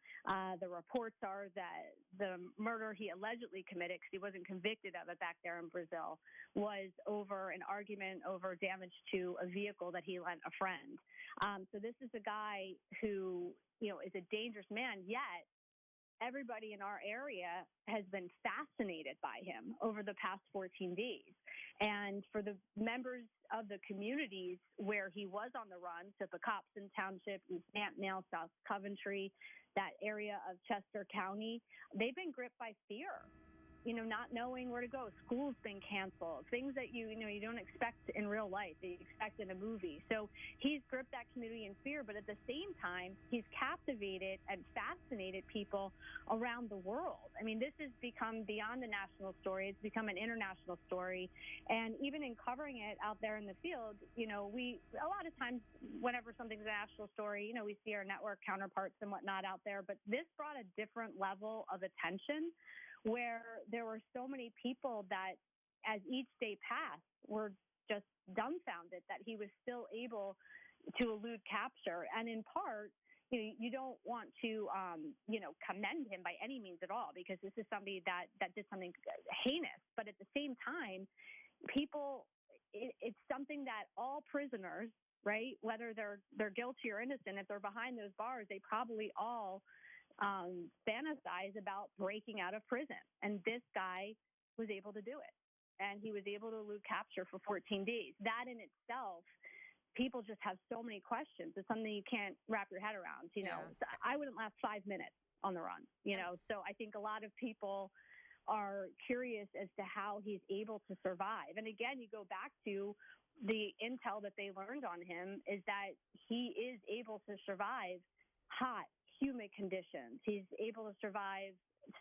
the reports are that the murder he allegedly committed, because he wasn't convicted of it back there in Brazil, was over an argument over damage to a vehicle that he lent a friend. So this is a guy who, you know, is a dangerous man, yet everybody in our area has been fascinated by him over the past 14 days. And for the members of the communities where he was on the run, so Picopson Township, East Nantnale, South Coventry, that area of Chester County, they've been gripped by fear. You know, not knowing where to go. School's been canceled. Things that you don't expect in real life, that you expect in a movie. So he's gripped that community in fear, but at the same time, he's captivated and fascinated people around the world. I mean, this has become beyond a national story. It's become an international story. And even in covering it out there in the field, you know, a lot of times whenever something's a national story, you know, we see our network counterparts and whatnot out there. But this brought a different level of attention, where there were so many people that as each day passed were just dumbfounded that he was still able to elude capture. And in part, you don't want to, you know, commend him by any means at all, because this is somebody that did something heinous. But at the same time, it's something that all prisoners, right, whether they're guilty or innocent, if they're behind those bars, they probably all fantasize about breaking out of prison. And this guy was able to do it. And he was able to elude capture for 14 days. That in itself, people just have so many questions. It's something you can't wrap your head around. You know, I wouldn't last 5 minutes on the run, you know. So I think a lot of people are curious as to how he's able to survive. And again, you go back to the intel that they learned on him is that he is able to survive hot, humid conditions. He's able to survive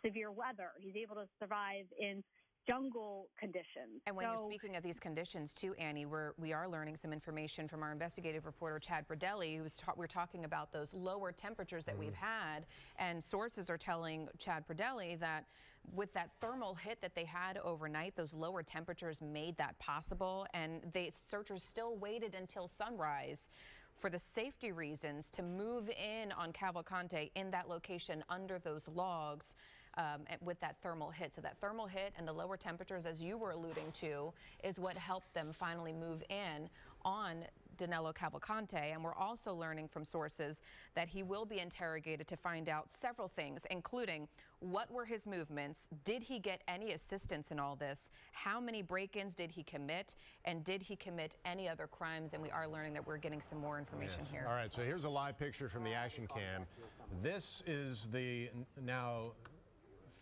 severe weather. He's able to survive in jungle conditions. And when you're speaking of these conditions too, Annie, we are learning some information from our investigative reporter, Chad Bradelli, we're talking about those lower temperatures that we've had, and sources are telling Chad Bradelli that with that thermal hit that they had overnight, those lower temperatures made that possible, and the searchers still waited until sunrise for the safety reasons to move in on Cavalcante in that location under those logs. With that thermal hit. So that thermal hit and the lower temperatures, as you were alluding to, is what helped them finally move in on Danelo Cavalcante. And we're also learning from sources that he will be interrogated to find out several things, including what were his movements, did he get any assistance in all this, how many break-ins did he commit, and did he commit any other crimes? And we are learning that we're getting some more information here. All right, so here's a live picture from the action cam. This is the now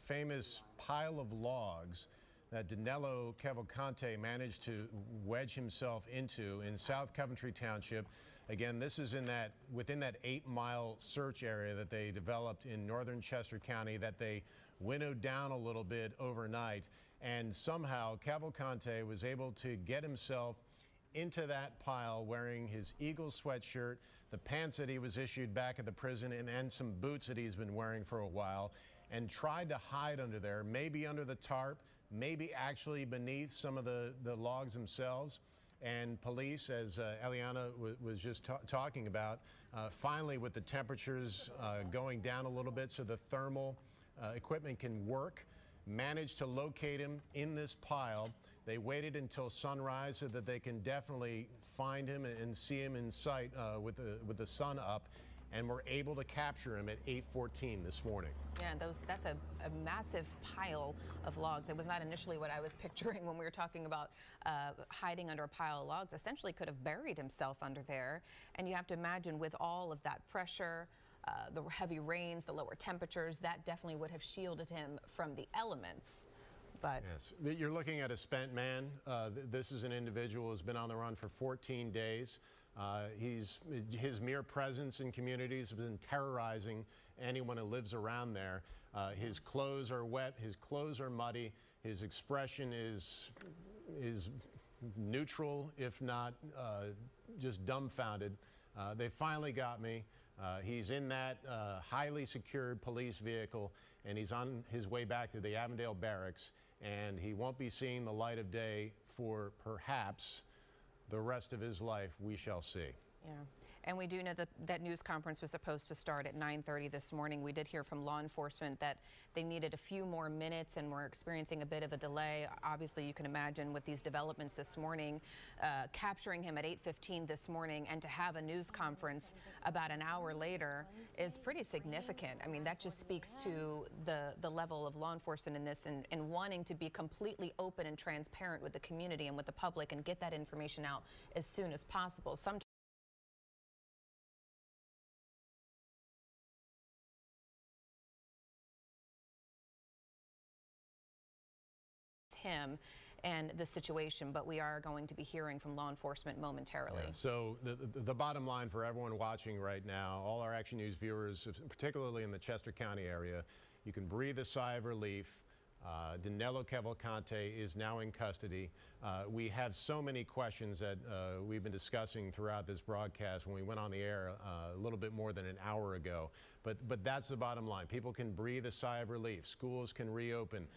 famous pile of logs that Danelo Cavalcante managed to wedge himself into in South Coventry Township. Again, this is within that 8-mile search area that they developed in northern Chester County that they winnowed down a little bit overnight. And somehow Cavalcante was able to get himself into that pile wearing his Eagles sweatshirt, the pants that he was issued back at the prison, and some boots that he's been wearing for a while, and tried to hide under there, maybe under the tarp, maybe actually beneath some of the logs themselves. And police, as Eliana was just talking about, finally with the temperatures going down a little bit so the thermal equipment can work, managed to locate him in this pile. They waited until sunrise so that they can definitely find him and see him in sight with the sun up, and were able to capture him at 8:14 this morning. Yeah, that's a massive pile of logs. It was not initially what I was picturing when we were talking about hiding under a pile of logs. Essentially could have buried himself under there. And you have to imagine with all of that pressure, the heavy rains, the lower temperatures, that definitely would have shielded him from the elements. But yes, you're looking at a spent man. This is an individual who's been on the run for 14 days. His mere presence in communities has been terrorizing anyone who lives around there. His clothes are wet, his clothes are muddy, his expression is neutral, if not just dumbfounded. They finally got me. He's in that highly secured police vehicle, and he's on his way back to the Avondale Barracks, and he won't be seeing the light of day for perhaps the rest of his life. We shall see. Yeah, and we do know that that news conference was supposed to start at 9:30 this morning. We did hear from law enforcement that they needed a few more minutes and were experiencing a bit of a delay. Obviously, you can imagine with these developments this morning, capturing him at 8:15 this morning and to have a news conference about an hour later is pretty significant. I mean, that just speaks to the level of law enforcement in this and wanting to be completely open and transparent with the community and with the public and get that information out as soon as possible. Sometimes him and the situation, but we are going to be hearing from law enforcement momentarily. Yeah, so the bottom line for everyone watching right now, all our Action News viewers, particularly in the Chester County area, you can breathe a sigh of relief. Danelo Cavalcante is now in custody. We have so many questions that we've been discussing throughout this broadcast when we went on the air a little bit more than an hour ago. But that's the bottom line. People can breathe a sigh of relief. Schools can reopen.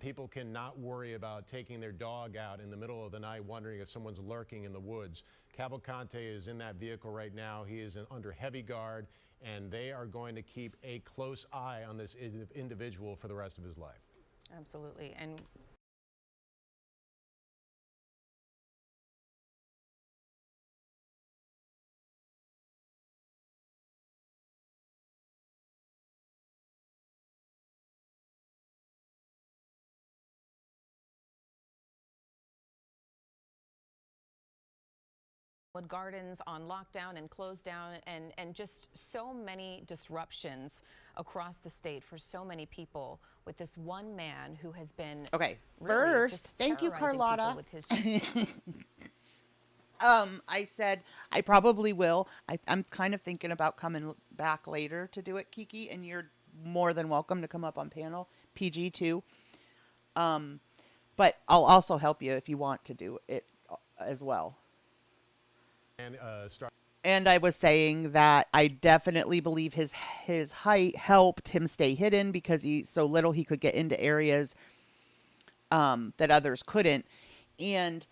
People can not worry about taking their dog out in the middle of the night wondering if someone's lurking in the woods. Cavalcante is in that vehicle right now. He is under heavy guard, and they are going to keep a close eye on this individual for the rest of his life. Absolutely. And gardens on lockdown and closed down, and just so many disruptions across the state for so many people with this one man who has been okay. Really First, thank you, Carlotta. with his I said I probably will. I'm kind of thinking about coming back later to do it, Kiki, and you're more than welcome to come up on panel PG too. But I'll also help you if you want to do it as well. And I was saying that I definitely believe his height helped him stay hidden because he's so little he could get into areas that others couldn't. And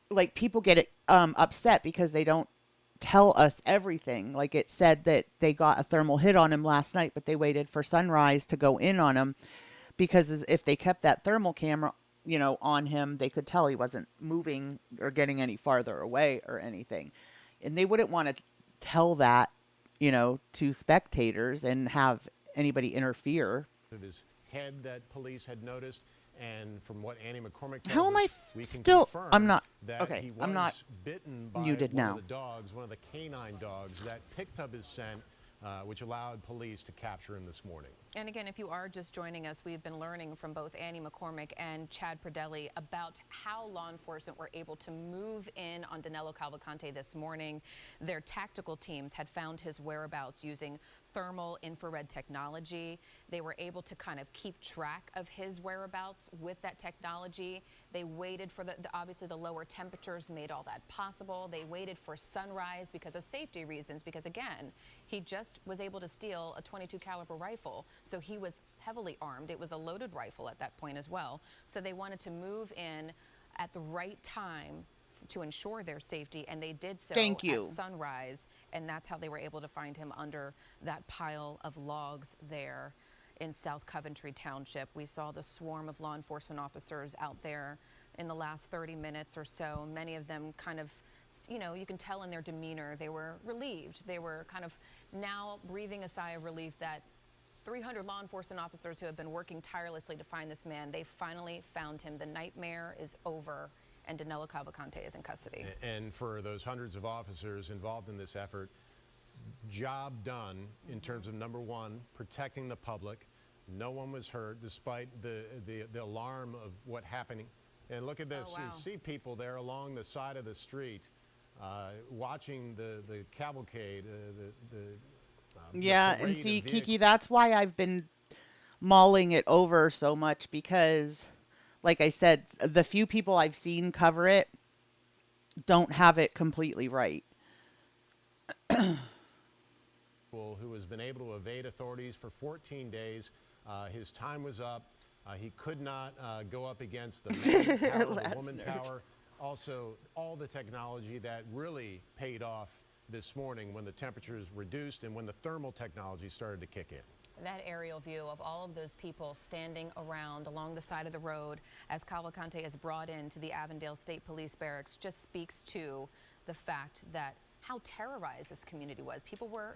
like people get upset because they don't tell us everything. Like it said that they got a thermal hit on him last night, but they waited for sunrise to go in on him because if they kept that thermal camera, on him, they could tell he wasn't moving or getting any farther away or anything. And they wouldn't want to tell that, to spectators and have anybody interfere. His head that police had noticed. And from what Annie McCormick tells How am I us, we can still? confirm I'm not. that Okay, he was I'm not bitten by muted one now. of the dogs, one of the canine dogs that picked up his scent, which allowed police to capture him this morning. And again, if you are just joining us, we've been learning from both Annie McCormick and Chad Pradelli about how law enforcement were able to move in on Danelo Cavalcante this morning. Their tactical teams had found his whereabouts using thermal infrared technology. They were able to kind of keep track of his whereabouts with that technology. They waited for obviously the lower temperatures made all that possible. They waited for sunrise because of safety reasons, because again, he just was able to steal a .22 caliber rifle. So he was heavily armed. It was a loaded rifle at that point as well. So they wanted to move in at the right time to ensure their safety, and they did so at sunrise, and that's how they were able to find him under that pile of logs there in South Coventry Township. We saw the swarm of law enforcement officers out there in the last 30 minutes or so. Many of them kind of, you can tell in their demeanor, they were relieved. They were kind of now breathing a sigh of relief that 300 law enforcement officers who have been working tirelessly to find this man, they finally found him. The nightmare is over, and Danelo Cavalcante is in custody. And for those hundreds of officers involved in this effort, job done in terms of, number one, protecting the public. No one was hurt despite the alarm of what happening. And look at this. Oh, wow. You see people there along the side of the street watching the cavalcade, yeah, and see, Kiki, that's why I've been mulling it over so much because, like I said, the few people I've seen cover it don't have it completely right. Who has been able to evade authorities for 14 days. His time was up. He could not go up against the man power, the woman power. Also, all the technology that really paid off this morning when the temperatures reduced and when the thermal technology started to kick in. That aerial view of all of those people standing around along the side of the road as Cavalcante is brought into the Avondale State Police Barracks just speaks to the fact that how terrorized this community was. People were,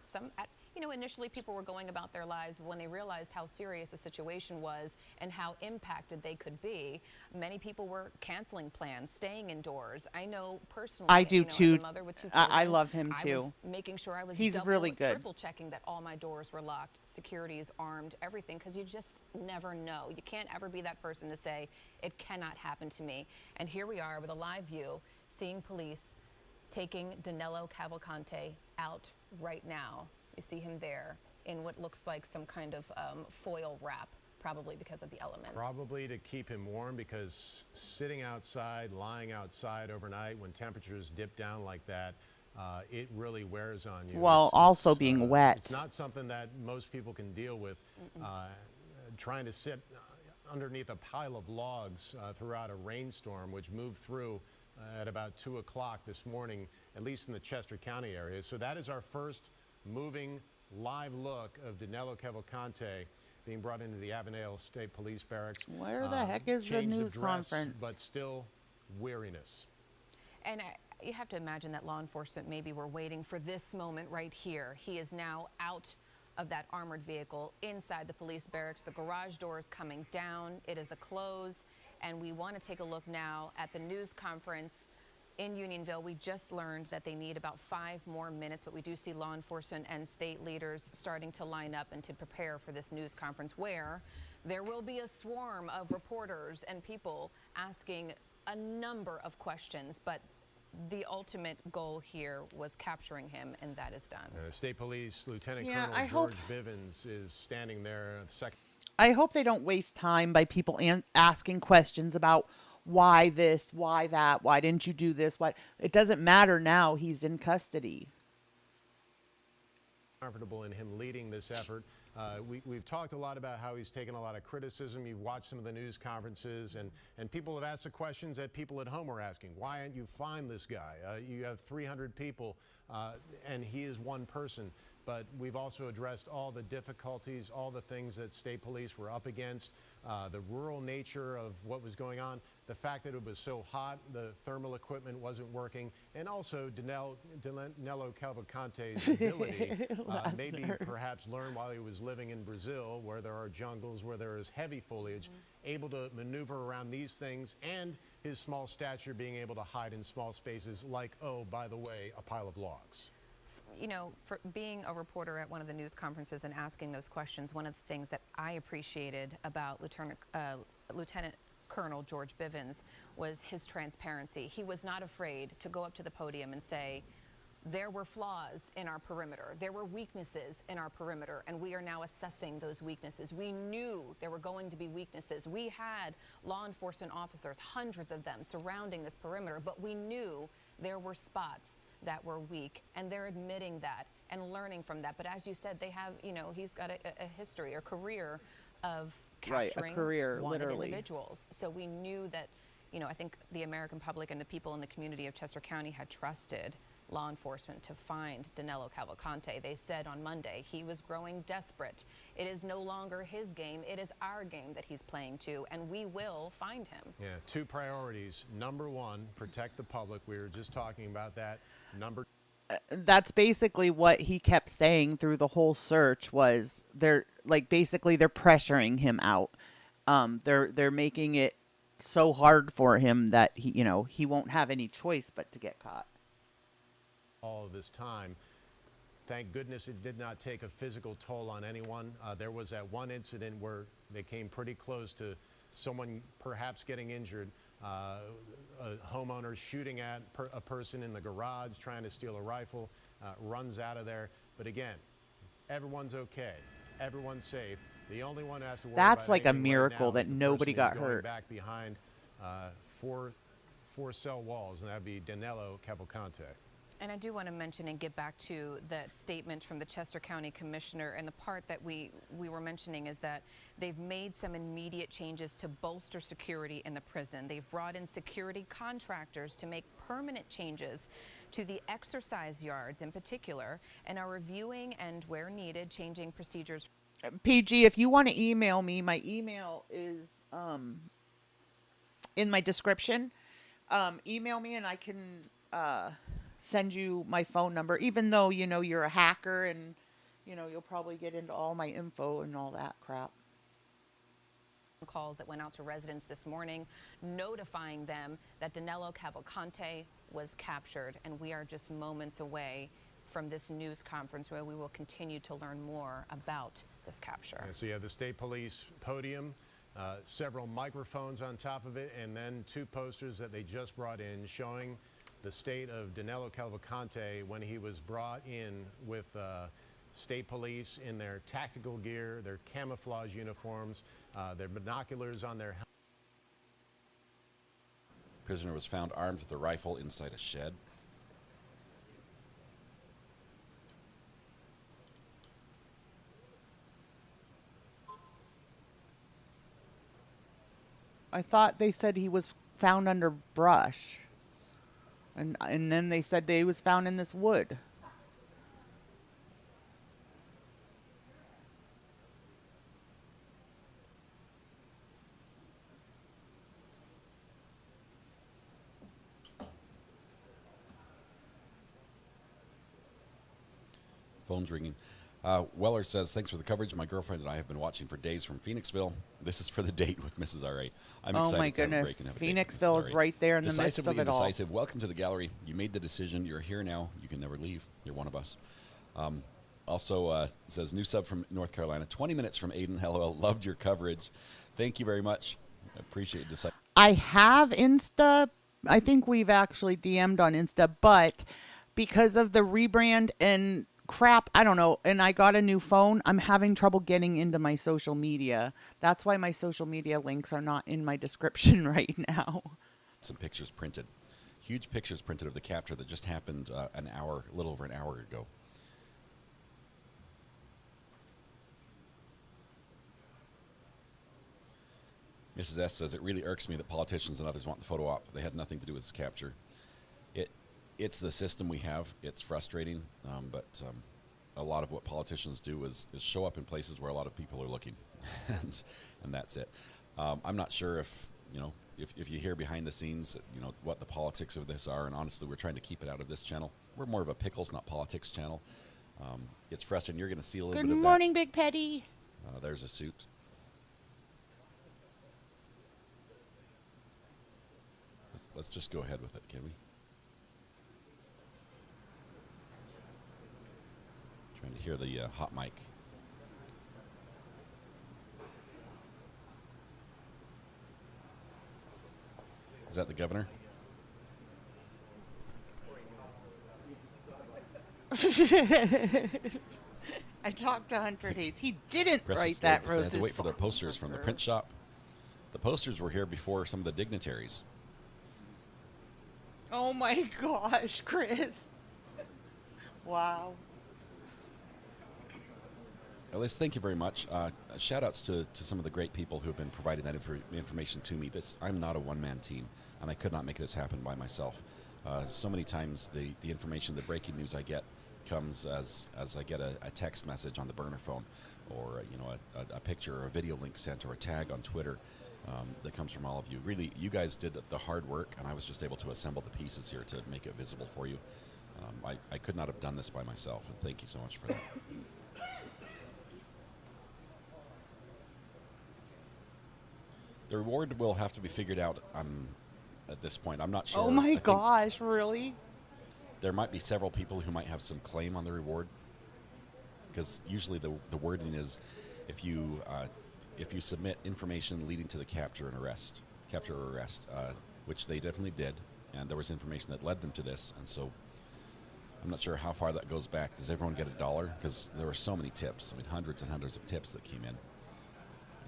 initially people were going about their lives when they realized how serious the situation was and how impacted they could be. Many people were canceling plans, staying indoors. I know personally, I do too. as a mother with 2 children, I love him too. I was making sure I was He's double, really good. triple checking that all my doors were locked, security's armed, everything, because you just never know. You can't ever be that person to say, it cannot happen to me. And here we are with a live view, seeing police taking Danelo Cavalcante out right now. You see him there in what looks like some kind of foil wrap, probably because of the elements. Probably to keep him warm, because sitting outside, lying outside overnight when temperatures dip down like that, it really wears on you. Well, also being wet. It's not something that most people can deal with. Trying to sit underneath a pile of logs throughout a rainstorm, which moved through at about 2 o'clock this morning, at least in the Chester County area. So that is our first moving live look of Danelo Cavalcante being brought into the Avondale State Police Barracks. Where the heck is the news conference? But still weariness. And you have to imagine that law enforcement maybe were waiting for this moment right here. He is now out of that armored vehicle inside the police barracks. The garage door is coming down. It is a close. And we want to take a look now at the news conference in Unionville. We just learned that they need about 5 more minutes, but we do see law enforcement and state leaders starting to line up and to prepare for this news conference, where there will be a swarm of reporters and people asking a number of questions. But the ultimate goal here was capturing him, and that is done. State Police Lieutenant Yeah, Colonel I George hope- Bivens is standing there. I hope they don't waste time by people asking questions about why this, why that, why didn't you do this, why. It doesn't matter now. He's in custody. Comfortable in him leading this effort. We've talked a lot about how he's taken a lot of criticism. You've watched some of the news conferences, and people have asked the questions that people at home are asking. Why aren't you find this guy? You have 300 people, and he is one person. But we've also addressed all the difficulties, all the things that state police were up against, the rural nature of what was going on, the fact that it was so hot, the thermal equipment wasn't working, and also Danelo Cavalcante's ability, maybe perhaps learn while he was living in Brazil, where there are jungles, where there is heavy foliage, able to maneuver around these things, and his small stature being able to hide in small spaces like, oh, by the way, a pile of logs. You know, for being a reporter at one of the news conferences and asking those questions, one of the things that I appreciated about Lieutenant Colonel George Bivens was his transparency. He was not afraid to go up to the podium and say, there were flaws in our perimeter, there were weaknesses in our perimeter, and we are now assessing those weaknesses. We knew there were going to be weaknesses. We had law enforcement officers, hundreds of them, surrounding this perimeter, but we knew there were spots that were weak, and they're admitting that and learning from that. But as you said, they have, you know, he's got a history, a career of capturing wanted literally. individuals. So we knew that, you know, I think the American public and the people in the community of Chester County had trusted law enforcement to find Danelo Cavalcante. They said on Monday he was growing desperate. It is no longer his game, it is our game that he's playing to, and we will find him. Yeah, two priorities. Number one, protect the public. We were just talking about that. Number that's basically what he kept saying through the whole search was they're pressuring him out. They're making it so hard for him that he won't have any choice but to get caught. All of this time. Thank goodness it did not take a physical toll on anyone. There was that one incident where they came pretty close to someone perhaps getting injured. A homeowner shooting at a person in the garage trying to steal a rifle, runs out of there. But again, everyone's okay. Everyone's safe. The only one who has to worry That's about like a anything right miracle now that is the nobody person who's got going hurt. back behind four cell walls, and that'd be Danelo Cavalcante. And I do want to mention and get back to that statement from the Chester County Commissioner, and the part that we were mentioning is that they've made some immediate changes to bolster security in the prison. They've brought in security contractors to make permanent changes to the exercise yards in particular, and are reviewing and, where needed, changing procedures. PG, if you want to email me, my email is in my description. Email me and I can send you my phone number, even though, you're a hacker and, you'll probably get into all my info and all that crap. Calls that went out to residents this morning, notifying them that Danelo Cavalcante was captured, and we are just moments away from this news conference where we will continue to learn more about this capture. Yeah, so you have the state police podium, several microphones on top of it, and then two posters that they just brought in showing the state of Danelo Cavalcante when he was brought in with state police in their tactical gear, their camouflage uniforms, their binoculars on their helmets. Prisoner was found armed with a rifle inside a shed. I thought they said he was found under brush. And then they said he was found in this wood. Phone's ringing. Weller says, thanks for the coverage. My girlfriend and I have been watching for days from Phoenixville. This is for the date with Mrs. R.A. I'm excited oh my to have a goodness, break and have a date with Mrs. Phoenixville is R.A. right there in the midst of it all. Decisive. Welcome to the gallery. You made the decision. You're here now. You can never leave. You're one of us. Also says, new sub from North Carolina. 20 minutes from Aiden. LOL. Loved your coverage. Thank you very much. I appreciate this. I have Insta I think we've actually DM'd on Insta, but because of the rebrand and crap, I don't know, and I got a new phone, I'm having trouble getting into my social media. That's why my social media links are not in my description right now. Some pictures printed. Huge pictures printed of the capture that just happened a little over an hour ago. Mrs. S says, it really irks me that politicians and others want the photo op. They had nothing to do with this capture. It's the system we have. It's frustrating, but a lot of what politicians do is show up in places where a lot of people are looking, and that's it. I'm not sure if you hear behind the scenes, what the politics of this are, and honestly, we're trying to keep it out of this channel. We're more of a pickles, not politics channel. It's frustrating. You're going to see a little bit of that. Good morning, Big Petty. There's a suit. Let's just go ahead with it, can we? Trying to hear the hot mic. Is that the governor? I talked to Hunter Hayes. He didn't write They that had Rose's to wait for their song. posters from the print shop. The posters were here before some of the dignitaries. Oh my gosh, Chris. Wow. Ellis, thank you very much. Shout outs to some of the great people who have been providing that information to me. I'm not a one-man team, and I could not make this happen by myself. So many times the information, the breaking news I get comes as I get a text message on the burner phone, or a picture or a video link sent, or a tag on Twitter that comes from all of you. Really, you guys did the hard work, and I was just able to assemble the pieces here to make it visible for you. I could not have done this by myself, and thank you so much for that. The reward will have to be figured out at this point. I'm not sure. Oh my gosh, really? There might be several people who might have some claim on the reward, because usually the wording is if you submit information leading to the capture or arrest, which they definitely did, and there was information that led them to this, and so I'm not sure how far that goes back. Does everyone get $1? Because there were so many tips. I mean, hundreds and hundreds of tips that came in.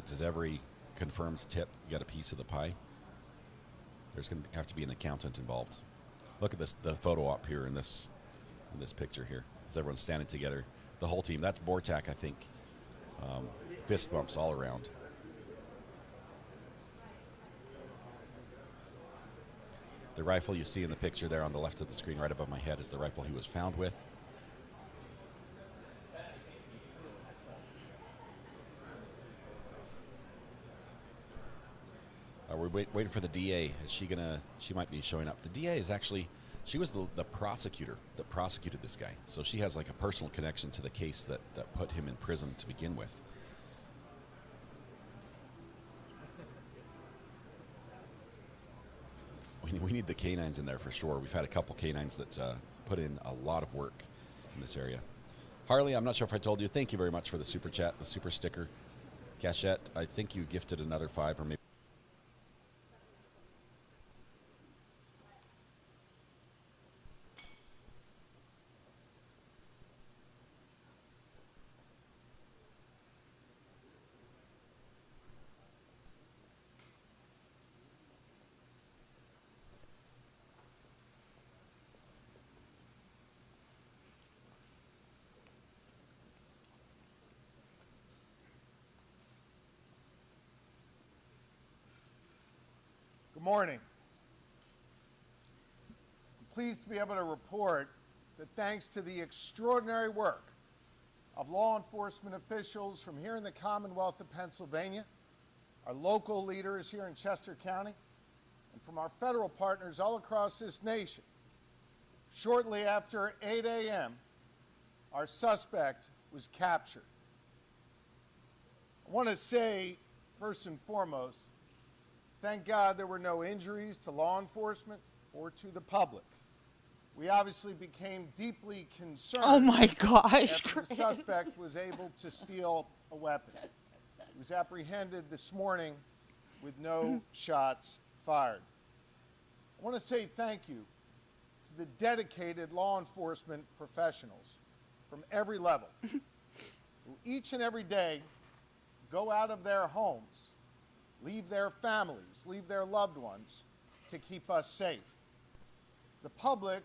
Does every confirmed tip get a piece of the pie? There's going to have to be an accountant involved. Look at this, the photo op here in this picture here, as everyone's standing together. The whole team. That's Bortak, I think. Fist bumps all around. The rifle you see in the picture there on the left of the screen right above my head is the rifle he was found with. We're waiting for the DA. She might be showing up. The DA is actually, she was the prosecutor that prosecuted this guy. So she has like a personal connection to the case that put him in prison to begin with. We need the canines in there for sure. We've had a couple canines that put in a lot of work in this area. Harley, I'm not sure if I told you, thank you very much for the super chat, the super sticker. Cachette, I think you gifted another 5 or maybe. Good morning. I'm pleased to be able to report that thanks to the extraordinary work of law enforcement officials from here in the Commonwealth of Pennsylvania, our local leaders here in Chester County, and from our federal partners all across this nation, shortly after 8 a.m., our suspect was captured. I want to say, first and foremost, thank God there were no injuries to law enforcement or to the public. We obviously became deeply concerned. Oh my gosh, after Chris. the suspect was able to steal a weapon. He was apprehended this morning with no shots fired. I want to say thank you to the dedicated law enforcement professionals from every level who each and every day go out of their homes, leave their families, leave their loved ones to keep us safe. The public